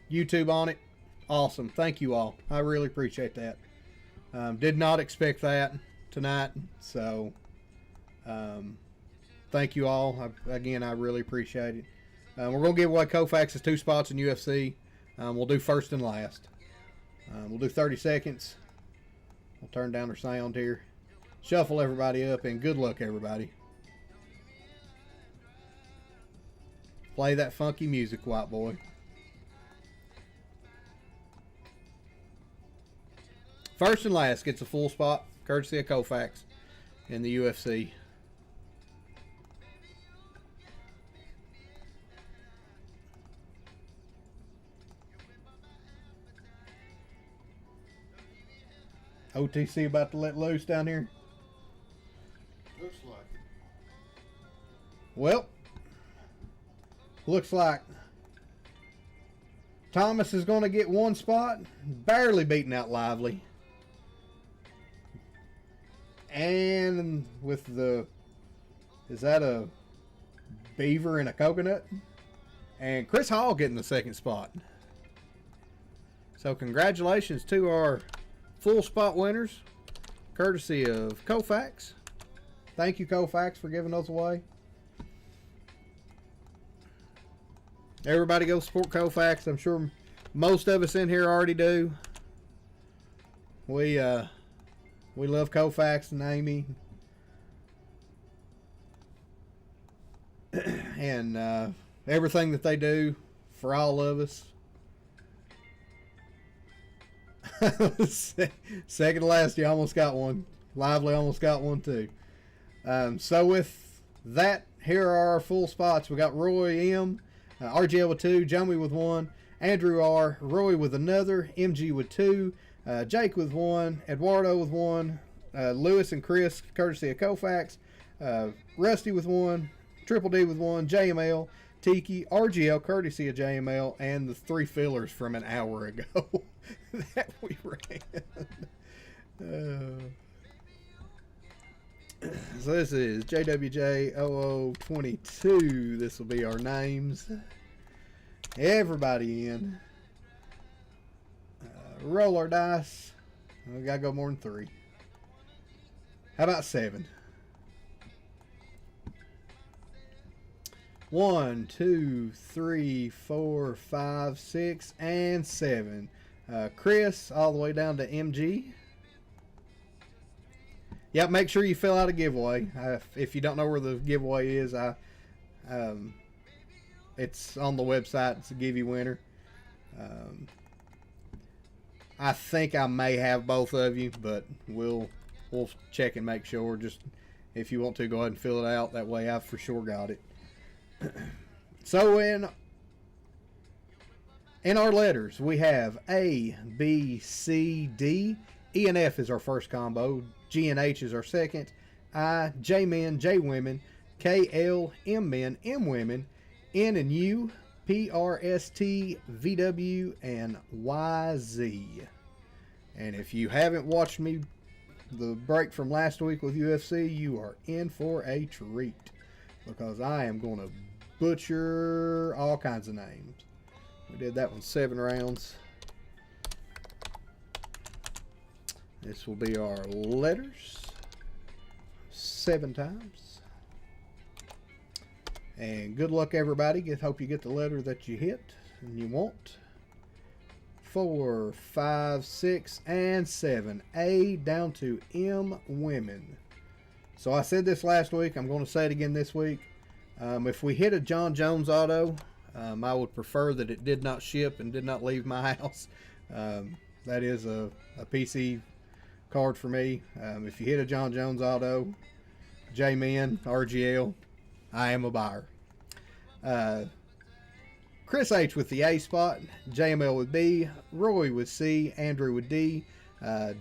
YouTube on it. Awesome. Thank you all. I really appreciate that. Did not expect that tonight. So, thank you all. Again, I really appreciate it. We're going to give away Koufax's 2 spots in UFC. We'll do first and last. We'll do 30 seconds. We'll turn down our sound here. Shuffle everybody up, and good luck, everybody. Play that funky music, white boy. First and last gets a full spot, courtesy of Koufax in the UFC. OTC about to let loose down here. Looks like it. Well, looks like Thomas is going to get 1 spot, barely beating out Lively. And with the, is that a beaver and a coconut? And Chris Hall getting the 2nd spot. So congratulations to our full spot winners, courtesy of Koufax. Thank you, Koufax, for giving those away. Everybody go support Koufax. I'm sure most of us in here already do. We love Koufax and Amy. And everything that they do for all of us. Second to last, you almost got one. Lively almost got one too. So with that, here are our full spots. We got Roy M, RGL with 2, Joey with 1, Andrew R, Roy with another, MG with 2, Jake with 1, Eduardo with 1, Lewis and Chris, courtesy of Koufax, Rusty with 1, Triple D with 1, JML, Tiki, RGL, courtesy of JML, and the 3 fillers from an hour ago that we ran. So this is JWJ0022. This will be our names. Everybody in. Roll our dice. We gotta go more than 3. How about 7? 1, 2, 3, 4, 5, 6, and 7. Chris, all the way down to MG. Yep, make sure you fill out a giveaway. If you don't know where the giveaway is, It's on the website. It's a give you winner. I think I may have both of you, but we'll check and make sure. Just if you want to, go ahead and fill it out. That way I've for sure got it. So in our letters, we have A, B, C, D. E and F is our first combo. G and H is our second. I, J men, J women. K, L, M men, M women. N and U, P, R, S, T, V, W, and Y, Z. And if you haven't watched me the break from last week with UFC, you are in for a treat, because I am going to butcher all kinds of names. We did that one 7 rounds. This will be our letters 7 times. And good luck, everybody. Hope you get the letter that you hit and you want. 4, 5, 6, and 7. A down to M women. So I said this last week. I'm going to say it again this week. If we hit a John Jones auto, I would prefer that it did not ship and did not leave my house. That is a PC card for me. If you hit a John Jones auto, J-Men, RGL, I am a buyer. Chris H with the A spot, JML with B, Roy with C, Andrew with D,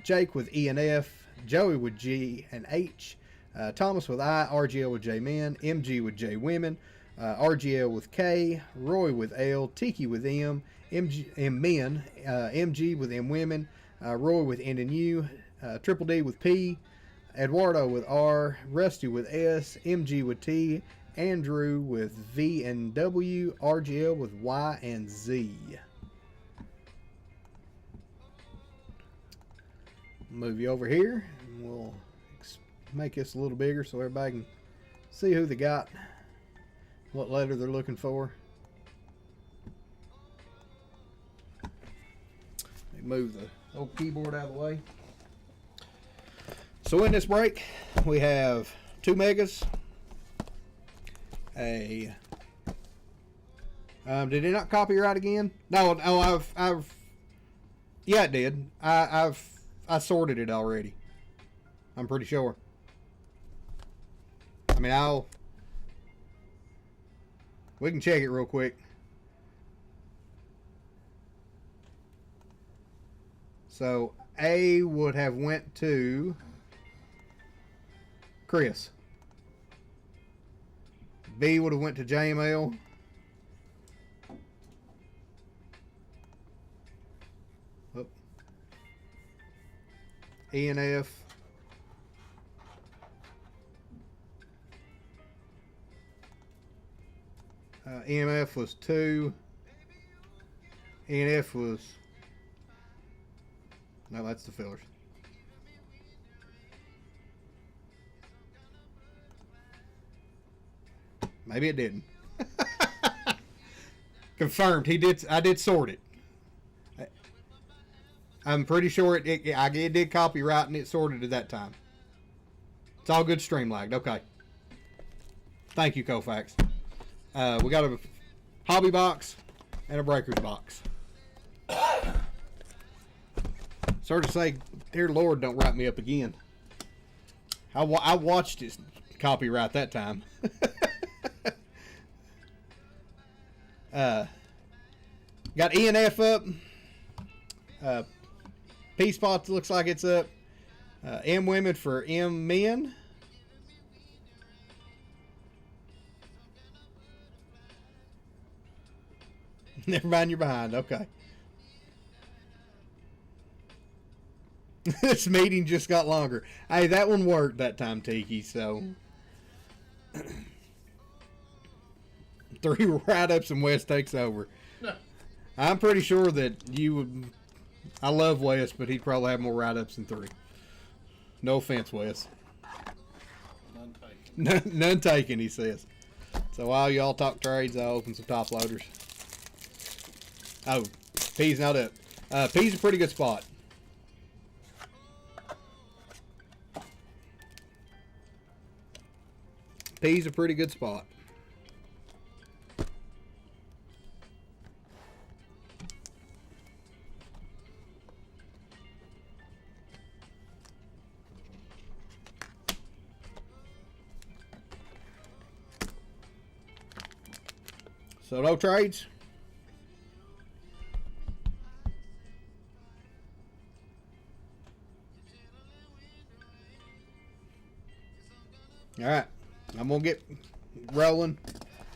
Jake with E and F, Joey with G and H, Thomas with I, RGL with J Men, MG with J Women, RGL with K, Roy with L, Tiki with M, M Men, MG with M Women, Roy with N and U, Triple D with P, Eduardo with R, Rusty with S, MG with T, Andrew with V and W, RGL with Y and Z. Move you over here, and we'll make this a little bigger so everybody can see who they got, what letter they're looking for. Move the old keyboard out of the way. So in this break, we have 2 megas. Did it not copyright again? No, yeah, it did. I sorted it already. I'm pretty sure. I mean, we can check it real quick. So A would have went to Chris. B would have went to JML. Oh. E and F. EMF was 2. E and F was... No, that's the fillers. Maybe it didn't. Confirmed. I did sort it. I'm pretty sure it did copyright and it sorted at that time. It's all good streamlined. Okay. Thank you, Kofax. We got a hobby box and a breakers box. Sorry to say, dear Lord, don't write me up again. I watched it copyright that time. Got E and F up. P spot looks like it's up. M women for M men. Never mind, you're behind. Okay. This meeting just got longer. Hey, that one worked that time, Tiki, so 3 write-ups and Wes takes over. No. I'm pretty sure that you would... I love Wes, but he'd probably have more write-ups than 3. No offense, Wes. None taken. None taken, he says. So while y'all talk trades, I'll open some top loaders. Oh, P's not up. P's a pretty good spot. P's a pretty good spot. So no trades. All right, I'm gonna get rolling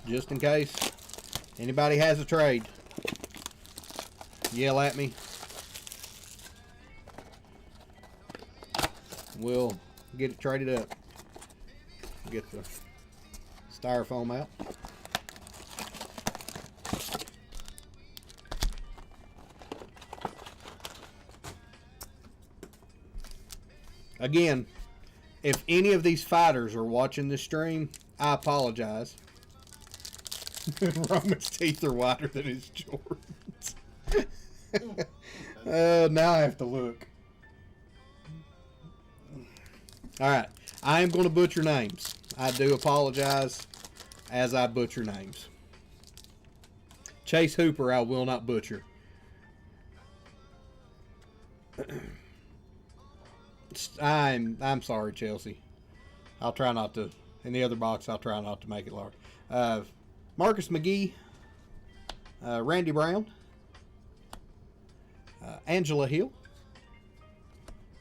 just in case anybody has a trade. Yell at me. We'll get it traded up. Get the styrofoam out. Again, if any of these fighters are watching this stream, I apologize. Roman's teeth are wider than his Jordans. Now I have to look. Alright, I am going to butcher names. I do apologize as I butcher names. Chase Hooper, I will not butcher. I'm sorry, Chelsea. I'll try not to. In the other box, I'll try not to make it large. Marcus McGee, Randy Brown, Angela Hill.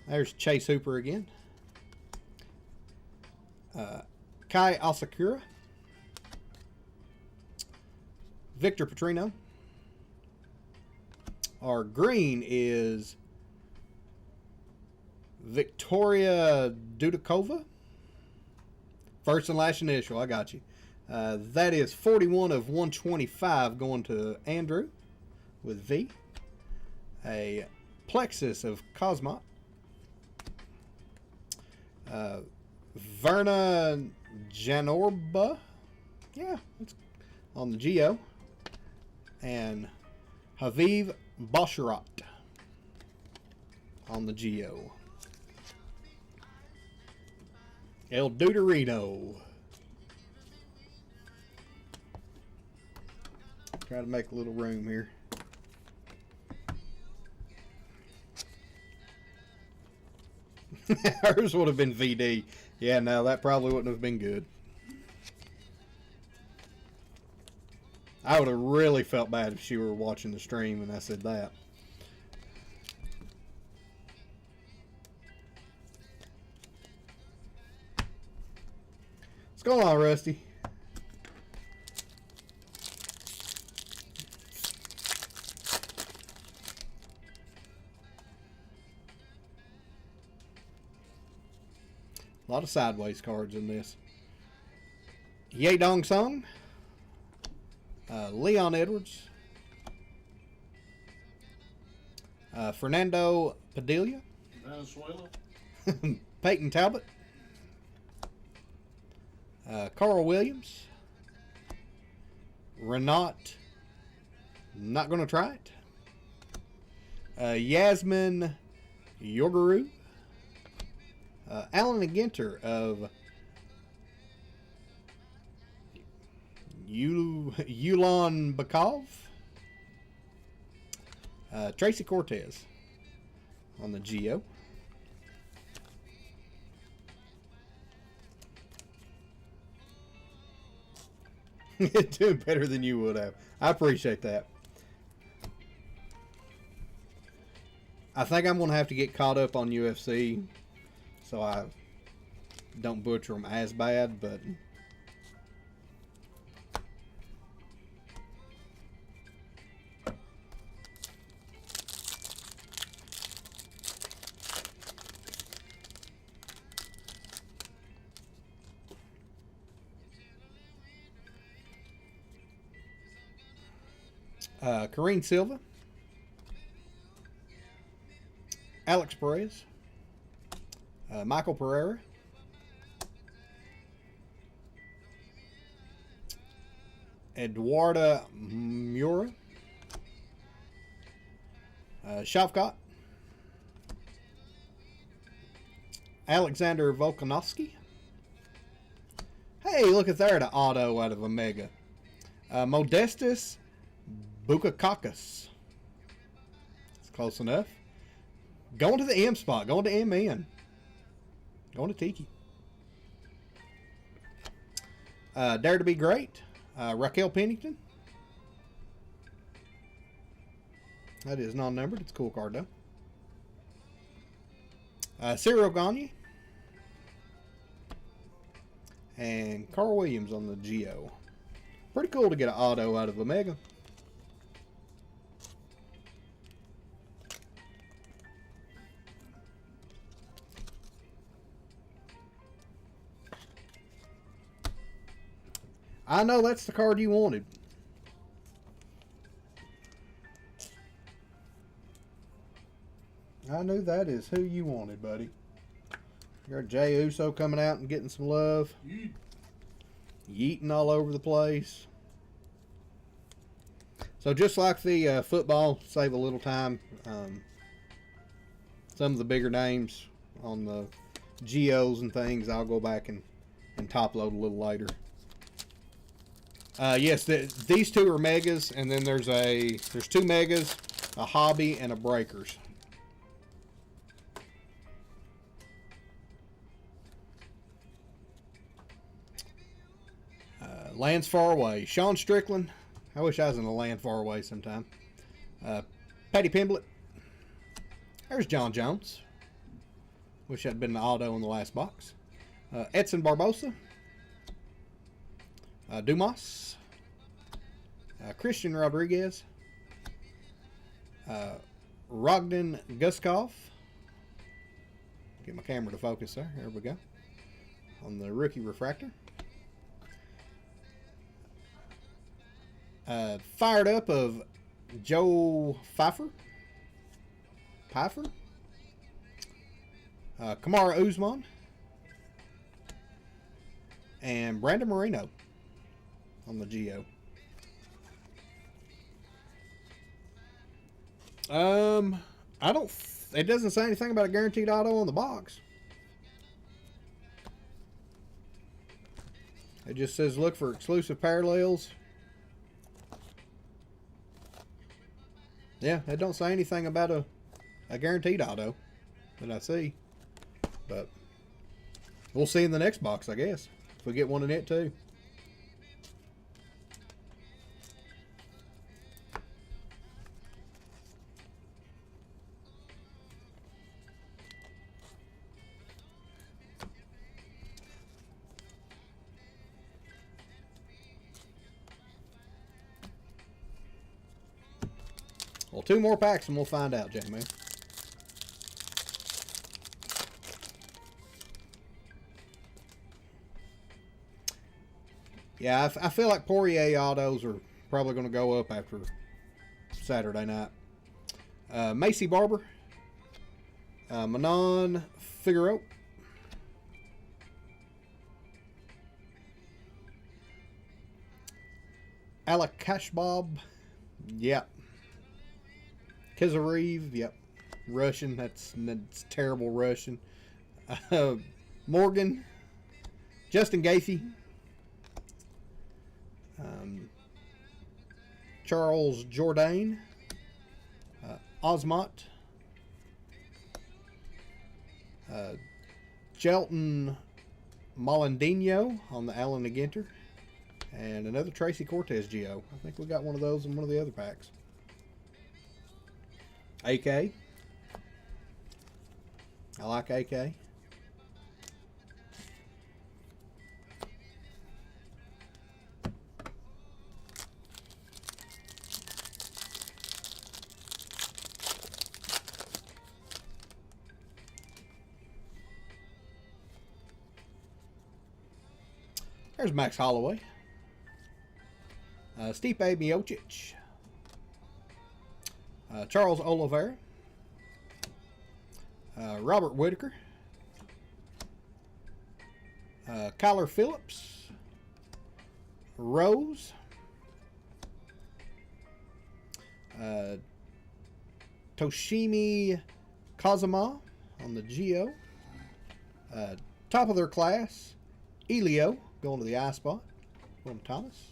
There's Chase Hooper again. Kai Asakura, Victor Petrino. Our green is Victoria Dudakova. First and last initial, I got you. That is 41 of 125 going to Andrew with V. A Plexus of Cosmot. Verna Janorba. Yeah, it's on the Geo. And Haviv Basharat on the Geo. El Deuterino. Try to make a little room here. Hers would have been VD. Yeah, no, that probably wouldn't have been good. I would have really felt bad if she were watching the stream and I said that. What's going on, Rusty? A lot of sideways cards in this. Ye Dong Sung. Leon Edwards. Fernando Padilla. Venezuela. Peyton Talbot. Carl Williams. Renat. Not going to try it. Yasmin Yorguru. Alan Ginter of Yulon Bakov. Tracy Cortez on the Geo. Doing better than you would have. I appreciate that. I think I'm going to have to get caught up on UFC so I don't butcher them as bad, but Karine Silva, Alex Perez, Michael Pereira, Eduarda Mura, Shavkat, Alexander Volkanovski. Hey, look at there, the auto out of Omega. Modestus Bukakakis. It's close enough. Going to the M spot. Going to MN. Going to Tiki. Dare to be Great. Raquel Pennington. That is non-numbered. It's a cool card, though. Cyril Gagne. And Carl Williams on the Geo. Pretty cool to get an auto out of a Mega. I know that's the card you wanted. I knew that is who you wanted, buddy. You got Jey Uso coming out and getting some love. Yeeting all over the place. So just like the football, save a little time. Some of the bigger names on the Geos and things, I'll go back and top load a little later. Yes, these two are Megas, and then there's two Megas, a Hobby, and a Breakers. Lands Far Away. Sean Strickland. I wish I was in a land far away sometime. Patty Pimblett. There's John Jones. Wish I'd been an auto in the last box. Edson Barbosa. Dumas. Christian Rodriguez. Rogdan Guskov. Get my camera to focus there. There we go. On the rookie refractor. Fired up of Joe Pfeiffer. Kamara Usman. And Brandon Moreno on the Geo. It doesn't say anything about a guaranteed auto on the box. It just says look for exclusive parallels. Yeah, it don't say anything about a guaranteed auto that I see. But we'll see in the next box, I guess. If we get one in it too. Well, two more packs and we'll find out, Jamie. Yeah, I feel like Poirier autos are probably going to go up after Saturday night. Macy Barber. Manon Figueroa. Alec Kashbob. Yep. Kizarev, yep. Russian, that's terrible Russian. Morgan. Justin Gaethje. Charles Jourdain. Osmont. Jelton Molandino on the Allen Ginter. And another Tracy Cortez Geo. I think we got one of those in one of the other packs. AK. I like AK. There's Max Holloway. Stipe Miocic. Charles Oliveira. Robert Whitaker. Kyler Phillips. Rose. Toshimi Kazuma on the Geo. Top of their class. Elio going to the I spot. Going to Thomas.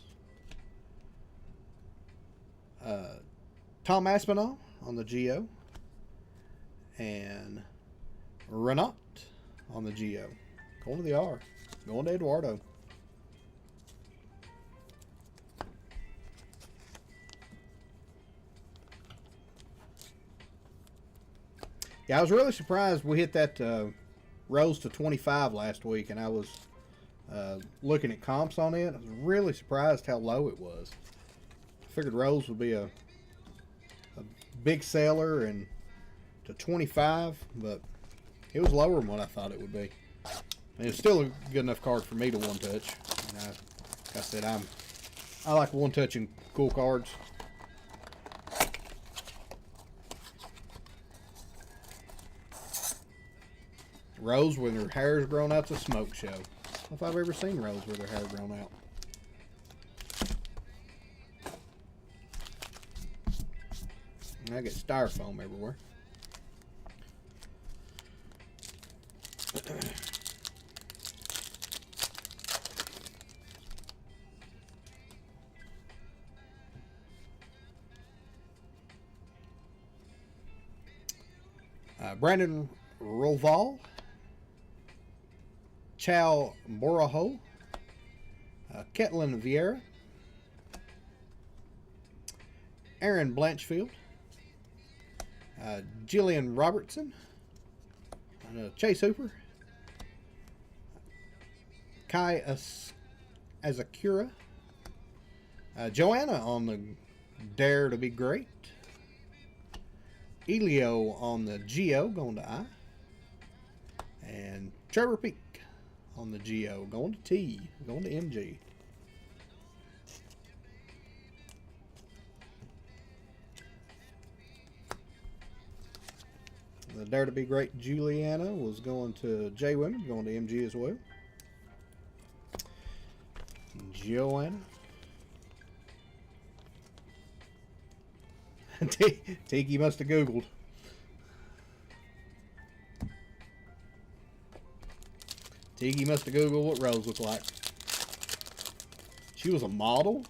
Tom Aspinall on the Geo. And Renat on the Geo. Going to the R. Going to Eduardo. Yeah, I was really surprised we hit that rose to 25 last week, and I was looking at comps on it. I was really surprised how low it was. I figured rose would be a big seller and to 25, but it was lower than what I thought it would be. And it's still a good enough card for me to one touch. And like I said, I like one touching cool cards. Rose with her hair's grown out's a smoke show. I don't know if I've ever seen Rose with her hair grown out. And I get styrofoam everywhere. Brandon Roval, Chow Boroho, Ketlin Vieira, Aaron Blanchfield, Jillian Robertson, Chase Hooper, Kai Azakura, Joanna on the Dare to Be Great, Elio on the Geo going to I, and Trevor Peak on the Geo going to T, going to MG. The Dare to Be Great Juliana was going to J Women, going to MG as well. Joanna. Tiki must have Googled. Tiki must have Googled what Rose looked like. She was a model?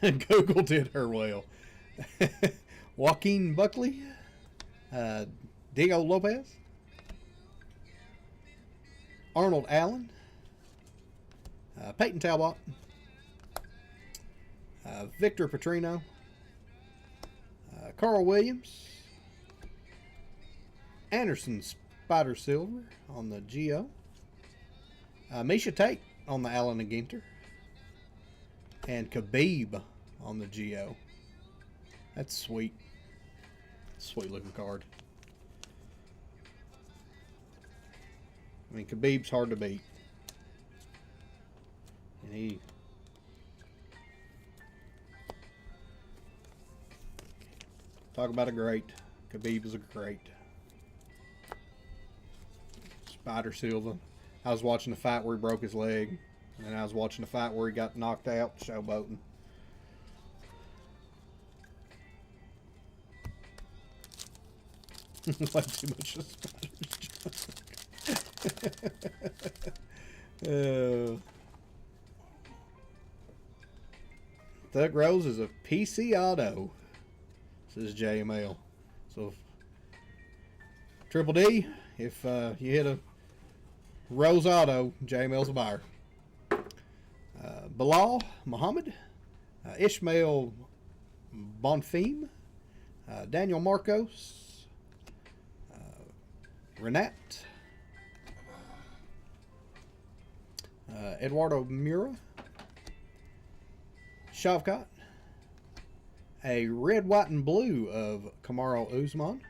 Google did her well. Joaquin Buckley. Diego Lopez. Arnold Allen. Peyton Talbot. Victor Petrino. Carl Williams. Anderson Spider Silver on the Geo. Misha Tate on the Allen and Ginter. And Khabib on the Geo. That's sweet. Sweet looking card. I mean, Khabib's hard to beat. And he... Talk about a great. Khabib is a great. Spider Silva. I was watching the fight where he broke his leg. And then I was watching the fight where he got knocked out, showboating. Way too much of Spiders. Thug Rose is a PC auto, says JML. So, Triple D, if you hit a Rose auto, JML's a buyer. Bilal Muhammad, Ishmael Bonfim, Daniel Marcos, Renat, Eduardo Mura, Shavkat, a red, white, and blue of Kamaru Usman,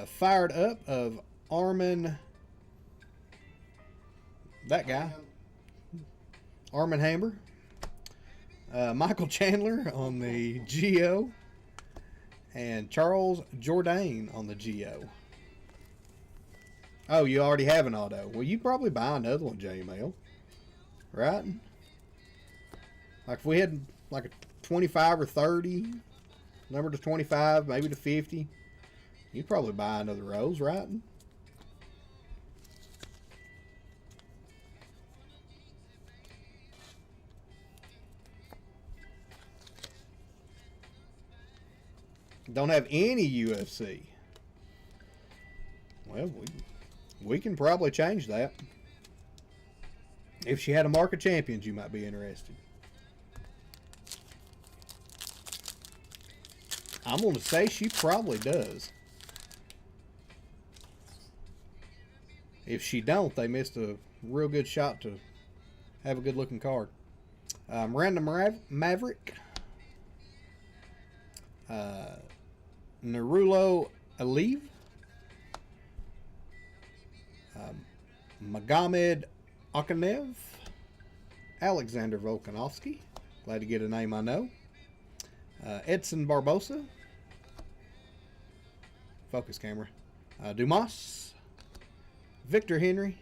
fired up of Armin, that guy, Armin Hammer, Michael Chandler on the Geo, and Charles Jourdain on the Geo. Oh, you already have an auto. Well, you probably buy another one, JML. Right? Like if we had like a 25 or 30, number to 25, maybe to 50, you'd probably buy another Rose, right? Don't have any UFC. Well, we can probably change that. If she had a mark of champions, you might be interested. I'm going to say she probably does. If she don't, they missed a real good shot to have a good looking card. Miranda Maverick. Narulo Aliv. Magomed Akanev. Alexander Volkanovski. Glad to get a name I know. Edson Barbosa. Focus camera. Dumas. Victor Henry.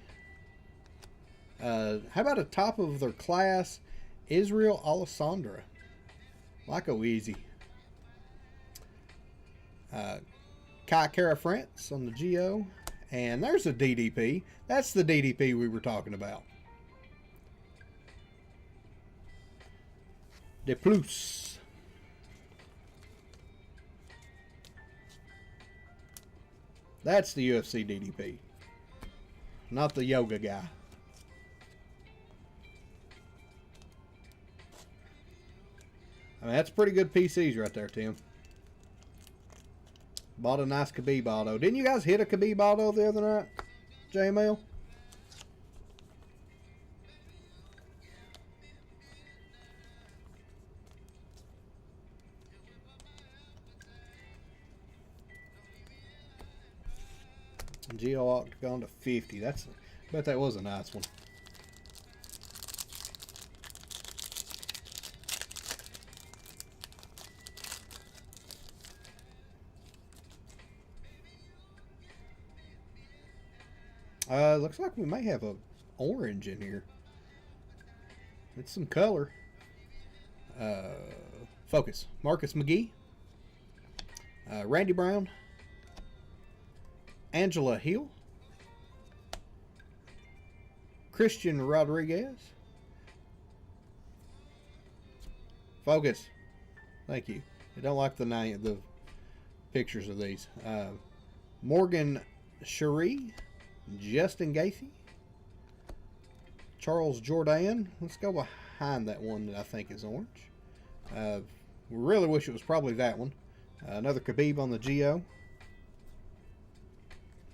How about a top of their class, Israel Alessandra? Lyco easy. Kai Kara France on the GO. And there's a DDP. That's the DDP we were talking about. De plus. That's the UFC DDP. Not the yoga guy. I mean, that's pretty good PCs right there, Tim. Bought a nice Khabib auto. Didn't you guys hit a Khabib auto the other night, JML? Geo Octagon to 50. I bet that was a nice one. Looks like we may have a orange in here. It's some color. Focus. Marcus McGee. Randy Brown. Angela Hill. Christian Rodriguez. Focus. Thank you. I don't like the pictures of these. Morgan Cherie. Justin Gaethje. Charles Jourdain. Let's go behind that one that I think is orange. We really wish it was probably that one. Another Khabib on the GO.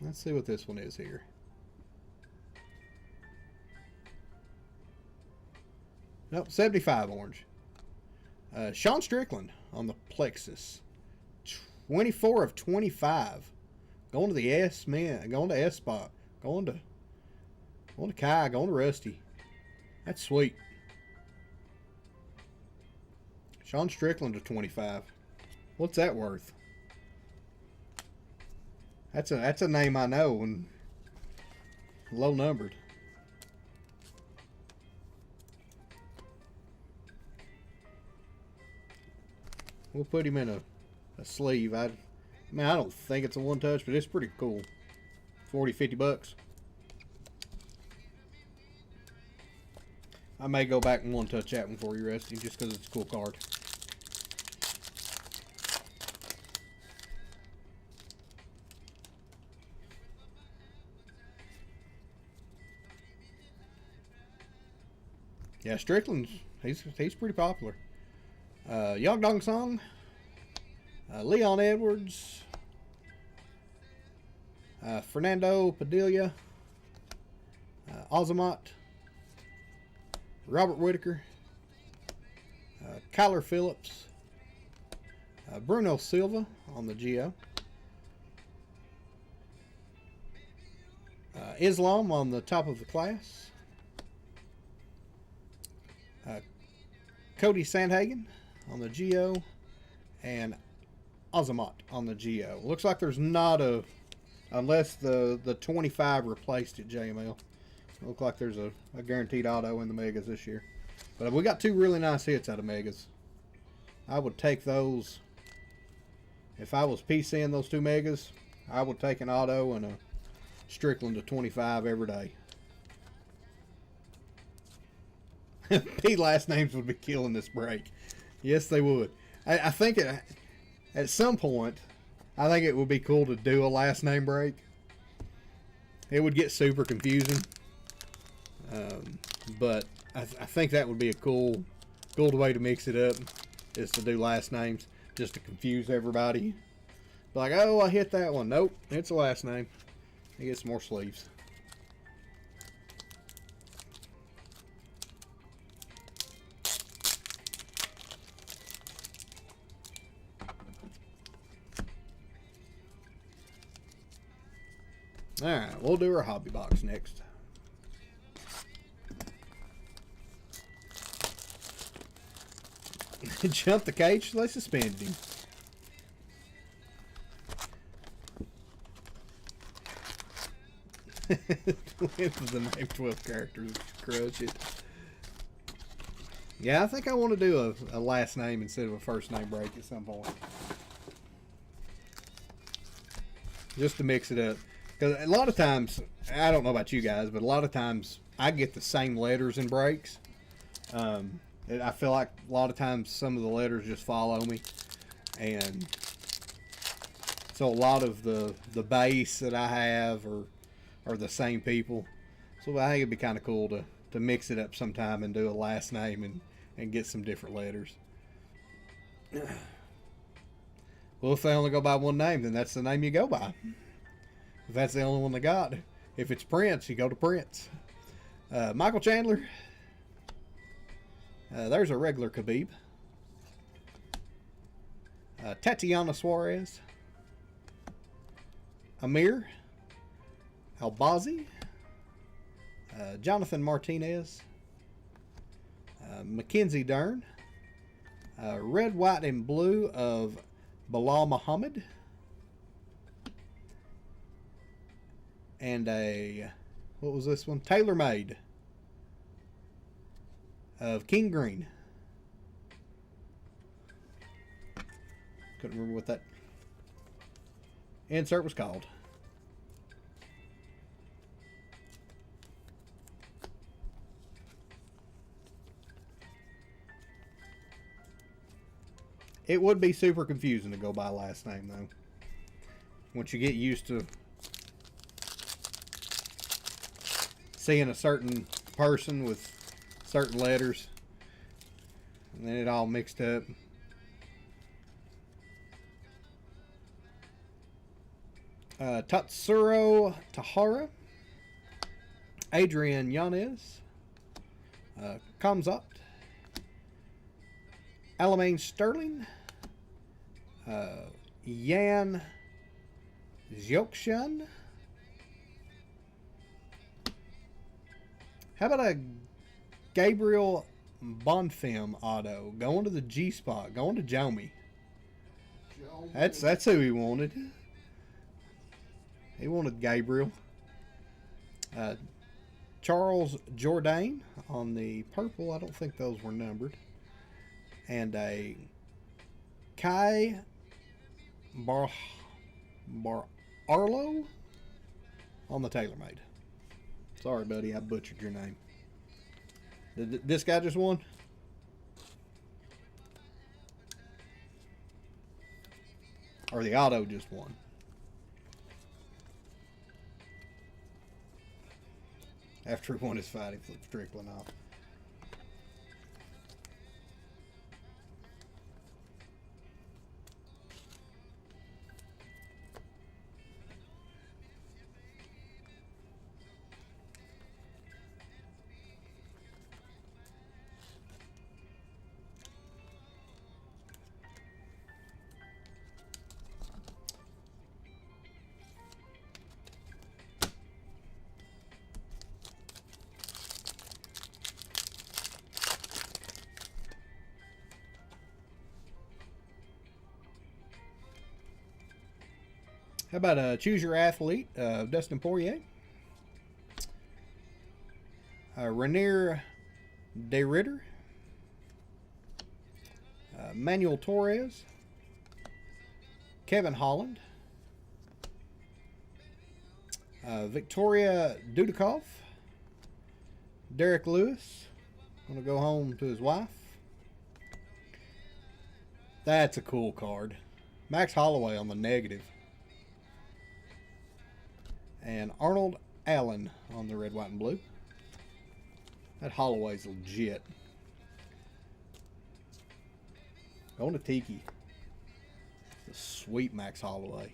Let's see what this one is here. Nope, 75 orange. Sean Strickland on the Plexus. 24 of 25. Going to the S, man. Going to S spot. Going to Kai. Going to Rusty. That's sweet. Sean Strickland to 25. What's that worth? That's a name I know and low numbered. We'll put him in a sleeve. I mean, I don't think it's a one touch, but it's pretty cool. 40, 50 bucks. I may go back and one touch that one for you, Rusty, just because it's a cool card. Yeah, Strickland's he's pretty popular. Yang Dong Song, Leon Edwards, Fernando Padilla, Azamat, Robert Whitaker, Kyler Phillips, Bruno Silva on the GO, Islam on the top of the class, Cody Sandhagen on the GO, and Azamat on the GO. Looks like there's not a, unless the 25 replaced it, JML. Look like there's a guaranteed auto in the Megas this year. But we got two really nice hits out of Megas. I would take those. If I was PCing those two Megas, I would take an auto and a Strickland to 25 every day. P last names would be killing this break. Yes, they would. I think at some point, I think it would be cool to do a last name break. It would get super confusing. But I think that would be a cool way to mix it up, is to do last names, just to confuse everybody. Like, oh, I hit that one. Nope, it's a last name. You get some more sleeves. Alright, we'll do our hobby box next. Jump the cage, they suspended him. With the name 12 characters, crush it. Yeah, I think I want to do a last name instead of a first name break at some point. Just to mix it up. Because a lot of times, I don't know about you guys, but a lot of times I get the same letters in breaks. I feel like a lot of times some of the letters just follow me. And so a lot of the base that I have are the same people. So I think it'd be kind of cool to mix it up sometime and do a last name and get some different letters. Well, if they only go by one name, then that's the name you go by. If that's the only one they got. If it's Prince, you go to Prince. Michael Chandler. There's a regular Khabib. Tatiana Suarez. Amir Albazi. Jonathan Martinez. Mackenzie Dern. Red, white, and blue of Bilal Muhammad. And what was this one? Tailor Made of King Green. Couldn't remember what that insert was called. It would be super confusing to go by last name, though. Once you get used to seeing a certain person with certain letters, and then it all mixed up. Tatsuro Tahara. Adrian Yanez. Kamzat. Alamane Sterling. Yan Zyokshan. How about a Gabriel Bonfim auto going to the G spot, going to Jomi? That's who he wanted. He wanted Gabriel. Charles Jourdain on the purple. I don't think those were numbered. And a Kai Arlo on the TaylorMade. Sorry, buddy, I butchered your name. Did this guy just won? Or the auto just won? After he won his fight, he flipped Strickland off. How about Choose Your Athlete, Dustin Poirier? Renier De Ritter. Manuel Torres. Kevin Holland. Victoria Dudikov. Derek Lewis. Going to go home to his wife. That's a cool card. Max Holloway on the negative. And Arnold Allen on the red, white, and blue. That Holloway's legit. Going to Tiki. The sweet Max Holloway.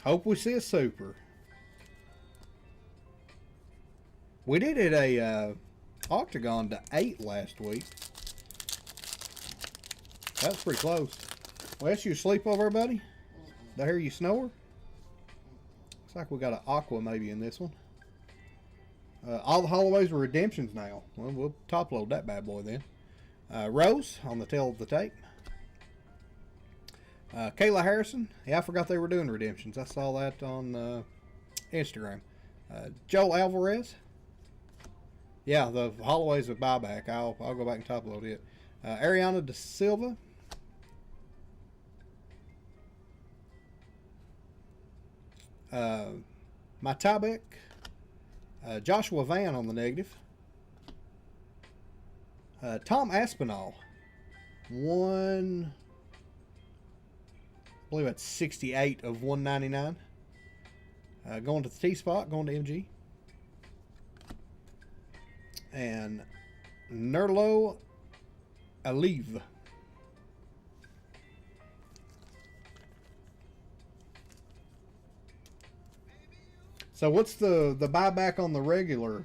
Hope we see a super. We did it a octagon to 8 last week. That was pretty close. Wes, you asleep over there, buddy? Did I hear you snore? Looks like we got an aqua maybe in this one. All the Holloways were redemptions now. Well, we'll top load that bad boy then. Rose on the tail of the tape. Kayla Harrison. Yeah, I forgot they were doing redemptions. I saw that on Instagram. Joel Alvarez. Yeah, the Holloway's a buyback. I'll go back and top load it. Ariana De Silva. Matabek. Joshua Van on the negative. Tom Aspinall. I believe that's 68 of 199. Going to the T-spot, going to MG. And Nerlo Aliv. So what's the buyback on the regular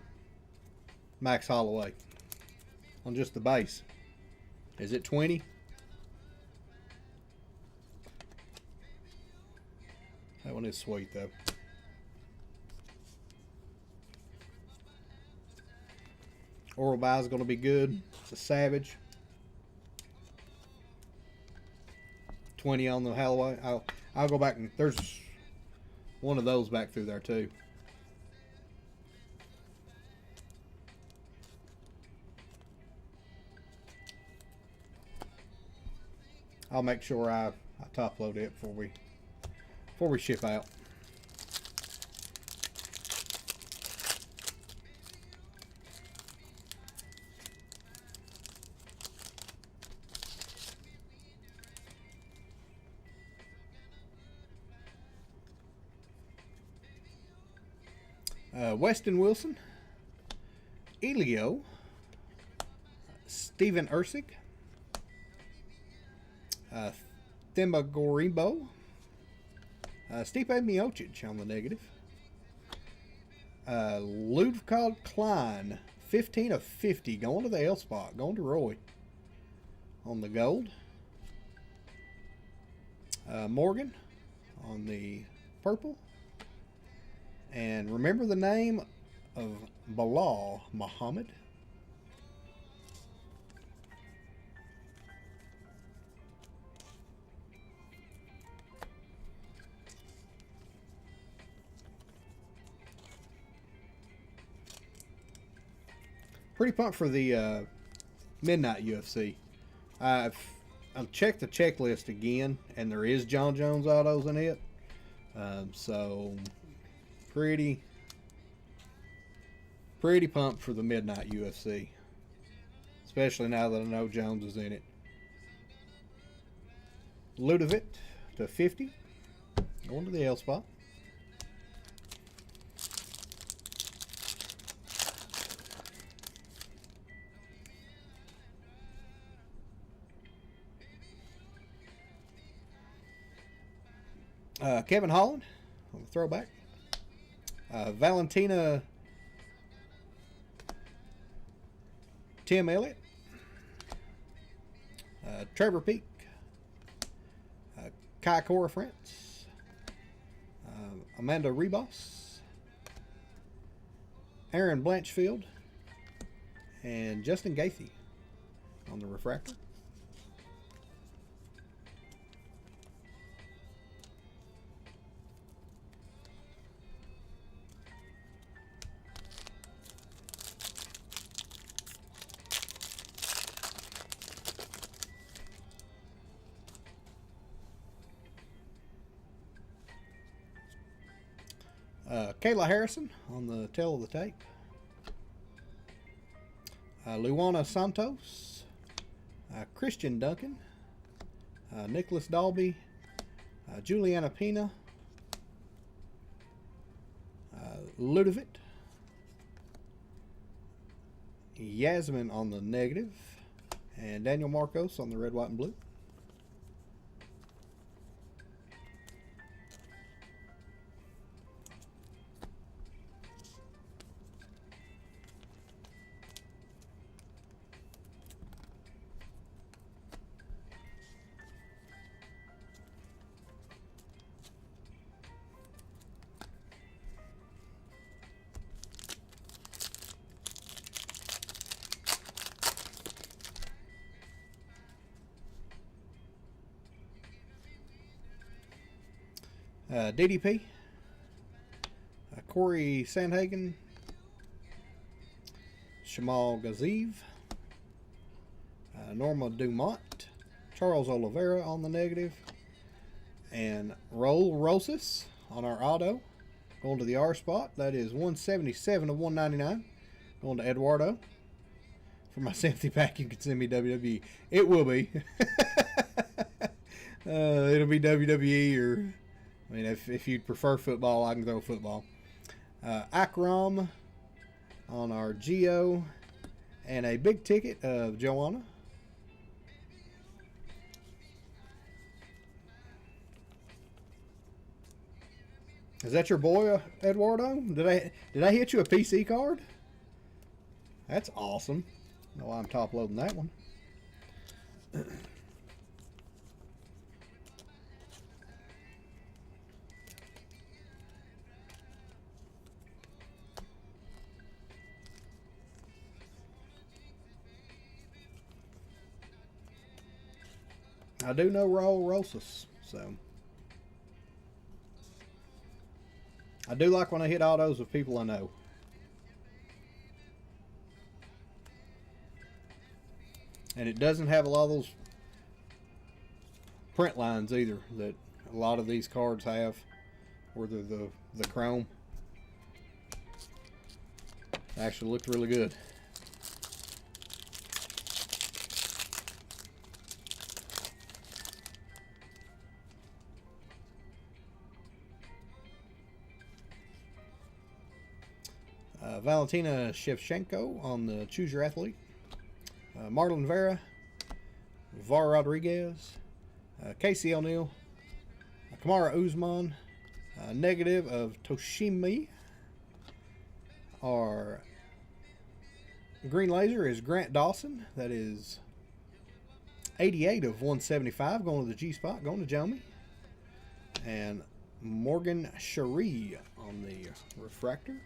Max Holloway? On just the base? Is it 20? That one is sweet though. Oral buy is going to be good. It's a Savage. 20 on the Holloway. I'll go back and there's one of those back through there too. I'll make sure I top load it before we ship out. Weston Wilson, Elio, Steven Ersic, Themba Gorimbo, Stipe Miocic on the negative, Ludwig Klein, 15 of 50, going to the L spot, going to Roy on the gold, Morgan on the purple. And remember the name of Bilal Muhammad. Pretty pumped for the Midnight UFC. I'll check the checklist again, and there is John Jones autos in it. So pretty pumped for the Midnight UFC, especially now that I know Jones is in it. Ludovic to 50, going to the L spot. Kevin Holland on the throwback. Valentina Tim Elliott. Trevor Peak. Kai Cora France. Amanda Rebos. Aaron Blanchfield. And Justin Gaethje on the refractor. Kayla Harrison on the tail of the tape. Luana Santos. Christian Duncan. Nicholas Dalby. Juliana Pena, Ludovic, Yasmin on the negative, and Daniel Marcos on the red, white, and blue. DDP, Corey Sandhagen, Shamal Gaziv, Norma Dumont, Charles Oliveira on the negative, and Raul Rosas on our auto. Going to the R spot. That is 177 of 199. Going to Eduardo. For my sympathy pack, you can send me WWE. It will be. It'll be WWE, or I mean, if you'd prefer football, I can throw football. Akram on our Geo, and a big ticket of Joanna. Is that your boy, Eduardo? Did I hit you a PC card? That's awesome. I know I'm top loading that one. I do know Raul Rosas, so I do like when I hit autos with people I know. And it doesn't have a lot of those print lines either that a lot of these cards have, where they're the chrome. Actually looked really good. Valentina Shevchenko on the Choose Your Athlete. Marlon Vera, Var Rodriguez, Casey O'Neill, Kamara Usman, negative of Toshimi. Our green laser is Grant Dawson. That is 88 of 175. Going to the G spot. Going to Jomi. And Morgan Cherie on the refractor.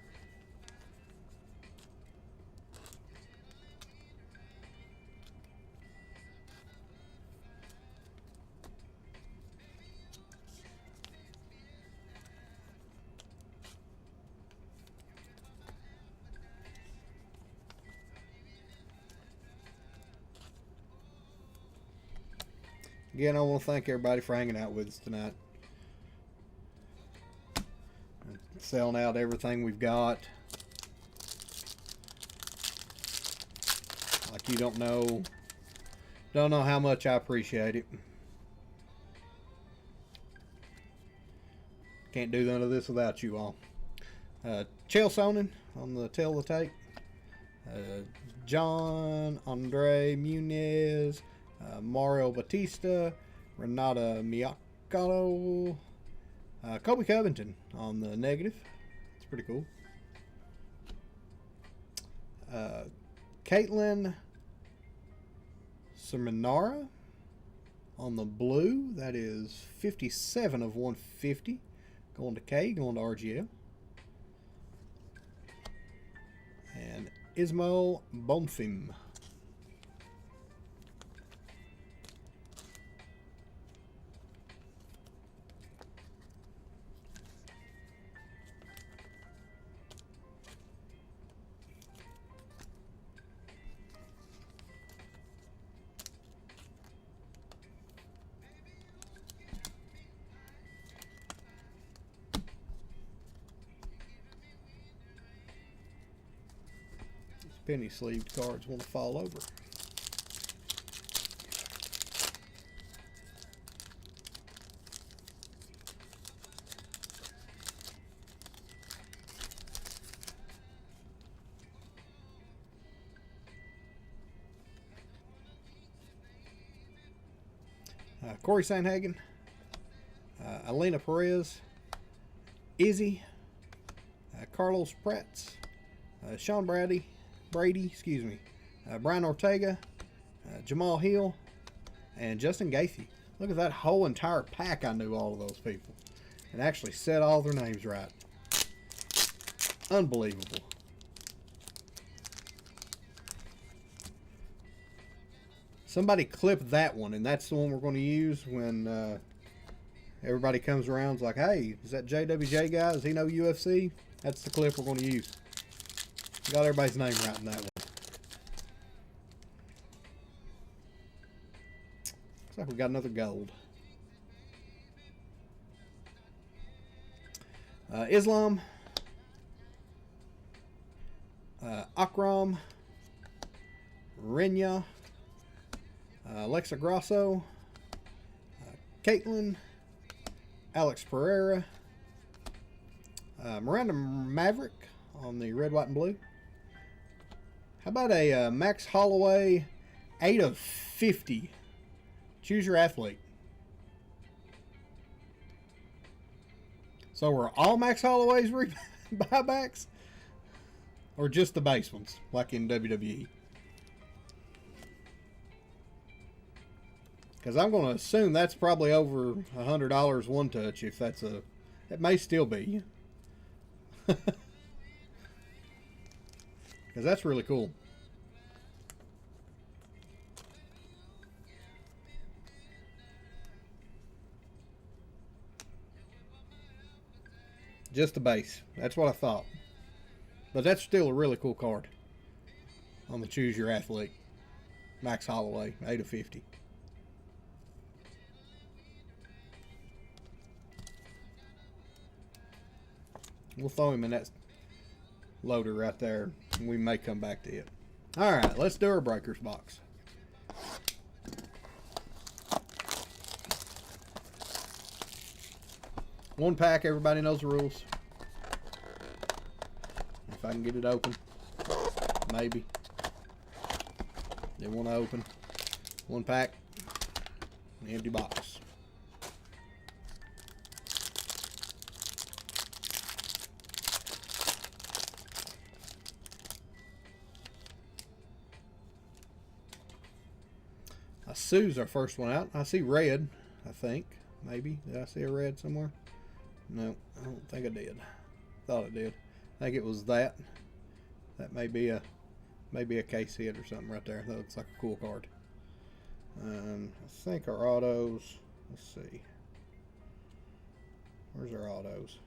Again, I want to thank everybody for hanging out with us tonight. Selling out everything we've got. Like you don't know how much I appreciate it. Can't do none of this without you all. Chael Sonnen on the tail of the tape. John Andre Muniz. Mario Batista, Renata Miyakato, Kobe Covington on the negative. It's pretty cool. Caitlin Seminara on the blue. That is 57 of 150. Going to K, going to RGL. And Ismail Bonfim. Penny sleeved cards want to fall over. Corey Sandhagen, Elena Perez, Izzy, Carlos Pratt, Sean Brady, Brian Ortega, Jamal Hill, and Justin Gaethje. Look at that whole entire pack. I knew all of those people and actually said all their names right. Unbelievable. Somebody clip that one, and that's the one we're going to use when everybody comes around. It's like, hey, is that JWJ guy? Does he know UFC? That's the clip we're going to use. Got everybody's name right in that one. Looks like we got another gold. Islam, Akram, Renya, Alexa Grasso, Caitlin, Alex Pereira, Miranda Maverick on the red, white, and blue. How about a Max Holloway 8 of 50? Choose your athlete. So were all Max Holloway's buybacks? Or just the base ones, like in WWE? Because I'm going to assume that's probably over $100 one touch, if that's a... It may still be. Because that's really cool. Just the base. That's what I thought. But that's still a really cool card on the Choose Your Athlete. Max Holloway, 8 of 50. We'll throw him in that loader right there, and we may come back to it. All right, let's do our breakers box. One pack, everybody knows the rules. If I can get it open, maybe. They want to open. One pack, an empty box. Sue's our first one out. I see red, I think. Maybe. Did I see a red somewhere? No, I don't think I did. Thought I did. I think it was that. That may be a case hit or something right there. That looks like a cool card. I think our autos. Let's see. Where's our autos?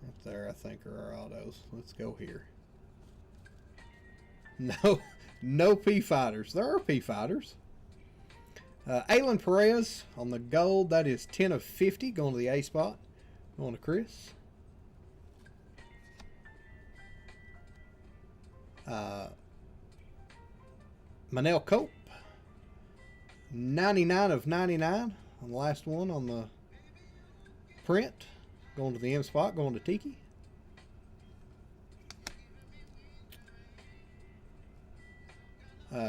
Right there, I think, are our autos. Let's go here. No P fighters. There are P fighters. Aylin Perez on the gold. That is 10 of 50. Going to the A spot. Going to Chris. Manel Cope. 99 of 99 on the last one on the print. Going to the M spot. Going to Tiki.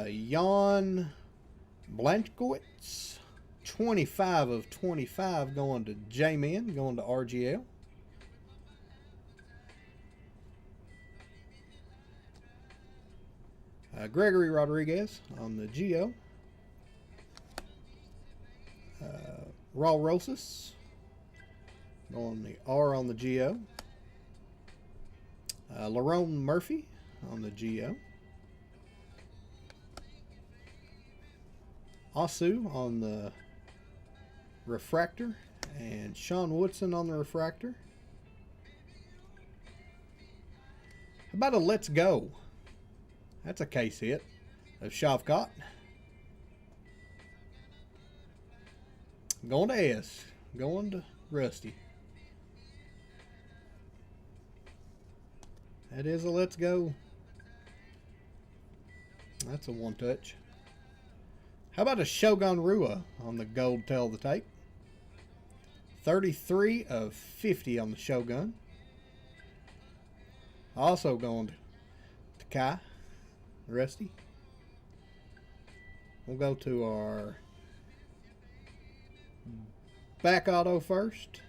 Jan Blanchkowitz, 25 of 25, going to J-Man, going to RGL. Gregory Rodriguez on the Geo. Raul Rosas, going the R on the Geo. Lerone Murphy on the Geo. Asu on the refractor, and Sean Woodson on the refractor. How about a Let's Go? That's a case hit of Shavkat. Going to S. Going to Rusty. That is a Let's Go. That's a one touch. How about a Shogun Rua on the gold tail of the tape? 33 of 50 on the Shogun. Also going to Kai, Rusty. We'll go to our back auto first.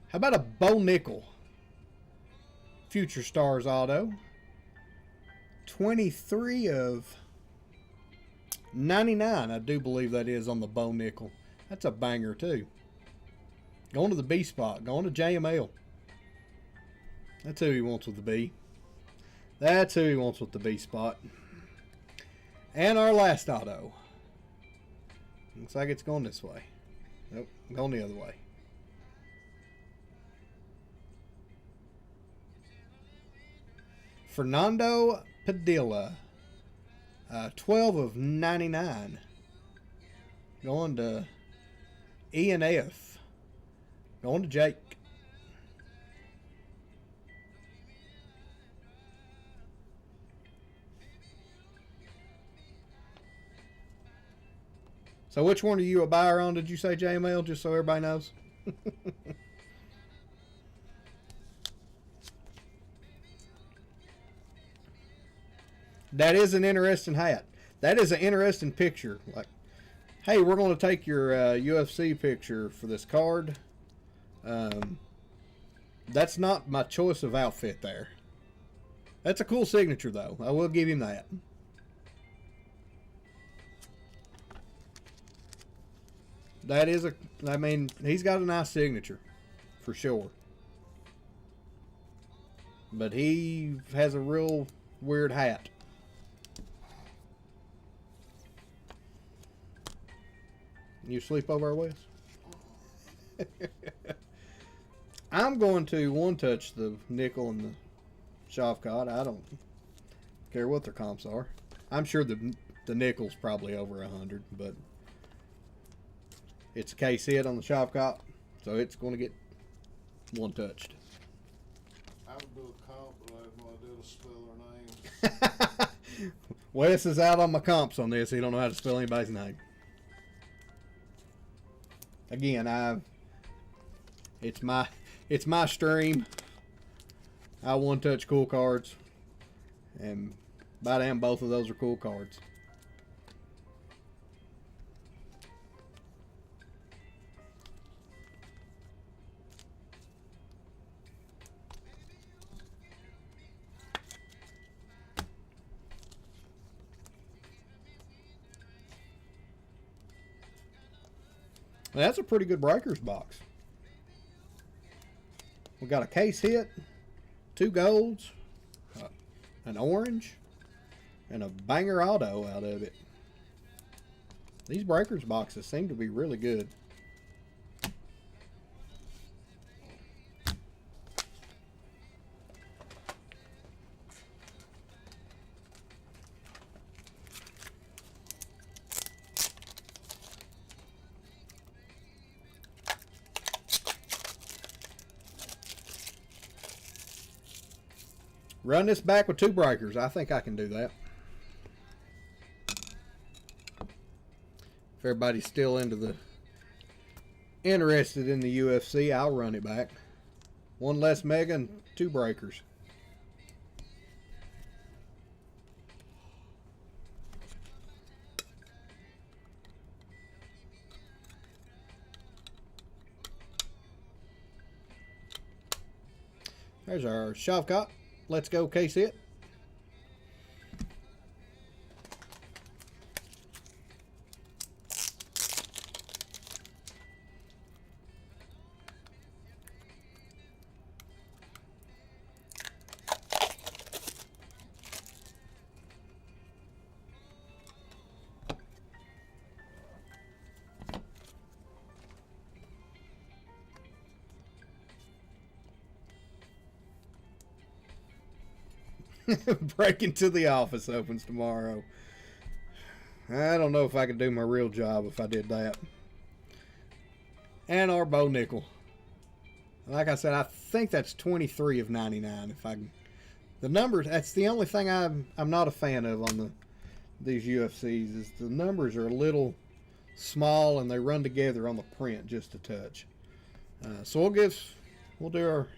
How about a Bo Nickel Future Stars auto? 23 of 99, I do believe that is on the Bo Nickel. That's a banger too. Going to the B spot. Going to JML. That's who he wants with the B. That's who he wants with the B spot. And our last auto. Looks like it's going this way. Nope, going the other way. Fernando Padilla. 12 of 99. Going to E and F. Going to Jake. So which one are you a buyer on, did you say, JML, just so everybody knows? That is an interesting hat. That is an interesting picture. Like, hey, we're going to take your UFC picture for this card. That's not my choice of outfit there. That's a cool signature, though. I will give him that. That is a, I mean, he's got a nice signature, for sure. But he has a real weird hat. You sleep over Wes? I'm going to one-touch the nickel and the Shavkat. I don't care what their comps are. I'm sure the nickel's probably over 100, but it's a case hit on the Shavkat, so it's going to get one-touched. I would do a comp, but I have no idea to spell their names. Wes is out on my comps on this. He don't know how to spell anybody's name. Again, it's my stream. I one-touch cool cards, and by damn, both of those are cool cards. That's a pretty good breakers box. We got a case hit, 2 golds, an orange, and a banger auto out of it. These breakers boxes seem to be really good. Run this back with 2 breakers. I think I can do that. If everybody's still interested in the UFC, I'll run it back. 1 less mega and 2 breakers. There's our Shavkat. Let's go case hit. Break into the office opens tomorrow. I don't know if I could do my real job if I did that. And our Bo Nickel. Like I said, I think that's 23 of 99. If I can, the numbers. That's the only thing I'm not a fan of on these UFCs is the numbers are a little small and they run together on the print just a touch. So we'll do our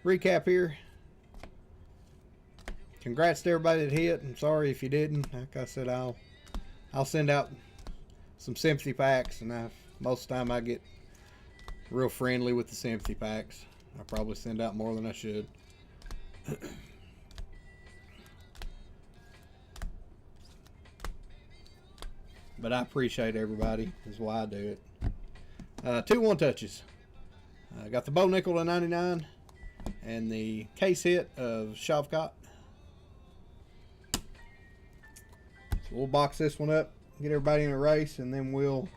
recap here. congrats to everybody that hit. I'm sorry if you didn't. Like I said, I'll send out some sympathy packs, and most of the time I get real friendly with the sympathy packs. I probably send out more than I should. But I appreciate everybody. Is why I do it. 2 1-touches. I got the Bo Nickel to 99 and the case hit of Shavkat. So we'll box this one up, get everybody in a race, and then we'll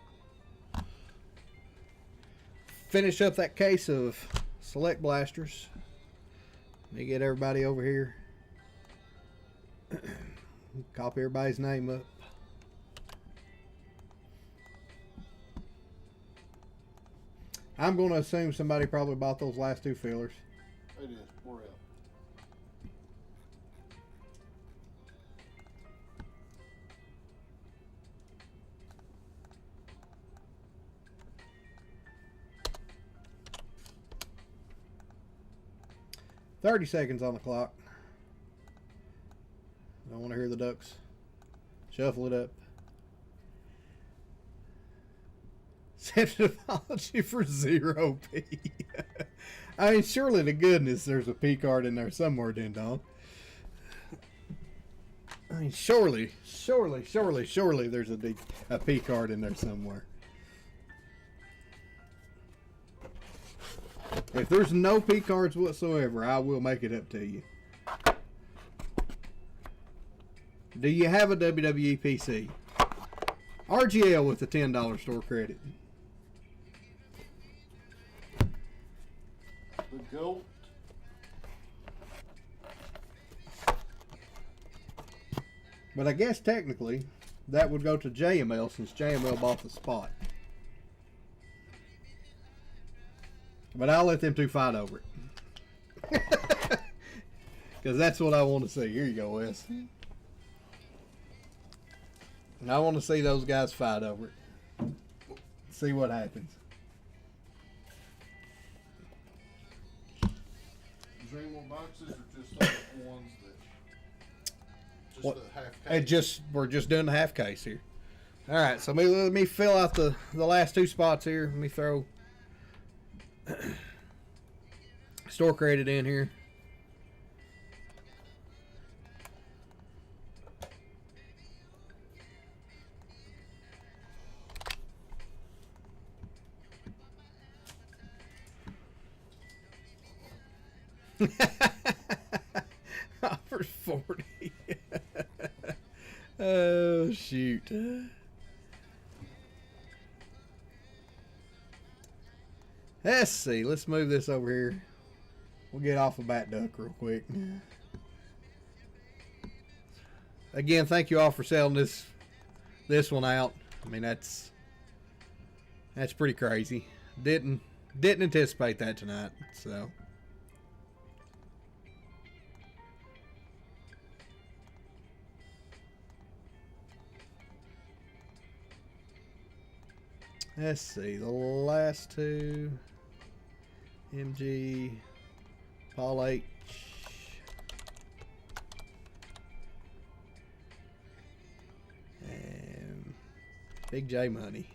finish up that case of Select Blasters. Let me get everybody over here. Copy everybody's name up. I'm going to assume somebody probably bought those last 2 fillers. It is. We're out. "30 seconds on the clock. I want to hear the ducks shuffle it up. Send an apology for 0P. I mean, surely to goodness there's a P card in there somewhere, Din Dong. I mean, surely there's a P card in there somewhere. If there's no P cards whatsoever, I will make it up to you. Do you have a WWE PC? RGL with the $10 store credit. The GOAT. But I guess technically that would go to JML since JML bought the spot. But I'll let them 2 fight over it. Because that's what I want to see. Here you go, Wes. And I want to see those guys fight over it. See what happens. Dream more boxes or just the ones that just What? the half case? We're just doing the half case here. All right, so let me fill out the last 2 spots here. Let me throw store credit in here. Offer 40. Oh, shoot. Let's see. Let's move this over here. We'll get off of Bat Duck real quick. Again, thank you all for selling this one out. I mean, that's pretty crazy. Didn't anticipate that tonight, so. Let's see, the last 2, MG, Paul H, and Big J Money.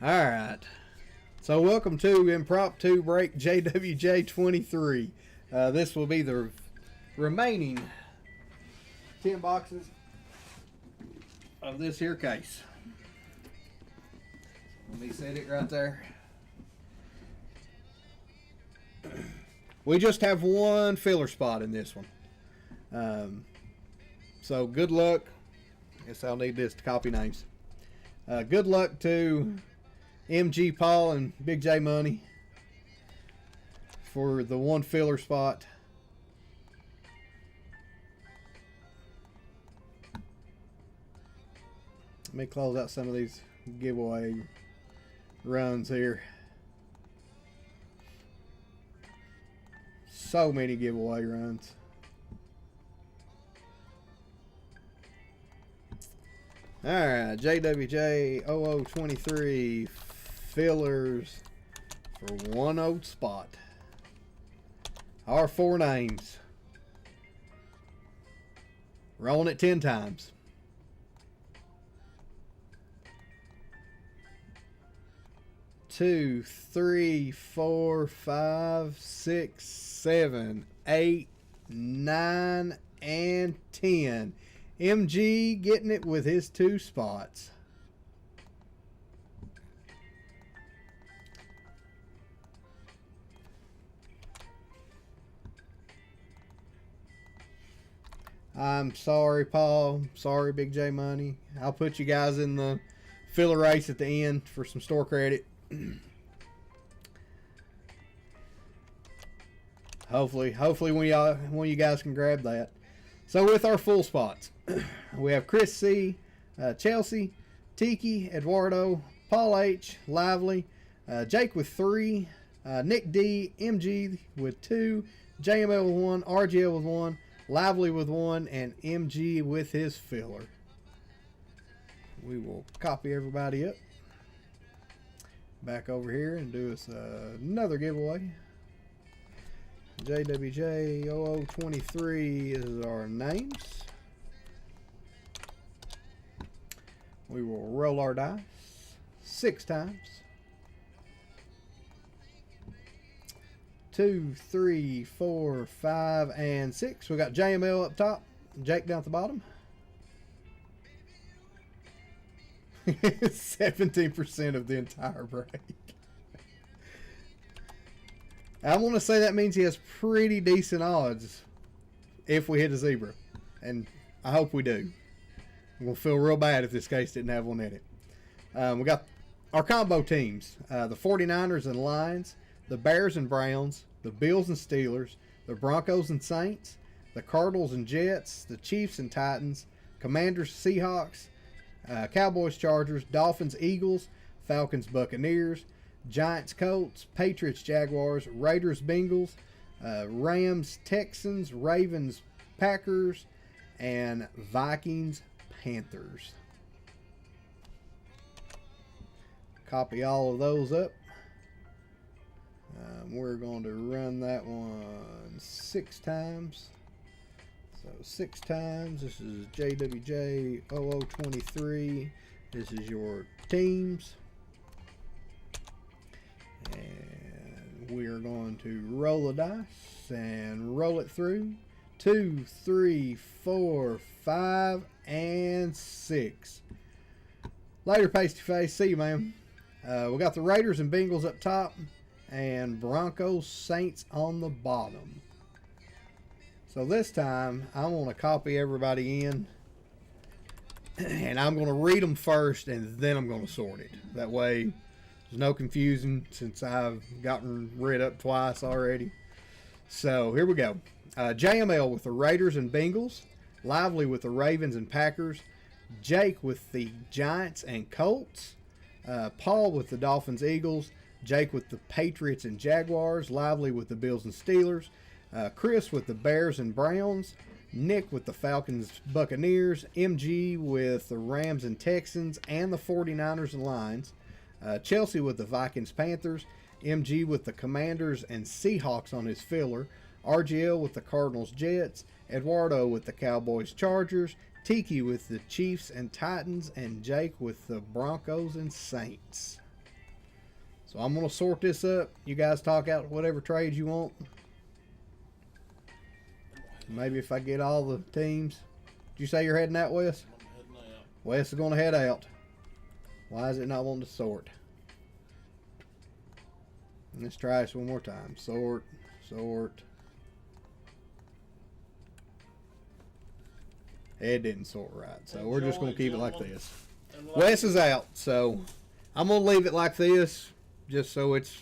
All right, so welcome to Impromptu Break JWJ 23. This will be the remaining 10 boxes of this here case. Let me set it right there. We just have 1 filler spot in this one. So good luck. Guess I'll need this to copy names. Good luck to MG Paul and Big J Money for the 1 filler spot. Let me close out some of these giveaway runs here. So many giveaway runs. Alright, JWJ 0023 fillers for one old spot. Our 4 names. Rolling it 10 times. 2, 3, 4, 5, 6, 7, 8, 9, and 10. MG getting it with his 2 spots. I'm sorry, Paul. Sorry, Big J Money. I'll put you guys in the filler race at the end for some store credit. Hopefully one of you guys can grab that. So with our full spots, we have Chris C, Chelsea, Tiki, Eduardo, Paul H, Lively, Jake with 3, Nick D, MG with 2, JML with 1, RGL with 1, Lively with 1, and MG with his filler. We will copy everybody up. Back over here and do us another giveaway. JWJ0023 is our names. We will roll our dice 6 times. 2, 3, 4, 5, and 6. We got JML up top, Jake down at the bottom. 17% of the entire break. I want to say that means he has pretty decent odds if we hit a zebra. And I hope we do. We'll feel real bad if this case didn't have one in it. We got our combo teams. The 49ers and Lions, the Bears and Browns, the Bills and Steelers, the Broncos and Saints, the Cardinals and Jets, the Chiefs and Titans, Commanders, Seahawks, Cowboys, Chargers, Dolphins, Eagles, Falcons, Buccaneers, Giants, Colts, Patriots, Jaguars, Raiders, Bengals, Rams, Texans, Ravens, Packers, and Vikings, Panthers. Copy all of those up. We're going to run that one 6 times. So 6 times. This is JWJ0023. This is your teams. And we are going to roll the dice and roll it through. 2, 3, 4, 5, and 6. Later, Pasty Face. See you, man. We got the Raiders and Bengals up top, and Broncos, Saints on the bottom. So this time, I want to copy everybody in, and I'm going to read them first, and then I'm going to sort it. That way, there's no confusion since I've gotten rid up twice already. So here we go. JML with the Raiders and Bengals, Lively with the Ravens and Packers, Jake with the Giants and Colts, Paul with the Dolphins, Eagles, Jake with the Patriots and Jaguars, Lively with the Bills and Steelers, Chris with the Bears and Browns, Nick with the Falcons, Buccaneers, MG with the Rams and Texans and the 49ers and Lions, Chelsea with the Vikings, Panthers, MG with the Commanders and Seahawks on his filler, RGL with the Cardinals, Jets, Eduardo with the Cowboys, Chargers, Tiki with the Chiefs and Titans, and Jake with the Broncos and Saints. So I'm going to sort this up. You guys talk out whatever trades you want. Maybe if I get all the teams. Did you say you're heading out, Wes? I'm heading out. Wes is going to head out. Why is it not wanting to sort? Let's try this one more time. Sort, sort. It didn't sort right, so we're just going to keep it like this. Wes is out, so I'm going to leave it like this just so it's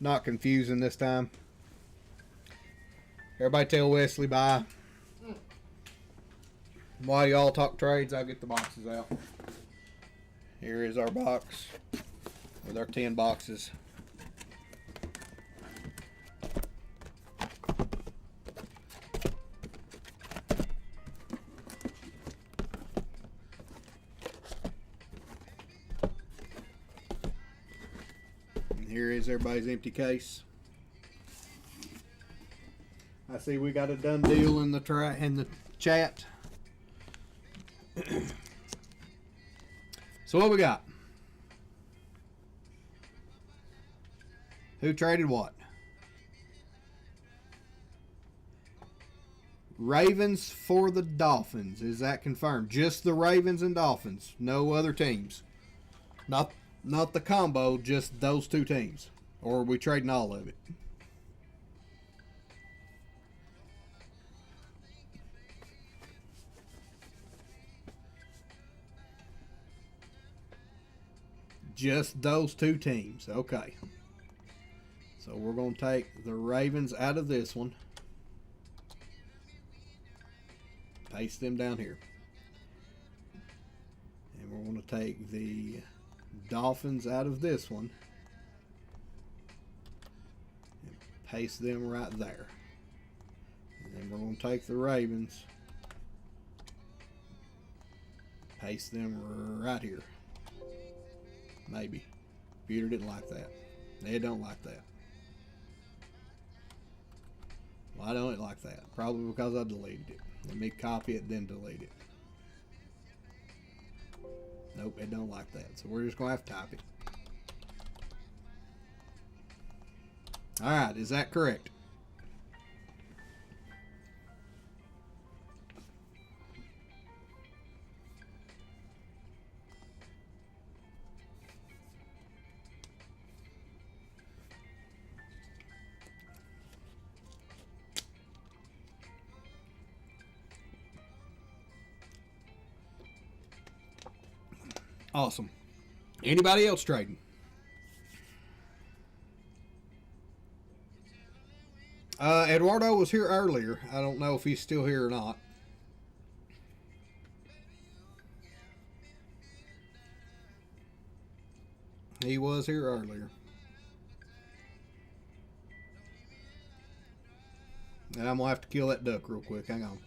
not confusing this time. Everybody tell Wesley bye. While y'all talk trades, I'll get the boxes out. Here is our box with our 10 boxes. Here is everybody's empty case. I see we got a done deal in the chat. So what we got? Who traded what? Ravens for the Dolphins. Is that confirmed? Just the Ravens and Dolphins. No other teams. Not the combo, just those two teams. Or are we trading all of it? Just those two teams. Okay. So we're going to take the Ravens out of this one. Paste them down here. And we're going to take the Dolphins out of this one. And paste them right there. And then we're going to take the Ravens. Paste them right here. Maybe. Computer didn't like that. They don't like that. Why don't it like that? Probably because I deleted it. Let me copy it, then delete it. Nope, it don't like that. So we're just going to have to type it. Alright, is that correct? Awesome. Anybody else trading? Eduardo was here earlier. I don't know if he's still here or not. He was here earlier. And I'm going to have to kill that duck real quick. Hang on.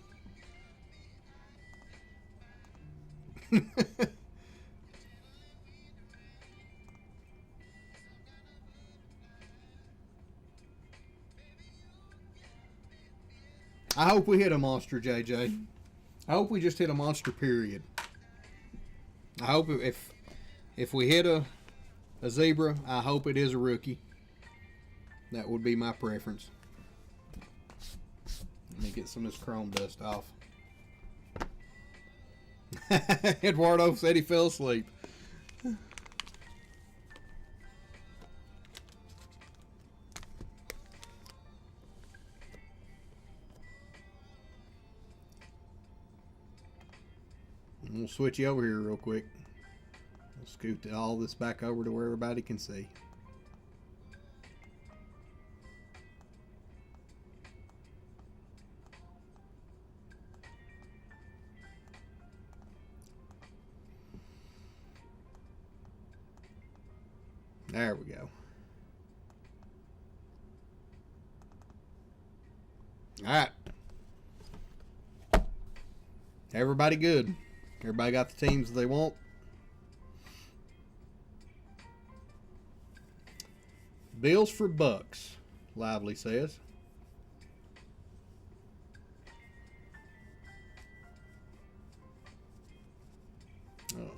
I hope we hit a monster, JJ. I hope we just hit a monster, period. I hope if we hit a zebra, I hope it is a rookie. That would be my preference. Let me get some of this chrome dust off. Eduardo said he fell asleep. We'll switch you over here real quick. We'll scoot all this back over to where everybody can see. There we go. All right. Everybody good. Everybody got the teams they want. Bills for Bucks, Lively says. Oh.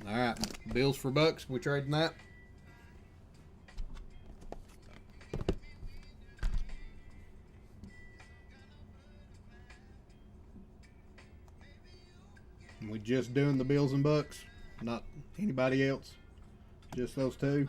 All right, Bills for Bucks. We trading that. We just doing the Bills and Bucks, not anybody else. Just those two.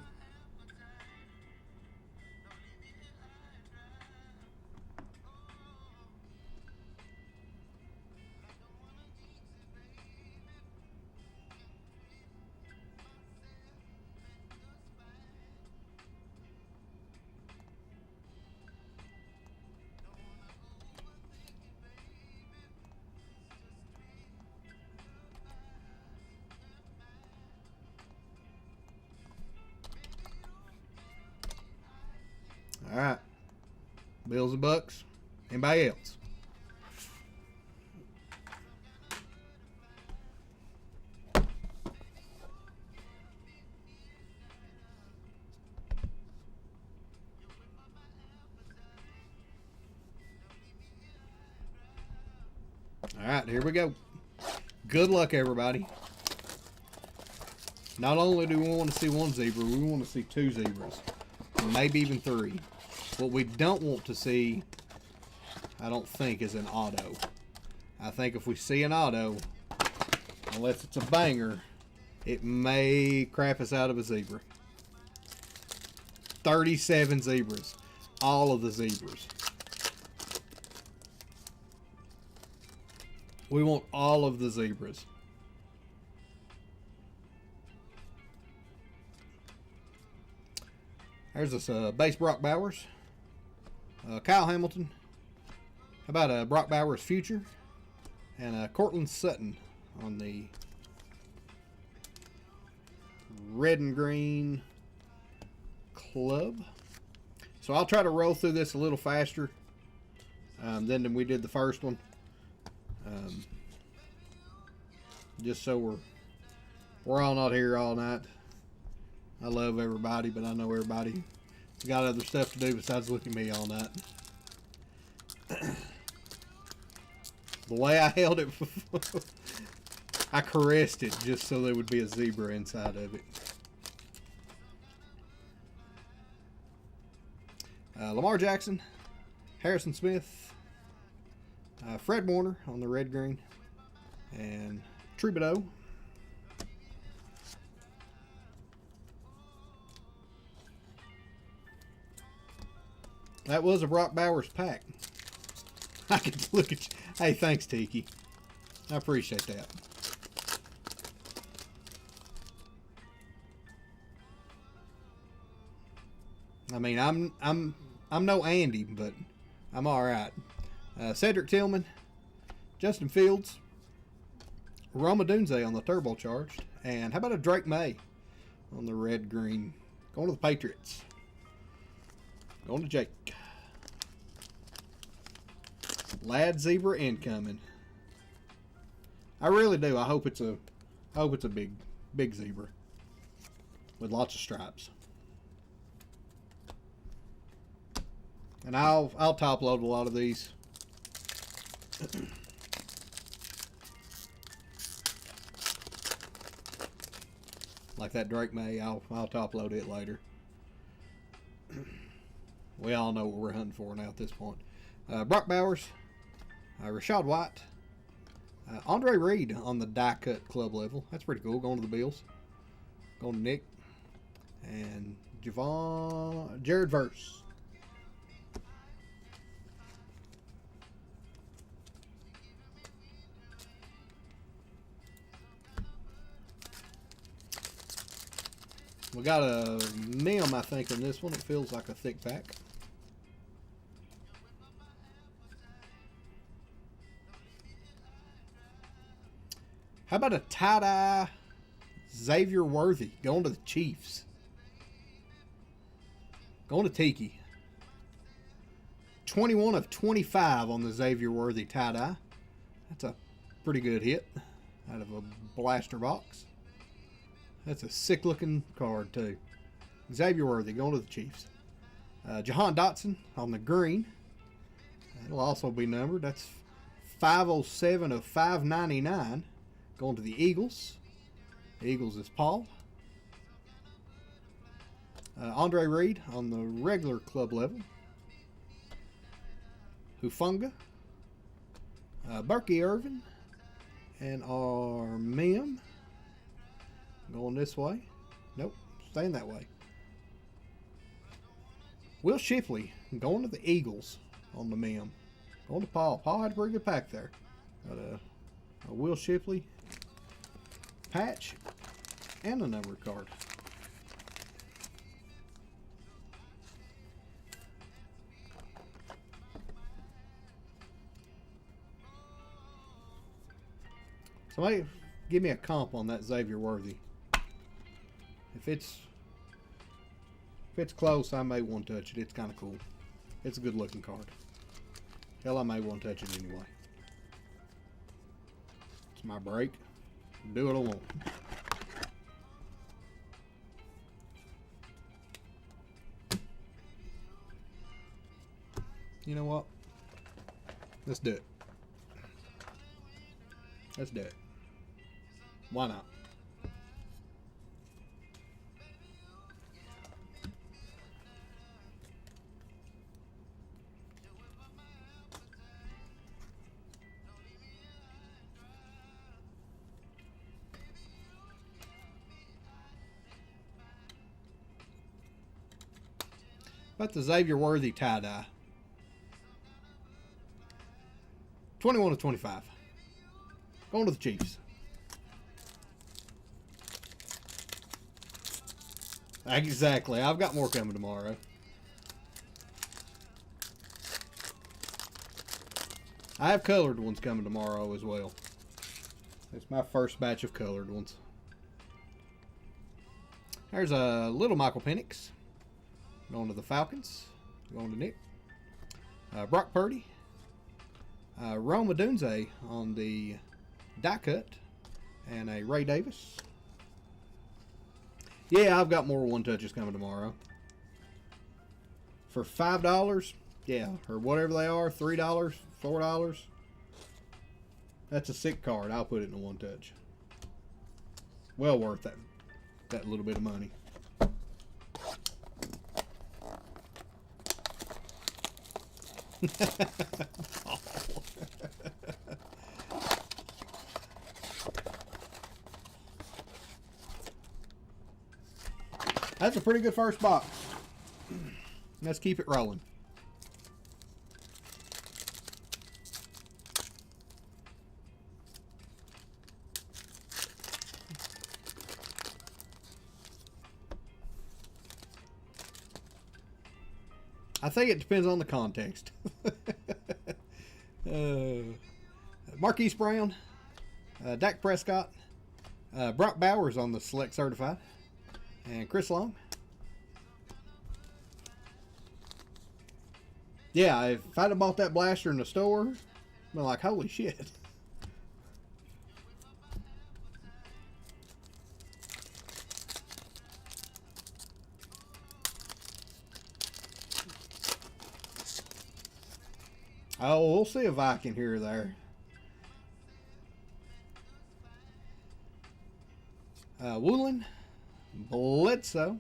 All right. Bills and Bucks. Anybody else? All right, here we go. Good luck, everybody. Not only do we want to see one zebra, we want to see 2 zebras. Maybe even 3. What we don't want to see, I don't think, is an auto. I think if we see an auto, unless it's a banger, it may crap us out of a zebra. 37 zebras. All of the zebras. We want all of the zebras. There's this base Brock Bowers. Kyle Hamilton. How about Brock Bowers Future? And Cortland Sutton on the red and green club. So I'll try to roll through this a little faster than we did the first one. Just so we're all not here all night. I love everybody, but I know everybody got other stuff to do besides look at me all night. The way I held it, I caressed it just so there would be a zebra inside of it. Lamar Jackson, Harrison Smith, Fred Warner on the red green, and Troubadour. That was a Brock Bowers pack. I could look at you. Hey, thanks, Tiki. I appreciate that. I mean, I'm no Andy, but I'm all right. Cedric Tillman, Justin Fields, Roma Dunze on the turbocharged, and how about a Drake May on the red green? Going to the Patriots. Going to Jake. Lad zebra incoming. I really do. I hope it's a big zebra with lots of stripes. And I'll top load a lot of these. Like that Drake May, I'll top load it later. We all know what we're hunting for now at this point. Brock Bowers, Rashad White, Andre Reed on the die cut club level. That's pretty cool. Going to the Bills. Going to Nick. And Jared Verse. We got a Nim, I think, in this one. It feels like a thick pack. How about a tie-dye Xavier Worthy going to the Chiefs? Going to Tiki. 21 of 25 on the Xavier Worthy tie-dye. That's a pretty good hit out of a blaster box. That's a sick-looking card, too. Xavier Worthy going to the Chiefs. Jahan Dotson on the green. That'll also be numbered. That's 507 of 599. Going to the Eagles. The Eagles is Paul. Andre Reed on the regular club level. Hufunga. Berkey Irvin. And our Mim. Going this way. Nope. Staying that way. Will Shipley going to the Eagles on the Mim. Going to Paul. Paul had a pretty good pack there. Got a Will Shipley patch and a number card. Somebody give me a comp on that Xavier Worthy. If it's close, I may want to touch it. It's kind of cool. It's a good looking card. Hell, I may want to touch it anyway. It's my break. Do what I want. You know what? Let's do it. Let's do it. Why not? About the Xavier Worthy tie-dye. 21 to 25. Going to the Chiefs. Exactly. I've got more coming tomorrow. I have colored ones coming tomorrow as well. It's my first batch of colored ones. There's a little Michael Penix. Going to the Falcons. Going to Nick. Brock Purdy. Rome Odunze on the die cut. And a Ray Davis. Yeah, I've got more one-touches coming tomorrow. For $5, yeah, or whatever they are, $3, $4. That's a sick card. I'll put it in a one-touch. Well worth that little bit of money. That's a pretty good first box. Let's keep it rolling. I think it depends on the context. Marquise Brown, Dak Prescott, Brock Bowers on the Select Certified, and Chris Long. Yeah, if I'd have bought that blaster in the store, I'd been like, holy shit. Oh, we'll see a Viking here or there. Woolen, Bledsoe,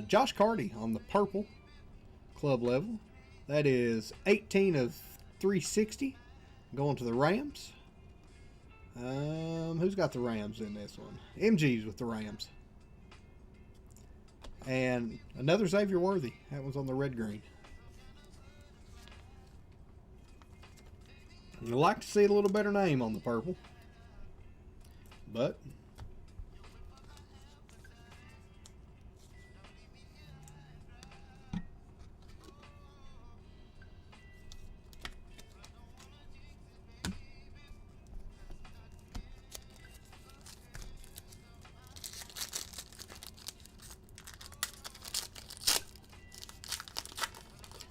Josh Carty on the purple club level. That is 18 of 360. Going to the Rams. Who's got the Rams in this one? MG's with the Rams. And another Xavier Worthy. That one's on the red-green. I'd like to see a little better name on the purple. But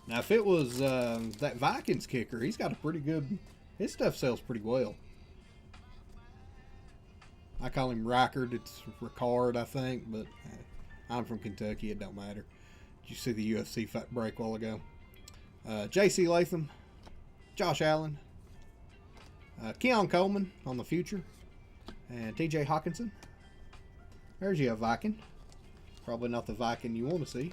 now, if it was that Vikings kicker, he's got a pretty good... His stuff sells pretty well. I call him Rickard. It's Ricard, I think, but I'm from Kentucky. It don't matter. Did you see the UFC fight break a while ago? J.C. Latham, Josh Allen, Keon Coleman on the future, and T.J. Hawkinson. There's your Viking. Probably not the Viking you want to see.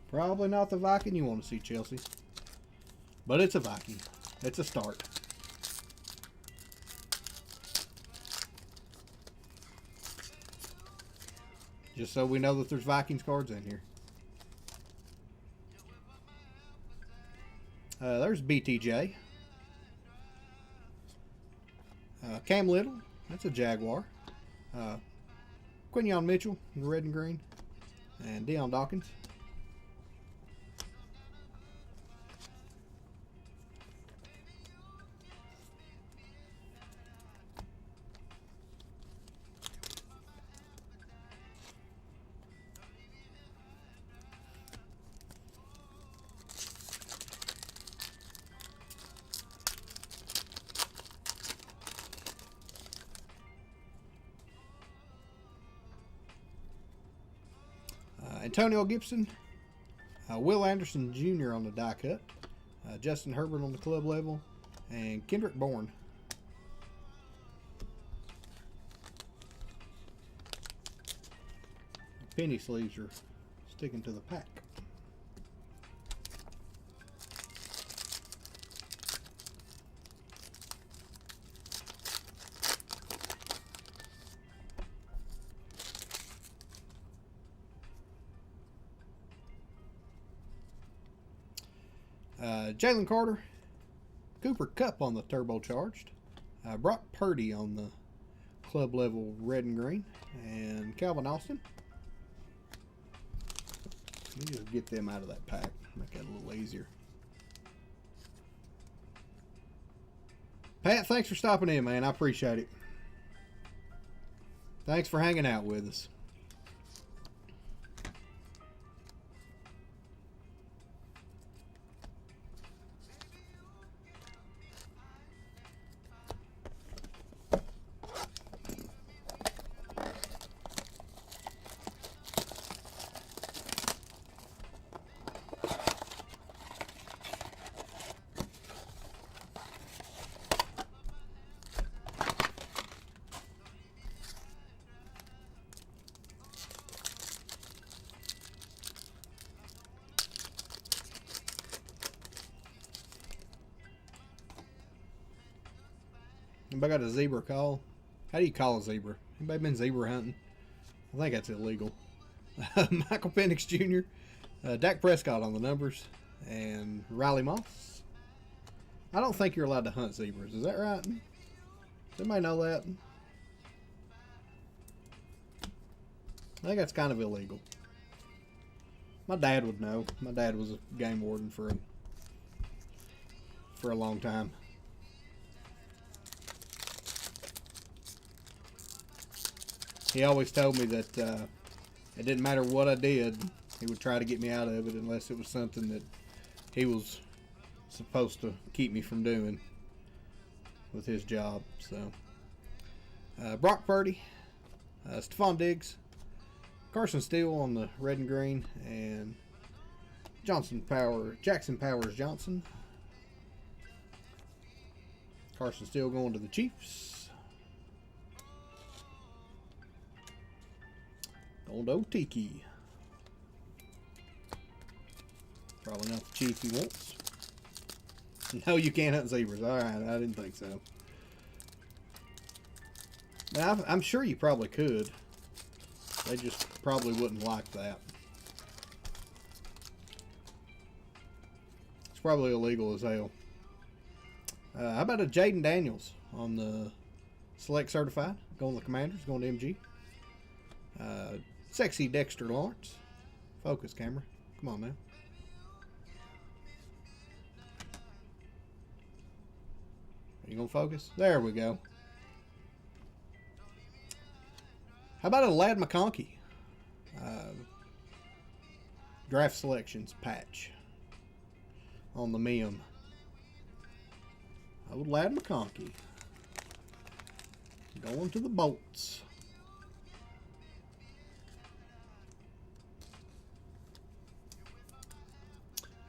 Probably not the Viking you want to see, Chelsea. But it's a Viking. It's a start. Just so we know that there's Vikings cards in here. There's BTJ. Cam Little. That's a Jaguar. Quinyon Mitchell in the red and green. And Deion Dawkins. Antonio Gibson, Will Anderson Jr. on the die cut. Justin Herbert on the club level. And Kendrick Bourne. Penny sleeves are sticking to the pack. Jalen Carter, Cooper Kupp on the turbocharged, Brock Purdy on the club level red and green, and Calvin Austin. Let me just get them out of that pack, make that a little easier. Pat, thanks for stopping in, man. I appreciate it. Thanks for hanging out with us. Anybody got a zebra call? How do you call a zebra? Anybody been zebra hunting? I think that's illegal. Michael Penix Jr., Dak Prescott on the numbers, and Riley Moss. I don't think you're allowed to hunt zebras. Is that right? Does anybody know that? I think that's kind of illegal. My dad would know. My dad was a game warden for a long time. He always told me that it didn't matter what I did, he would try to get me out of it unless it was something that he was supposed to keep me from doing with his job. So, Brock Purdy, Stephon Diggs, Carson Steele on the red and green, and Jackson Powers Johnson. Carson Steele going to the Chiefs. Old Otiki. Probably not the chief he wants. No, you can't hunt zebras. Alright, I didn't think so. Now, I'm sure you probably could. They just probably wouldn't like that. It's probably illegal as hell. How about a Jaden Daniels on the Select Certified? Going to the Commanders, going to MG. Sexy Dexter Lawrence. Focus, camera. Come on, man. Are you going to focus? There we go. How about a Ladd McConkey? Draft selections patch on the MIM. Old Ladd McConkey. Going to the Bolts.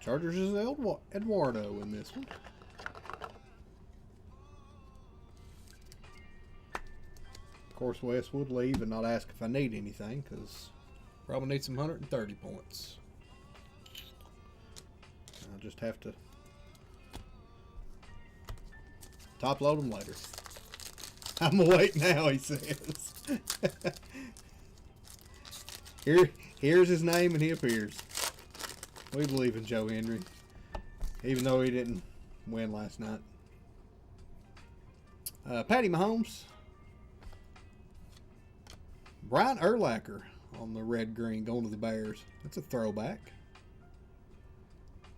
Chargers is Eduardo in this one. Of course, Wes would leave and not ask if I need anything, because probably need some 130 points. I'll just have to top load them later. I'm awake now, he says. Here's his name and he appears. We believe in Joe Henry, even though he didn't win last night. Patty Mahomes. Brian Urlacher on the red-green going to the Bears. That's a throwback.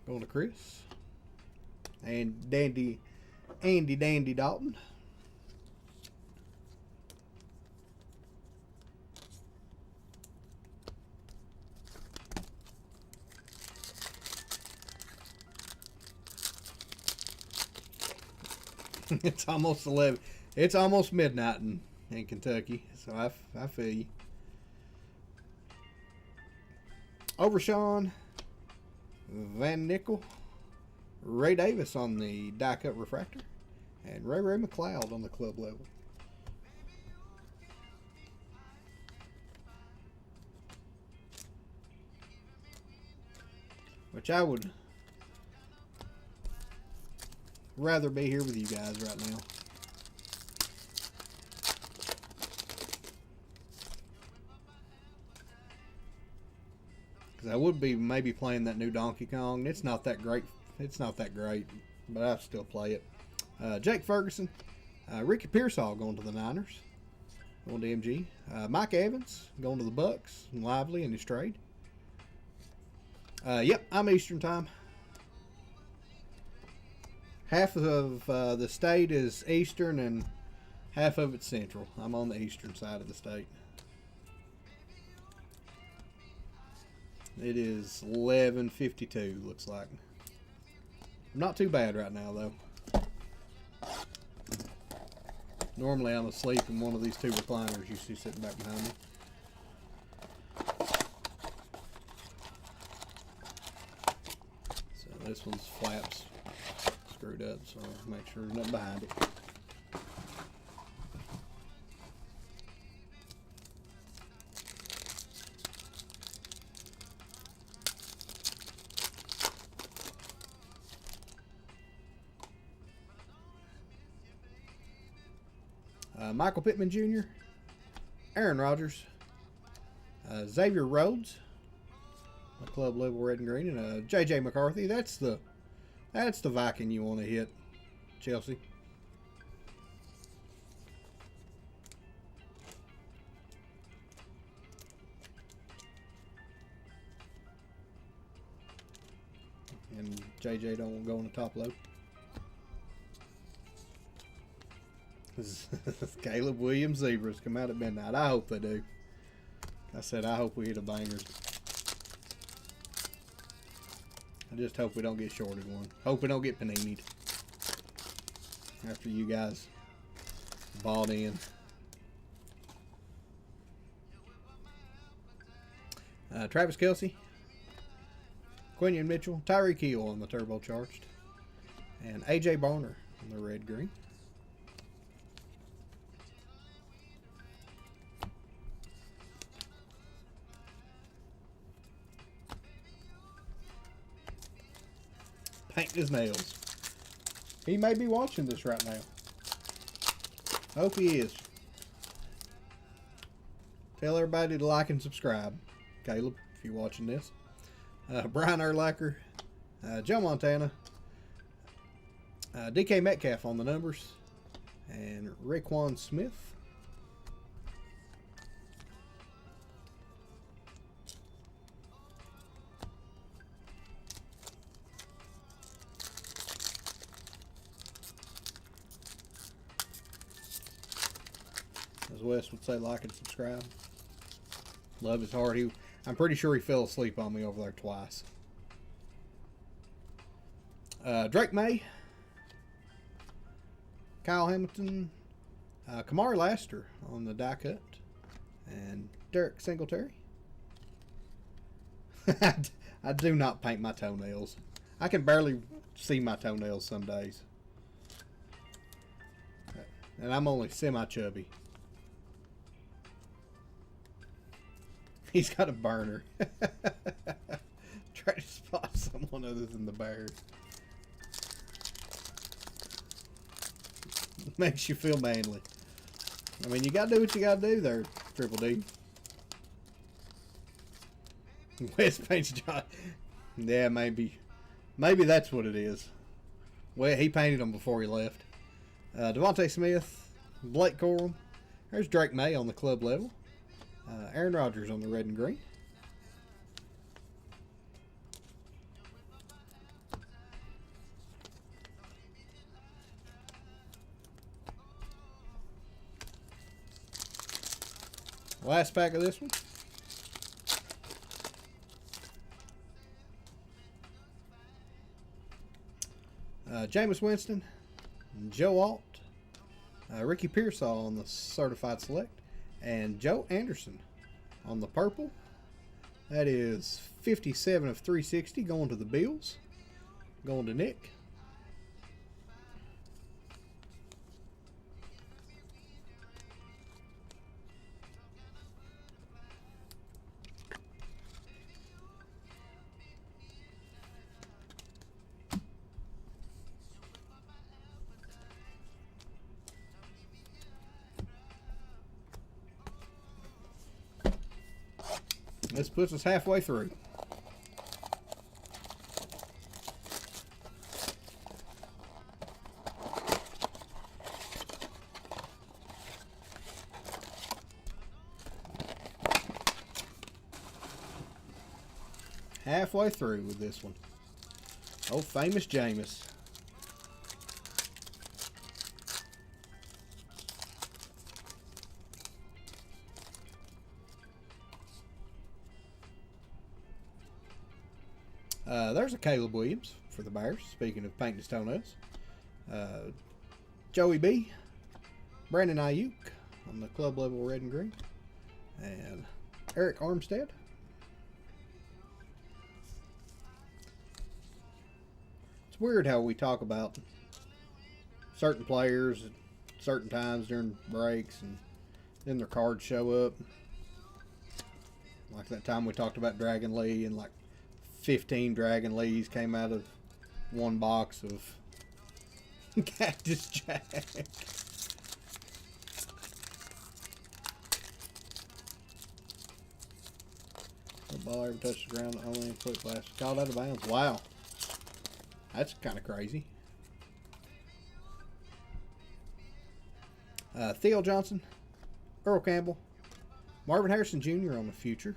Going to Chris. And Andy Dandy Dalton. It's almost 11. It's almost midnight in Kentucky, so I feel you. Overshawn, Van Nickel, Ray Davis on the die cut refractor, and Ray McLeod on the club level. Which I would rather be here with you guys right now. Because I would be maybe playing that new Donkey Kong. It's not that great. It's not that great, but I still play it. Jake Ferguson, Ricky Pearsall going to the Niners, going to MG. Mike Evans going to the Bucks, and Lively in his trade. Yep, I'm Eastern time. Half of the state is Eastern and half of it's Central. I'm on the Eastern side of the state. It is 11:52, looks like. Not too bad right now, though. Normally I'm asleep in one of these two recliners you see sitting back behind me. So this one's flaps screwed up, so I'll make sure there's nothing behind it. Michael Pittman Jr., Aaron Rodgers, Xavier Rhodes, a club level red and green, and J.J. McCarthy. That's the Viking you want to hit, Chelsea. And J.J. don't go on the top load. Caleb Williams Zebras come out at midnight. I hope they do. I said I hope we hit a banger. I just hope we don't get shorted one. Hope we don't get panini'd after you guys bought in. Travis Kelce, Quinion Mitchell, Tyreek Hill on the turbocharged, and AJ Barner on the red green. Painting his nails. He may be watching this right now. Hope he is. Tell everybody to like and subscribe. Caleb, if you're watching this. Brian Urlacher, Joe Montana, DK Metcalf on the numbers, and Raekwon Smith. As Wes would say, like and subscribe. Love his heart. I'm pretty sure he fell asleep on me over there twice. Drake May, Kyle Hamilton, Kamari Laster on the die cut, and Derek Singletary. I do not paint my toenails. I can barely see my toenails some days. And I'm only semi-chubby. He's got a burner. Try to spot someone other than the Bears. Makes you feel manly. I mean, you gotta do what you gotta do there, Triple D. West paints John. Yeah, maybe that's what it is. Well, he painted them before he left. Devontae Smith, Blake Corum. There's Drake May on the club level. Aaron Rodgers on the red and green. Last pack of this one. Jameis Winston, Joe Alt, Ricky Pearsall on the certified select, and Joe Anderson on the purple, That is 57 of 360 going to the Bills. Going to Nick. This puts us halfway through. Halfway through with this one. Oh, famous Jameis. There's a Caleb Williams for the Bears. Speaking of painting his toenails. Joey B. Brandon Ayuk on the club level red and green. And Eric Armstead. It's weird how we talk about certain players at certain times during breaks and then their cards show up. Like that time we talked about Dragon Lee and like 15 Dragon Lees came out of one box of Cactus Jack. The ball ever touched the ground, only in foot blast. Called out of bounds. Wow. That's kind of crazy. Theo Johnson, Earl Campbell, Marvin Harrison Jr. on the future,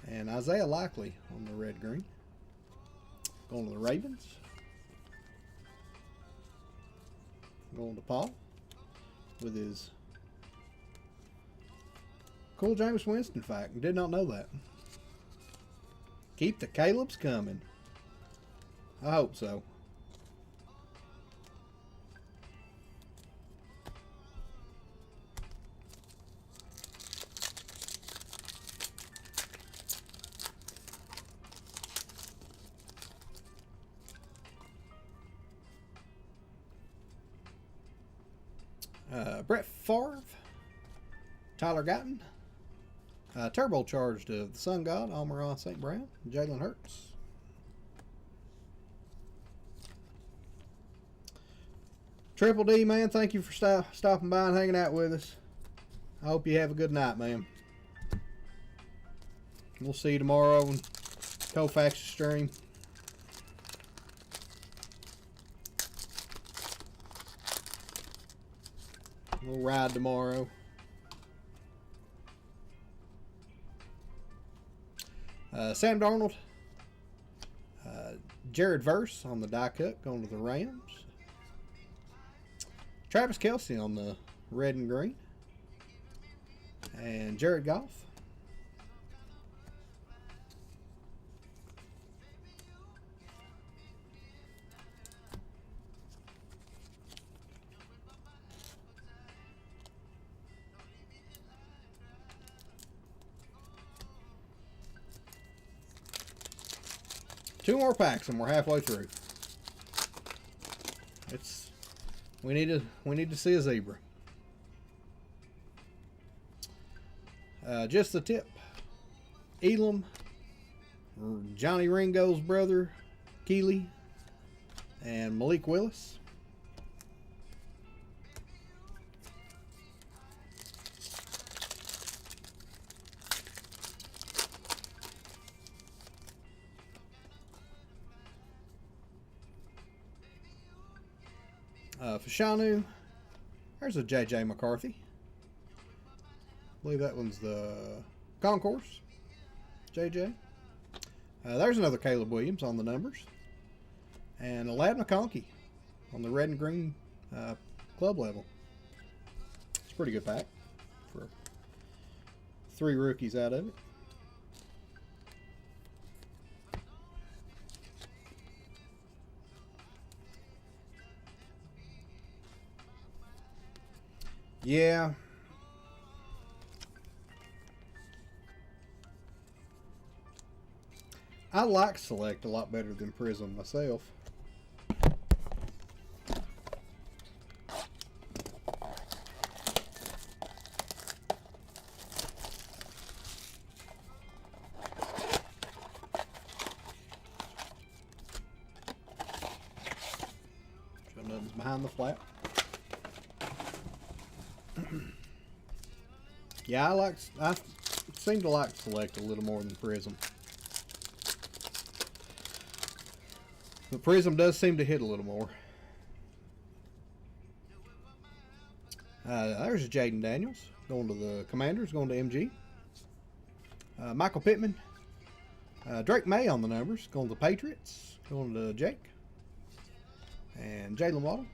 and Isaiah Likely on the red-green. Going to the Ravens. Going to Paul with his cool Jameis Winston fact. Did not know that. Keep the Caleb's coming. I hope so. Brett Favre, Tyler Guyton, turbocharged of the Sun God, Amon-Ra St. Brown, Jalen Hurts. Triple D, man, thank you for stopping by and hanging out with us. I hope you have a good night, man. We'll see you tomorrow on Koufax's stream. We'll ride tomorrow. Sam Darnold. Jared Verse on the die cut going to the Rams. Travis Kelce on the red and green. And Jared Goff. Two more packs and we're halfway through. We need to see a zebra. Just the tip. Elam, Johnny Ringo's brother, Keeley, and Malik Willis. Fashanu. There's a J.J. McCarthy. I believe that one's the Concourse. J.J. There's another Caleb Williams on the numbers. And a Lad McConkey on the red and green club level. It's a pretty good pack for 3 rookies out of it. Yeah. I like Select a lot better than Prism myself. So nothing's behind the flap. Yeah, I seem to like Select a little more than Prism. But Prism does seem to hit a little more. There's a Jaden Daniels going to the Commanders, going to MG. Michael Pittman. Drake May on the numbers, going to the Patriots, going to Jake. And Jalen Waddle.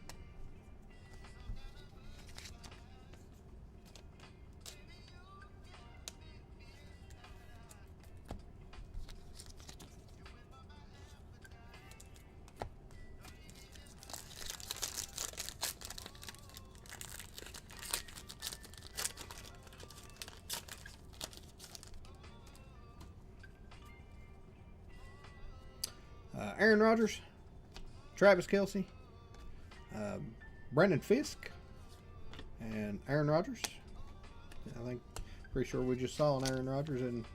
Aaron Rodgers, Travis Kelce, Brandon Fisk, and Aaron Rodgers. I think, pretty sure we just saw an Aaron Rodgers in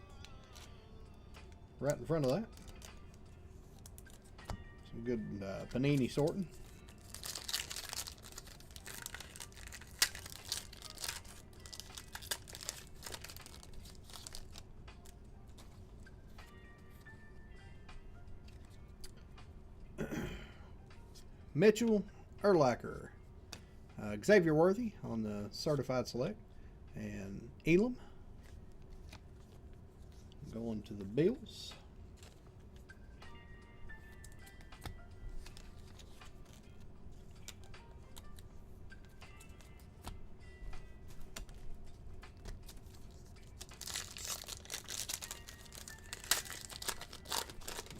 right in front of that. Some good panini sorting. Mitchell Urlacher, Xavier Worthy on the Certified Select, and Elam going to the Bills.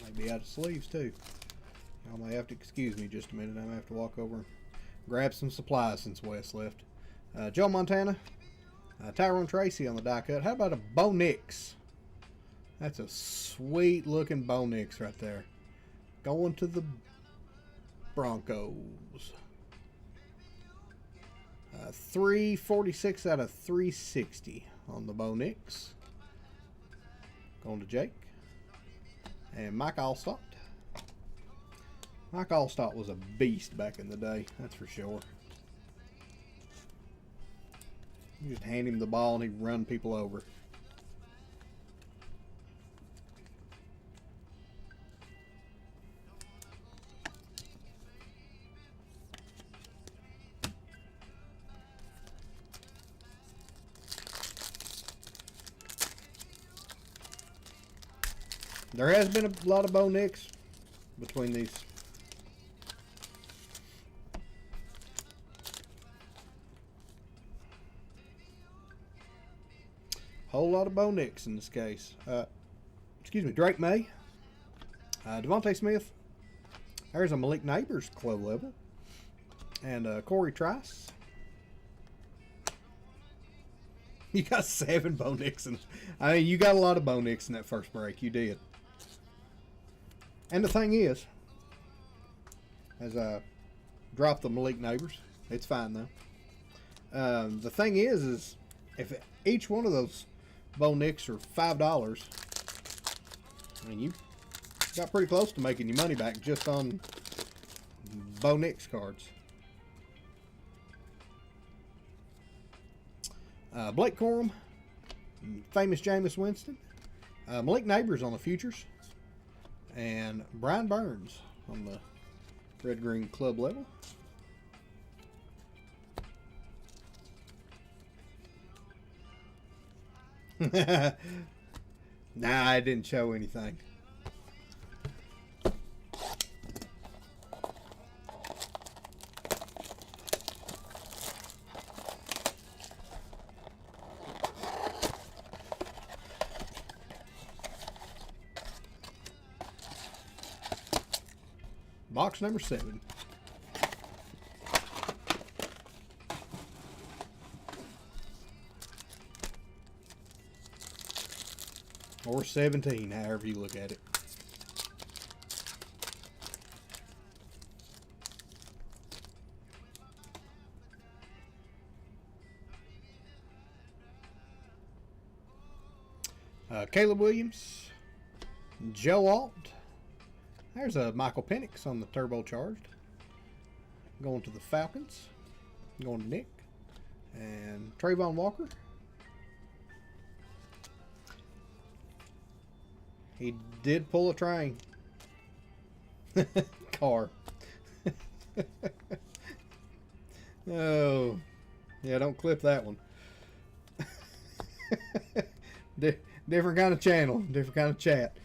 Might be out of sleeves too. Y'all may have to excuse me just a minute. I may have to walk over and grab some supplies since Wes left. Joe Montana. Tyrone Tracy on the die cut. How about a Bo Nix? That's a sweet looking Bo Nix right there. Going to the Broncos. 346 out of 360 on the Bo Nix. Going to Jake. And Mike Allstott. Mike Allstott was a beast back in the day, that's for sure. You just hand him the ball and he'd run people over. There has been a lot of Bo Nix between these. Whole lot of Bo Nix in this case. Excuse me, Drake May, Devontae Smith. There's a Malik Neighbors club level, and Corey Trice. You got 7 Bo Nix, and I mean you got a lot of Bo Nix in that first break. You did. And the thing is, as I drop the Malik Neighbors, it's fine though. The thing is if each one of those Bo Nix are $5, I mean, you got pretty close to making your money back just on Bo Nix cards. Blake Corum, famous Jameis Winston, Malik Neighbors on the futures, and Brian Burns on the red-green club level. Nah, I didn't show anything. Box number 7. Or 17, however you look at it. Caleb Williams, Joe Alt. There's a Michael Penix on the turbocharged. Going to the Falcons. Going to Nick. And Trayvon Walker. He did pull a train. Car. Oh. Yeah, don't clip that one. Different kind of channel. Different kind of chat.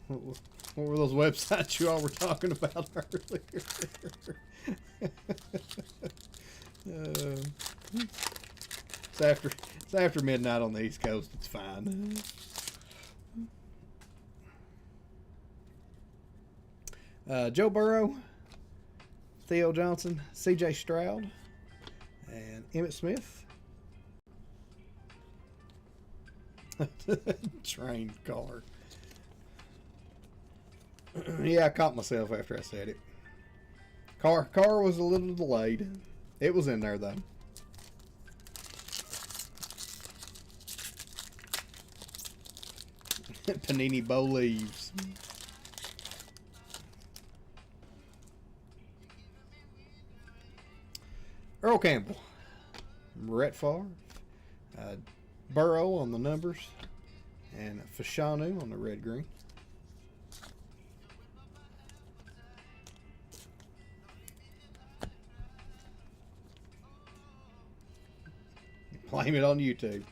What were those websites you all were talking about earlier? It's after midnight on the East Coast. It's fine. Joe Burrow, Theo Johnson, C.J. Stroud, and Emmitt Smith. Train car. Yeah, I caught myself after I said it. Car was a little delayed. It was in there though. Panini Bo leaves. Earl Campbell, Brett Favre, Burrow on the numbers, and Fashanu on the red green. Blame it on YouTube.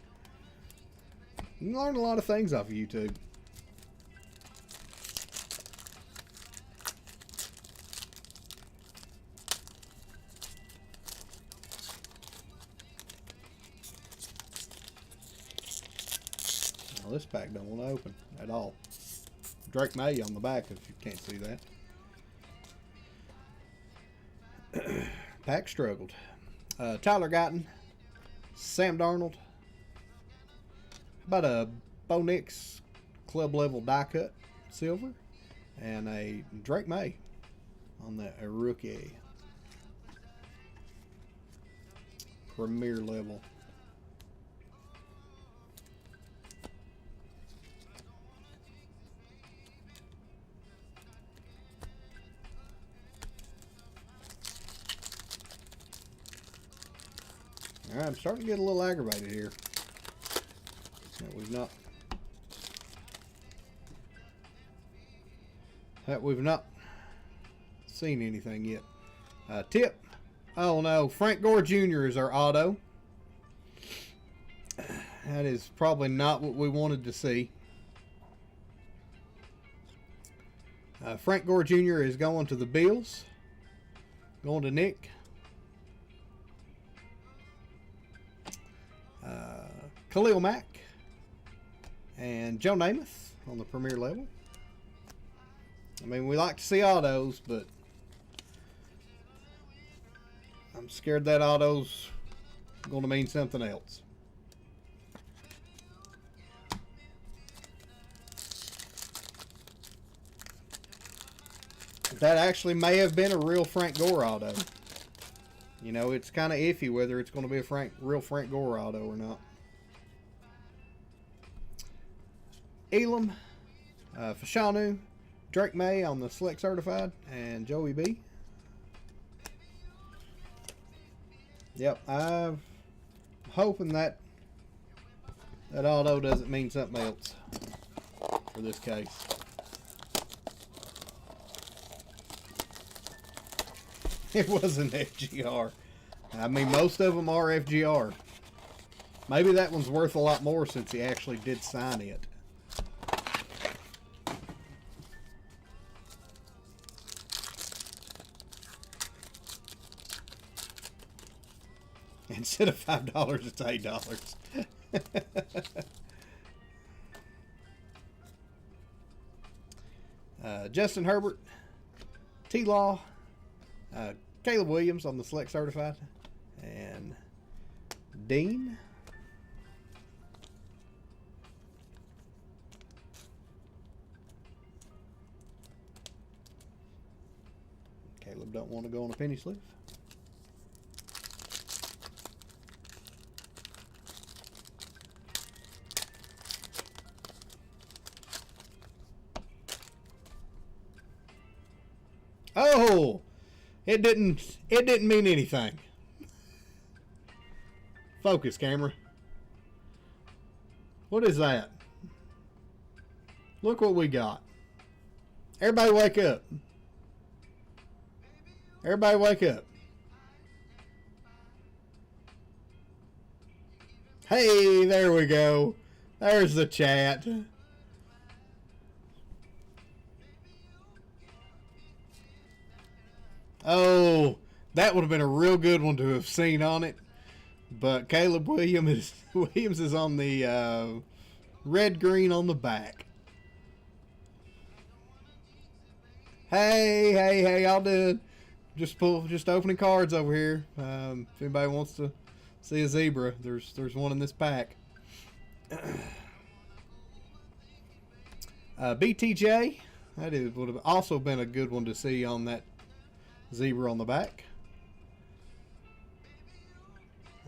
You can learn a lot of things off of YouTube. Well, this pack don't want to open at all. Drake May on the back if you can't see that. Pack struggled. Tyler Guyton, Sam Darnold. About a Bo Nix club level die cut silver. And a Drake May on the rookie premier level. All right, I'm starting to get a little aggravated here. We've not seen anything yet. Tip. Oh no, Frank Gore Jr. is our auto. That is probably not what we wanted to see. Frank Gore Jr. is going to the Bills. Going to Nick. Khalil Mack and Joe Namath on the premier level. I mean, we like to see autos, but I'm scared that auto's going to mean something else. That actually may have been a real Frank Gore auto. You know, it's kind of iffy whether it's going to be a real Frank Gore auto or not. Elam, Fashanu, Drake May on the Select Certified, and Joey B. Yep, I'm hoping that auto doesn't mean something else for this case. It was an FGR. I mean, most of them are FGR. Maybe that one's worth a lot more since he actually did sign it. Instead of $5, it's $8. Justin Herbert, T-Law, Caleb Williams on the Select Certified, and Dean. Caleb don't want to go on a penny sleeve. Oh, it didn't mean anything. Focus, camera. What is that? Look what we got. Everybody wake up. Everybody wake up. Hey, there we go. There's the chat. Oh, that would have been a real good one to have seen on it. But Caleb Williams is on the red-green on the back. Hey, I'll do it. Just opening cards over here. If anybody wants to see a zebra, there's one in this pack. BTJ, would have also been a good one to see on that zebra on the back.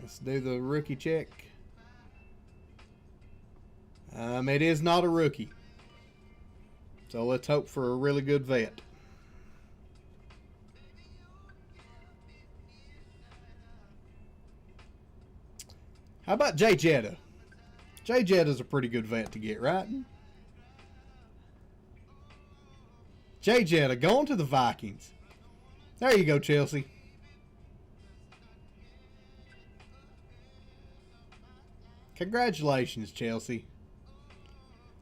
Let's do the rookie check. It is not a rookie, so let's hope for a really good vet. How about Jay Jetta? Jay Jetta's a pretty good vet to get, right? Jay Jetta going to the Vikings. There you go, Chelsea. Congratulations, Chelsea.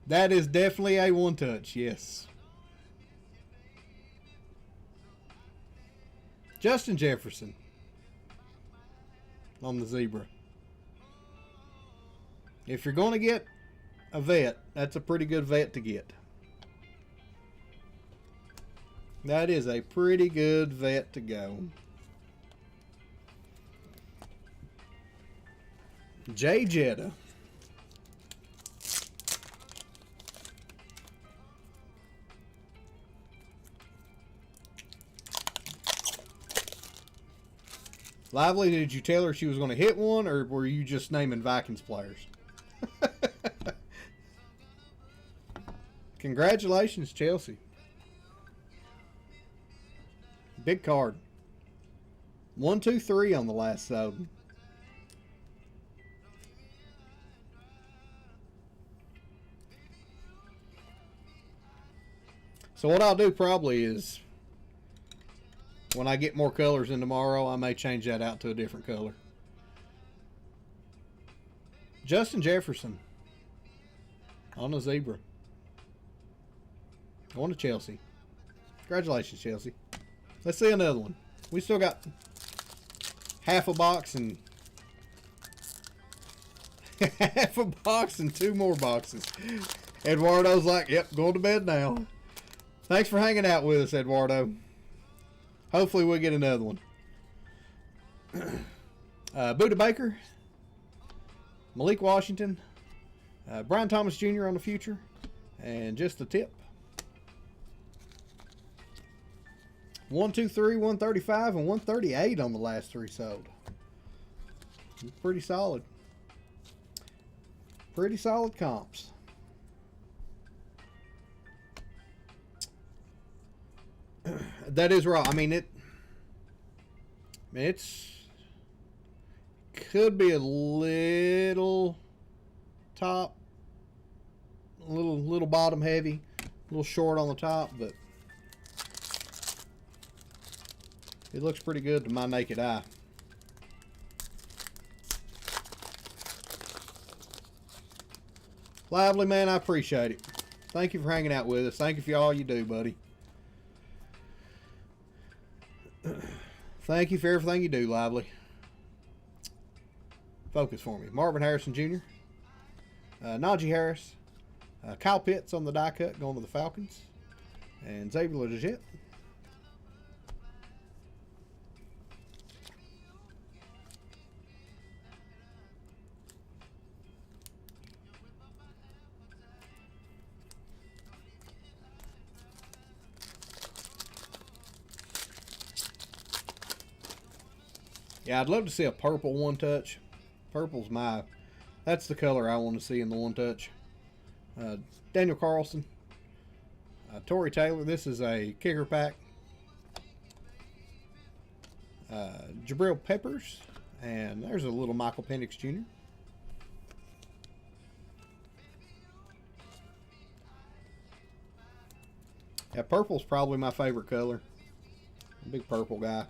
That is definitely a one-touch, yes. Justin Jefferson on the zebra. If you're going to get a vet, that's a pretty good vet to get. That is a pretty good vet to go. Jay Jetta. Lively, did you tell her she was going to hit one, or were you just naming Vikings players? Congratulations, Chelsea. Big card. 1, 2, 3 on the last sold. So what I'll do probably is, when I get more colors in tomorrow, I may change that out to a different color. Justin Jefferson on a zebra. Going to Chelsea. Congratulations, Chelsea. Let's see another one. We still got half a box and half a box and 2 more boxes. Eduardo's like, yep, going to bed now. Thanks for hanging out with us, Eduardo. Hopefully we'll get another one. Buda Baker, Malik Washington, Brian Thomas Jr. on the future, and just a tip. 1, 2, 3, 135, and 138 on the last 3 sold. Pretty solid. Pretty solid comps. That is raw. I mean, it's could be a little top, a little bottom heavy, a little short on the top, but it looks pretty good to my naked eye. Lively, man, I appreciate it. Thank you for hanging out with us. Thank you for all you do, buddy. Thank you for everything you do, Lively. Focus for me. Marvin Harrison Jr., Najee Harris, Kyle Pitts on the die cut going to the Falcons, and Xavier Legit. Yeah, I'd love to see a purple one-touch. Purple's that's the color I want to see in the one-touch. Daniel Carlson. Torrey Taylor. This is a kicker pack. Jabril Peppers, and there's a little Michael Penix Jr. Yeah, purple's probably my favorite color. I'm a big purple guy.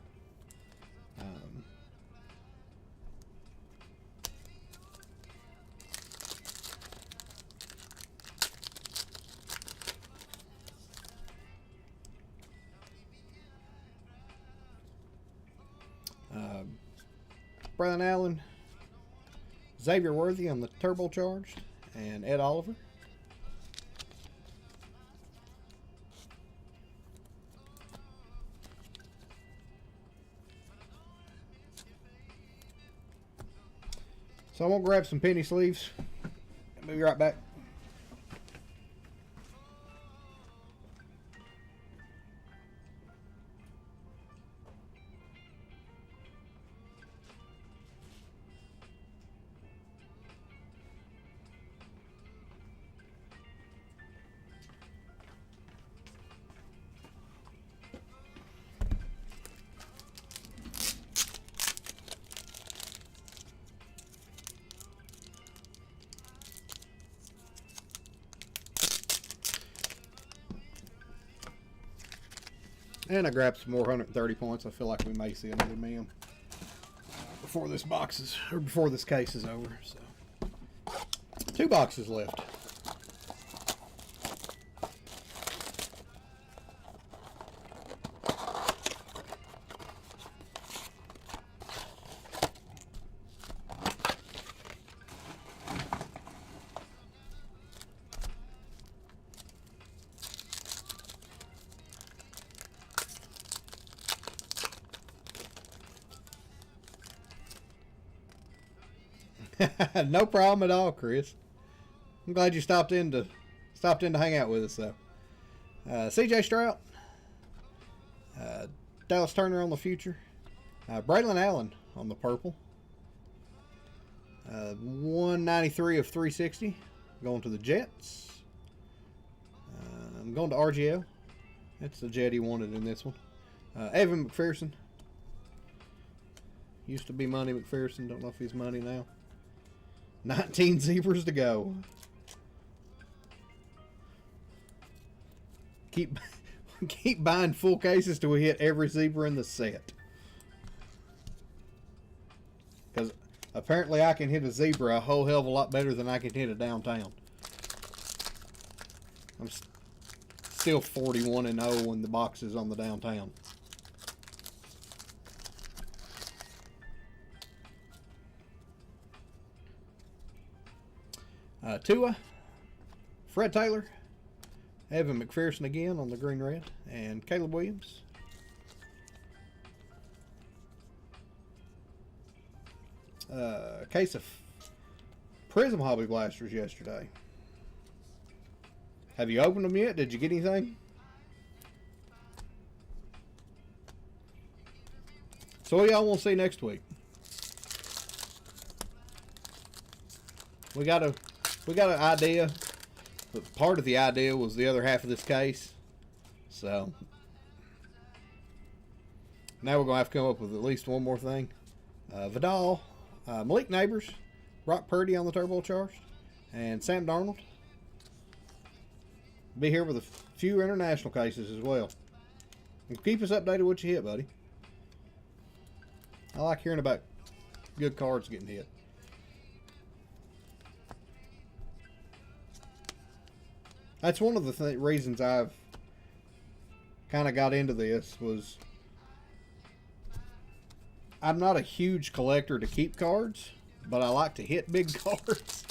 Brian Allen, Xavier Worthy on the turbocharged, and Ed Oliver. So I'm going to grab some penny sleeves. I'll be right back. And I grabbed some more 130 points. I feel like we may see another man before this case is over. So 2 boxes left. No problem at all, Chris. I'm glad you stopped in to hang out with us, though. C.J. Stroud, Dallas Turner on the future, Braylon Allen on the purple, 193 of 360, going to the Jets. I'm going to RGL. That's the Jet he wanted in this one. Evan McPherson. Used to be Money McPherson. Don't know if he's Money now. 19 zebras to go. Keep buying full cases till we hit every zebra in the set. Because apparently I can hit a zebra a whole hell of a lot better than I can hit a downtown. I'm still 41-0 in the boxes on the downtown. Tua, Fred Taylor, Evan McPherson again on the green-red, and Caleb Williams. Case of Prism Hobby Blasters yesterday. Have you opened them yet? Did you get anything? So what y'all want to see next week? We got an idea, but part of the idea was the other half of this case. So now we're going to have to come up with at least one more thing. Vidal, Malik Neighbors, Brock Purdy on the turbocharged, and Sam Darnold. Be here with a few international cases as well. And keep us updated what you hit, buddy. I like hearing about good cards getting hit. That's one of the reasons I've kind of got into this was I'm not a huge collector to keep cards, but I like to hit big cards.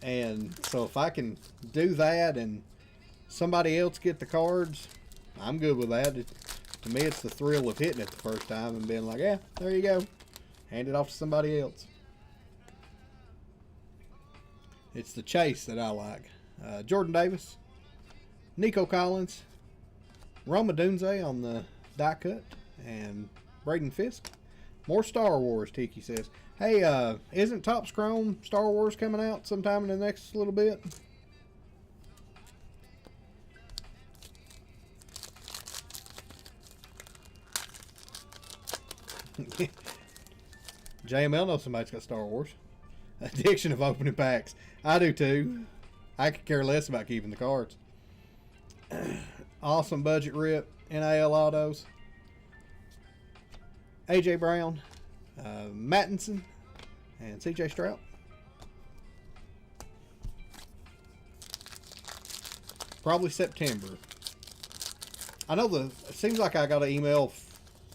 And so if I can do that and somebody else get the cards, I'm good with that. To me, it's the thrill of hitting it the first time and being like, yeah, there you go. Hand it off to somebody else. It's the chase that I like. Jordan Davis, Nico Collins, Roma Dunze on the die cut, and Braden Fisk. More Star Wars, Tiki says. Hey, isn't Topps Chrome Star Wars coming out sometime in the next little bit? JML knows somebody's got Star Wars. Addiction of opening packs. I do too. I could care less about keeping the cards. Awesome budget rip. NIL autos. AJ Brown. Mattinson. And CJ Stroud. Probably September. I know it seems like I got an email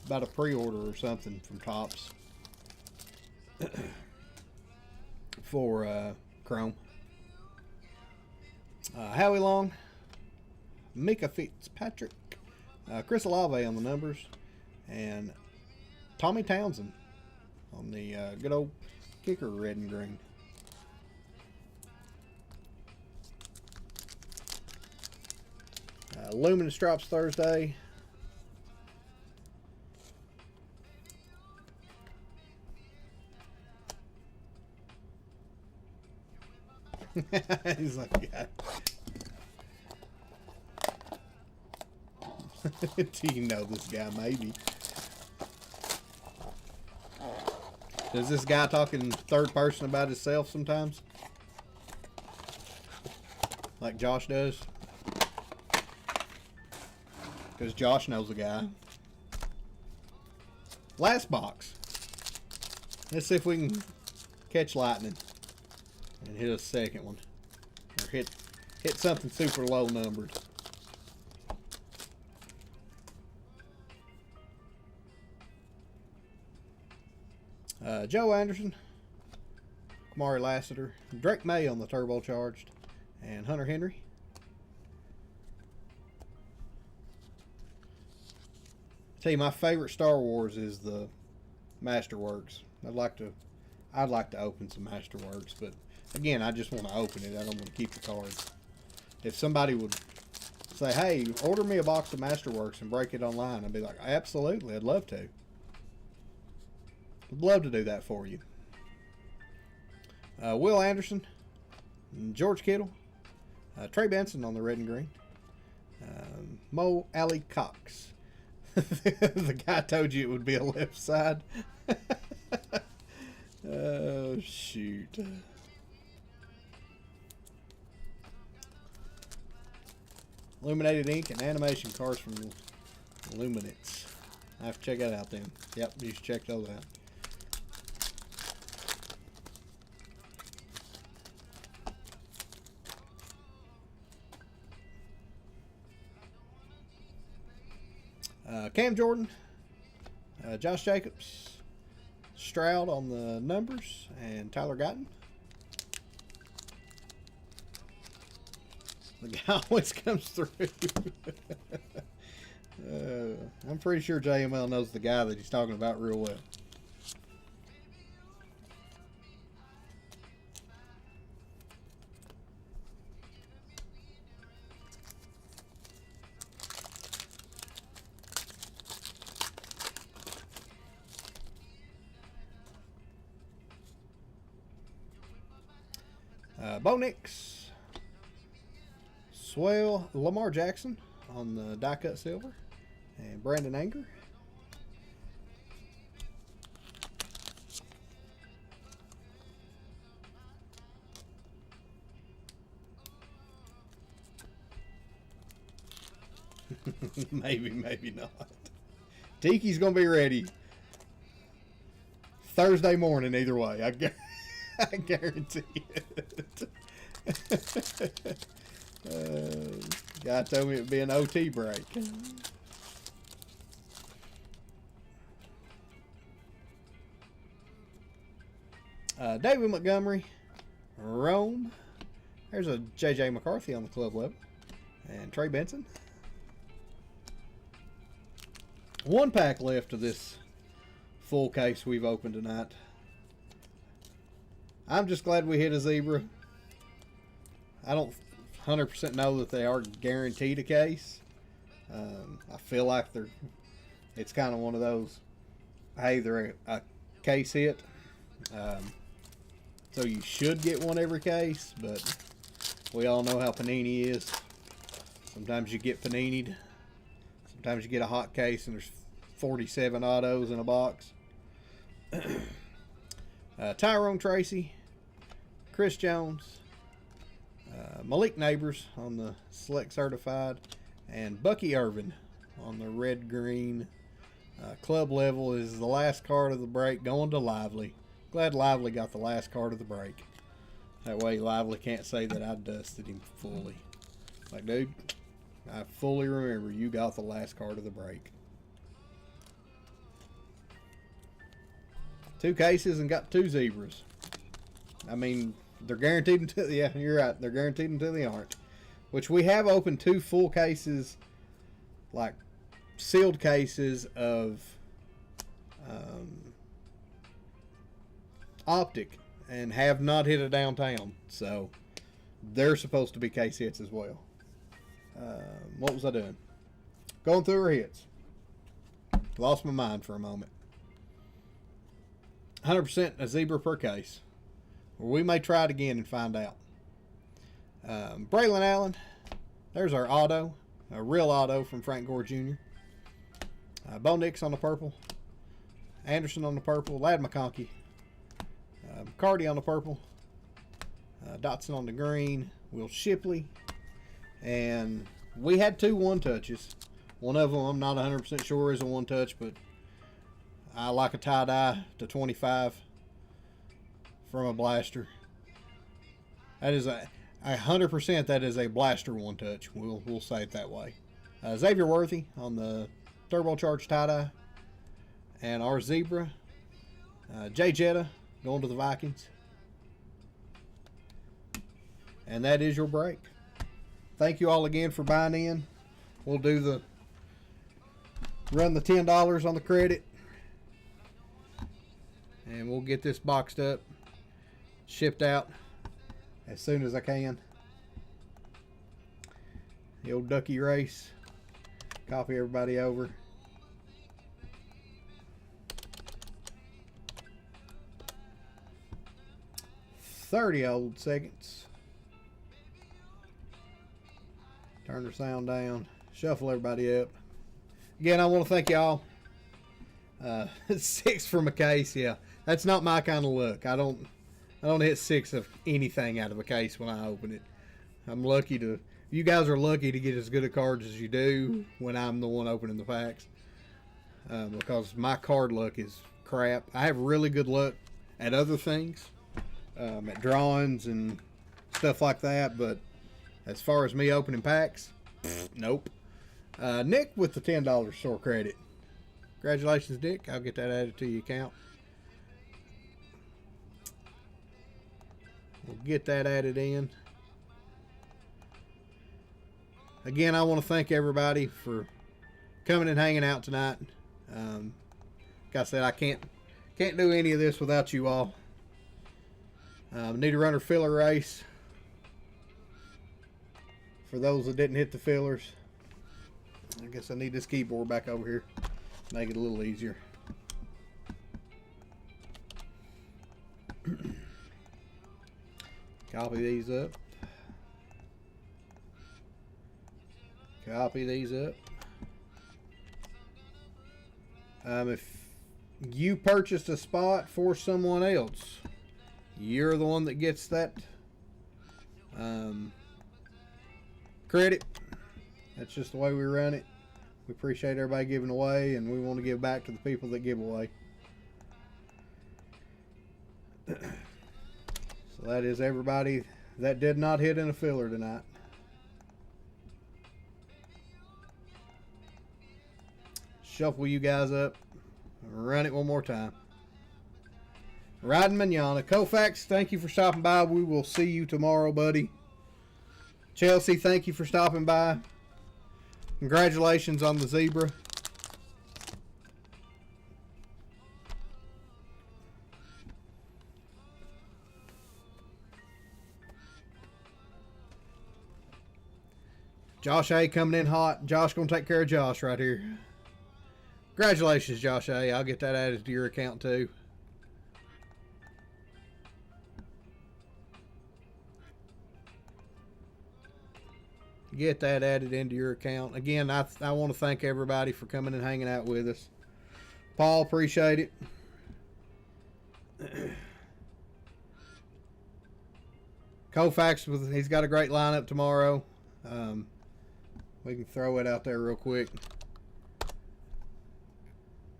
about a pre-order or something from Topps for Chrome. Howie Long, Mika Fitzpatrick, Chris Olave on the numbers, and Tommy Townsend on the good old kicker red and green. Luminous drops Thursday. He's like, yeah. Do you know this guy? Maybe. Does this guy talk in third person about himself sometimes? Like Josh does? Because Josh knows the guy. Last box. Let's see if we can catch lightning and hit a second one, or hit something super low numbered. Joe Anderson, Kamari Lassiter, Drake May on the turbocharged, and Hunter Henry. Tell you, my favorite Star Wars is the Masterworks. I'd like to open some Masterworks, but again, I just want to open it. I don't want to keep the cards. If somebody would say, "Hey, order me a box of Masterworks and break it online," I'd be like, "Absolutely, I'd love to. I'd love to do that for you." Will Anderson, George Kittle, Trey Benson on the red and green, Mo Alley Cox. The guy told you it would be a left side. Oh, shoot. Illuminated ink and animation cards from Luminance. I have to check that out then. Yep, you should check those out. Cam Jordan, Josh Jacobs, Stroud on the numbers, and Tyler Guyton. The guy always comes through. I'm pretty sure JML knows the guy that he's talking about real well. Bo Nix, Swell, Lamar Jackson on the die cut silver, and Brandon Anger. Maybe, maybe not. Tiki's gonna be ready Thursday morning either way. I guarantee it. Guy told me it'd be an OT break. David Montgomery, Rome. There's a JJ McCarthy on the club level, and Trey Benson. One pack left of this full case we've opened tonight. I'm just glad we hit a zebra. I don't 100% know that they are guaranteed a case. I feel like it's kind of one of those, hey, they're a case hit. So you should get one every case, but we all know how Panini is. Sometimes you get Panini'd. Sometimes you get a hot case and there's 47 autos in a box. Tyrone Tracy, Chris Jones, Malik Neighbors on the Select Certified, and Bucky Irvin on the red green. Club level is the last card of the break, going to Lively. Glad Lively got the last card of the break. That way Lively can't say that I dusted him fully. Like, dude, I fully remember you got the last card of the break. 2 cases and got 2 zebras. I mean, they're guaranteed until, yeah, you're right. They're guaranteed until they aren't. Which we have opened 2 full cases, like sealed cases of Optic, and have not hit a downtown. So they're supposed to be case hits as well. What was I doing? Going through our hits. Lost my mind for a moment. 100% a zebra per case. We may try it again and find out. Braylon Allen. There's our auto. A real auto from Frank Gore Jr. Bo Nix on the purple. Anderson on the purple. Ladd McConkey. McCarty on the purple. Dotson on the green. Will Shipley. And we had 2 one-touches. One of them I'm not 100% sure is a one-touch, but I like a tie-dye to 25 from a blaster. That is a 100%. That is a blaster one-touch. We'll say it that way. Xavier Worthy on the turbocharged tie-dye, and our zebra. Jay Jetta going to the Vikings, and that is your break. Thank you all again for buying in. We'll do run the $10 on the credit. And we'll get this boxed up, shipped out as soon as I can. The old ducky race. Copy everybody over. $30 old seconds. Turn the sound down. Shuffle everybody up. Again, I want to thank y'all. 6 from a case, yeah. That's not my kind of luck. I don't hit 6 of anything out of a case when I open it. I'm lucky to. You guys are lucky to get as good a cards as you do when I'm the one opening the packs. Because my card luck is crap. I have really good luck at other things, at drawings and stuff like that. But as far as me opening packs, nope. Nick with the $10 store credit. Congratulations, Dick. I'll get that added to your account. We'll get that added in. Again, I want to thank everybody for coming and hanging out tonight. Like I said, I can't do any of this without you all. Need to run a filler race. For those that didn't hit the fillers, I guess I need this keyboard back over here. Make it a little easier. Copy these up. Copy these up. If you purchased a spot for someone else, you're the one that gets that credit. That's just the way we run it. We appreciate everybody giving away, and we want to give back to the people that give away. So that is everybody that did not hit in a filler tonight. Shuffle you guys up. Run it one more time. Riding Manana. Koufax, thank you for stopping by. We will see you tomorrow, buddy. Chelsea, thank you for stopping by. Congratulations on the zebra. Josh A coming in hot. Josh gonna take care of Josh right here. Congratulations, Josh A. I'll get that added to your account too. Get that added into your account. Again, I want to thank everybody for coming and hanging out with us. Paul, appreciate it. Koufax, he's got a great lineup tomorrow. We can throw it out there real quick.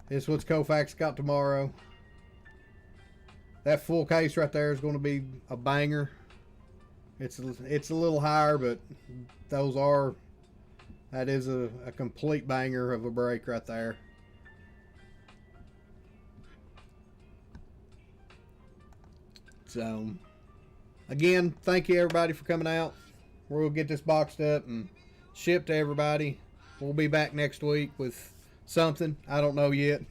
Here's what's Koufax got tomorrow. That full case right there is going to be a banger. It's a little higher, but that is a complete banger of a break right there. So, again, thank you everybody for coming out. We'll get this boxed up and shipped to everybody. We'll be back next week with something. I don't know yet.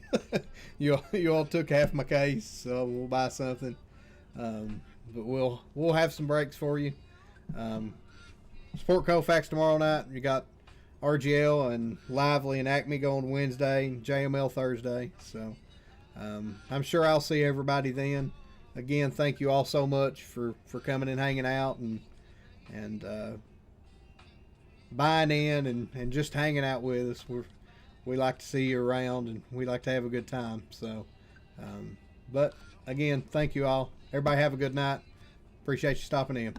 you all took half my case, so we'll buy something. But we'll have some breaks for you. Support Koufax tomorrow night. You got RGL and Lively and Acme going Wednesday, JML Thursday. So I'm sure I'll see everybody then. Again, thank you all so much for coming and hanging out and buying in and just hanging out with us. We like to see you around, and we like to have a good time. So, but again, thank you all. Everybody have a good night. Appreciate you stopping in.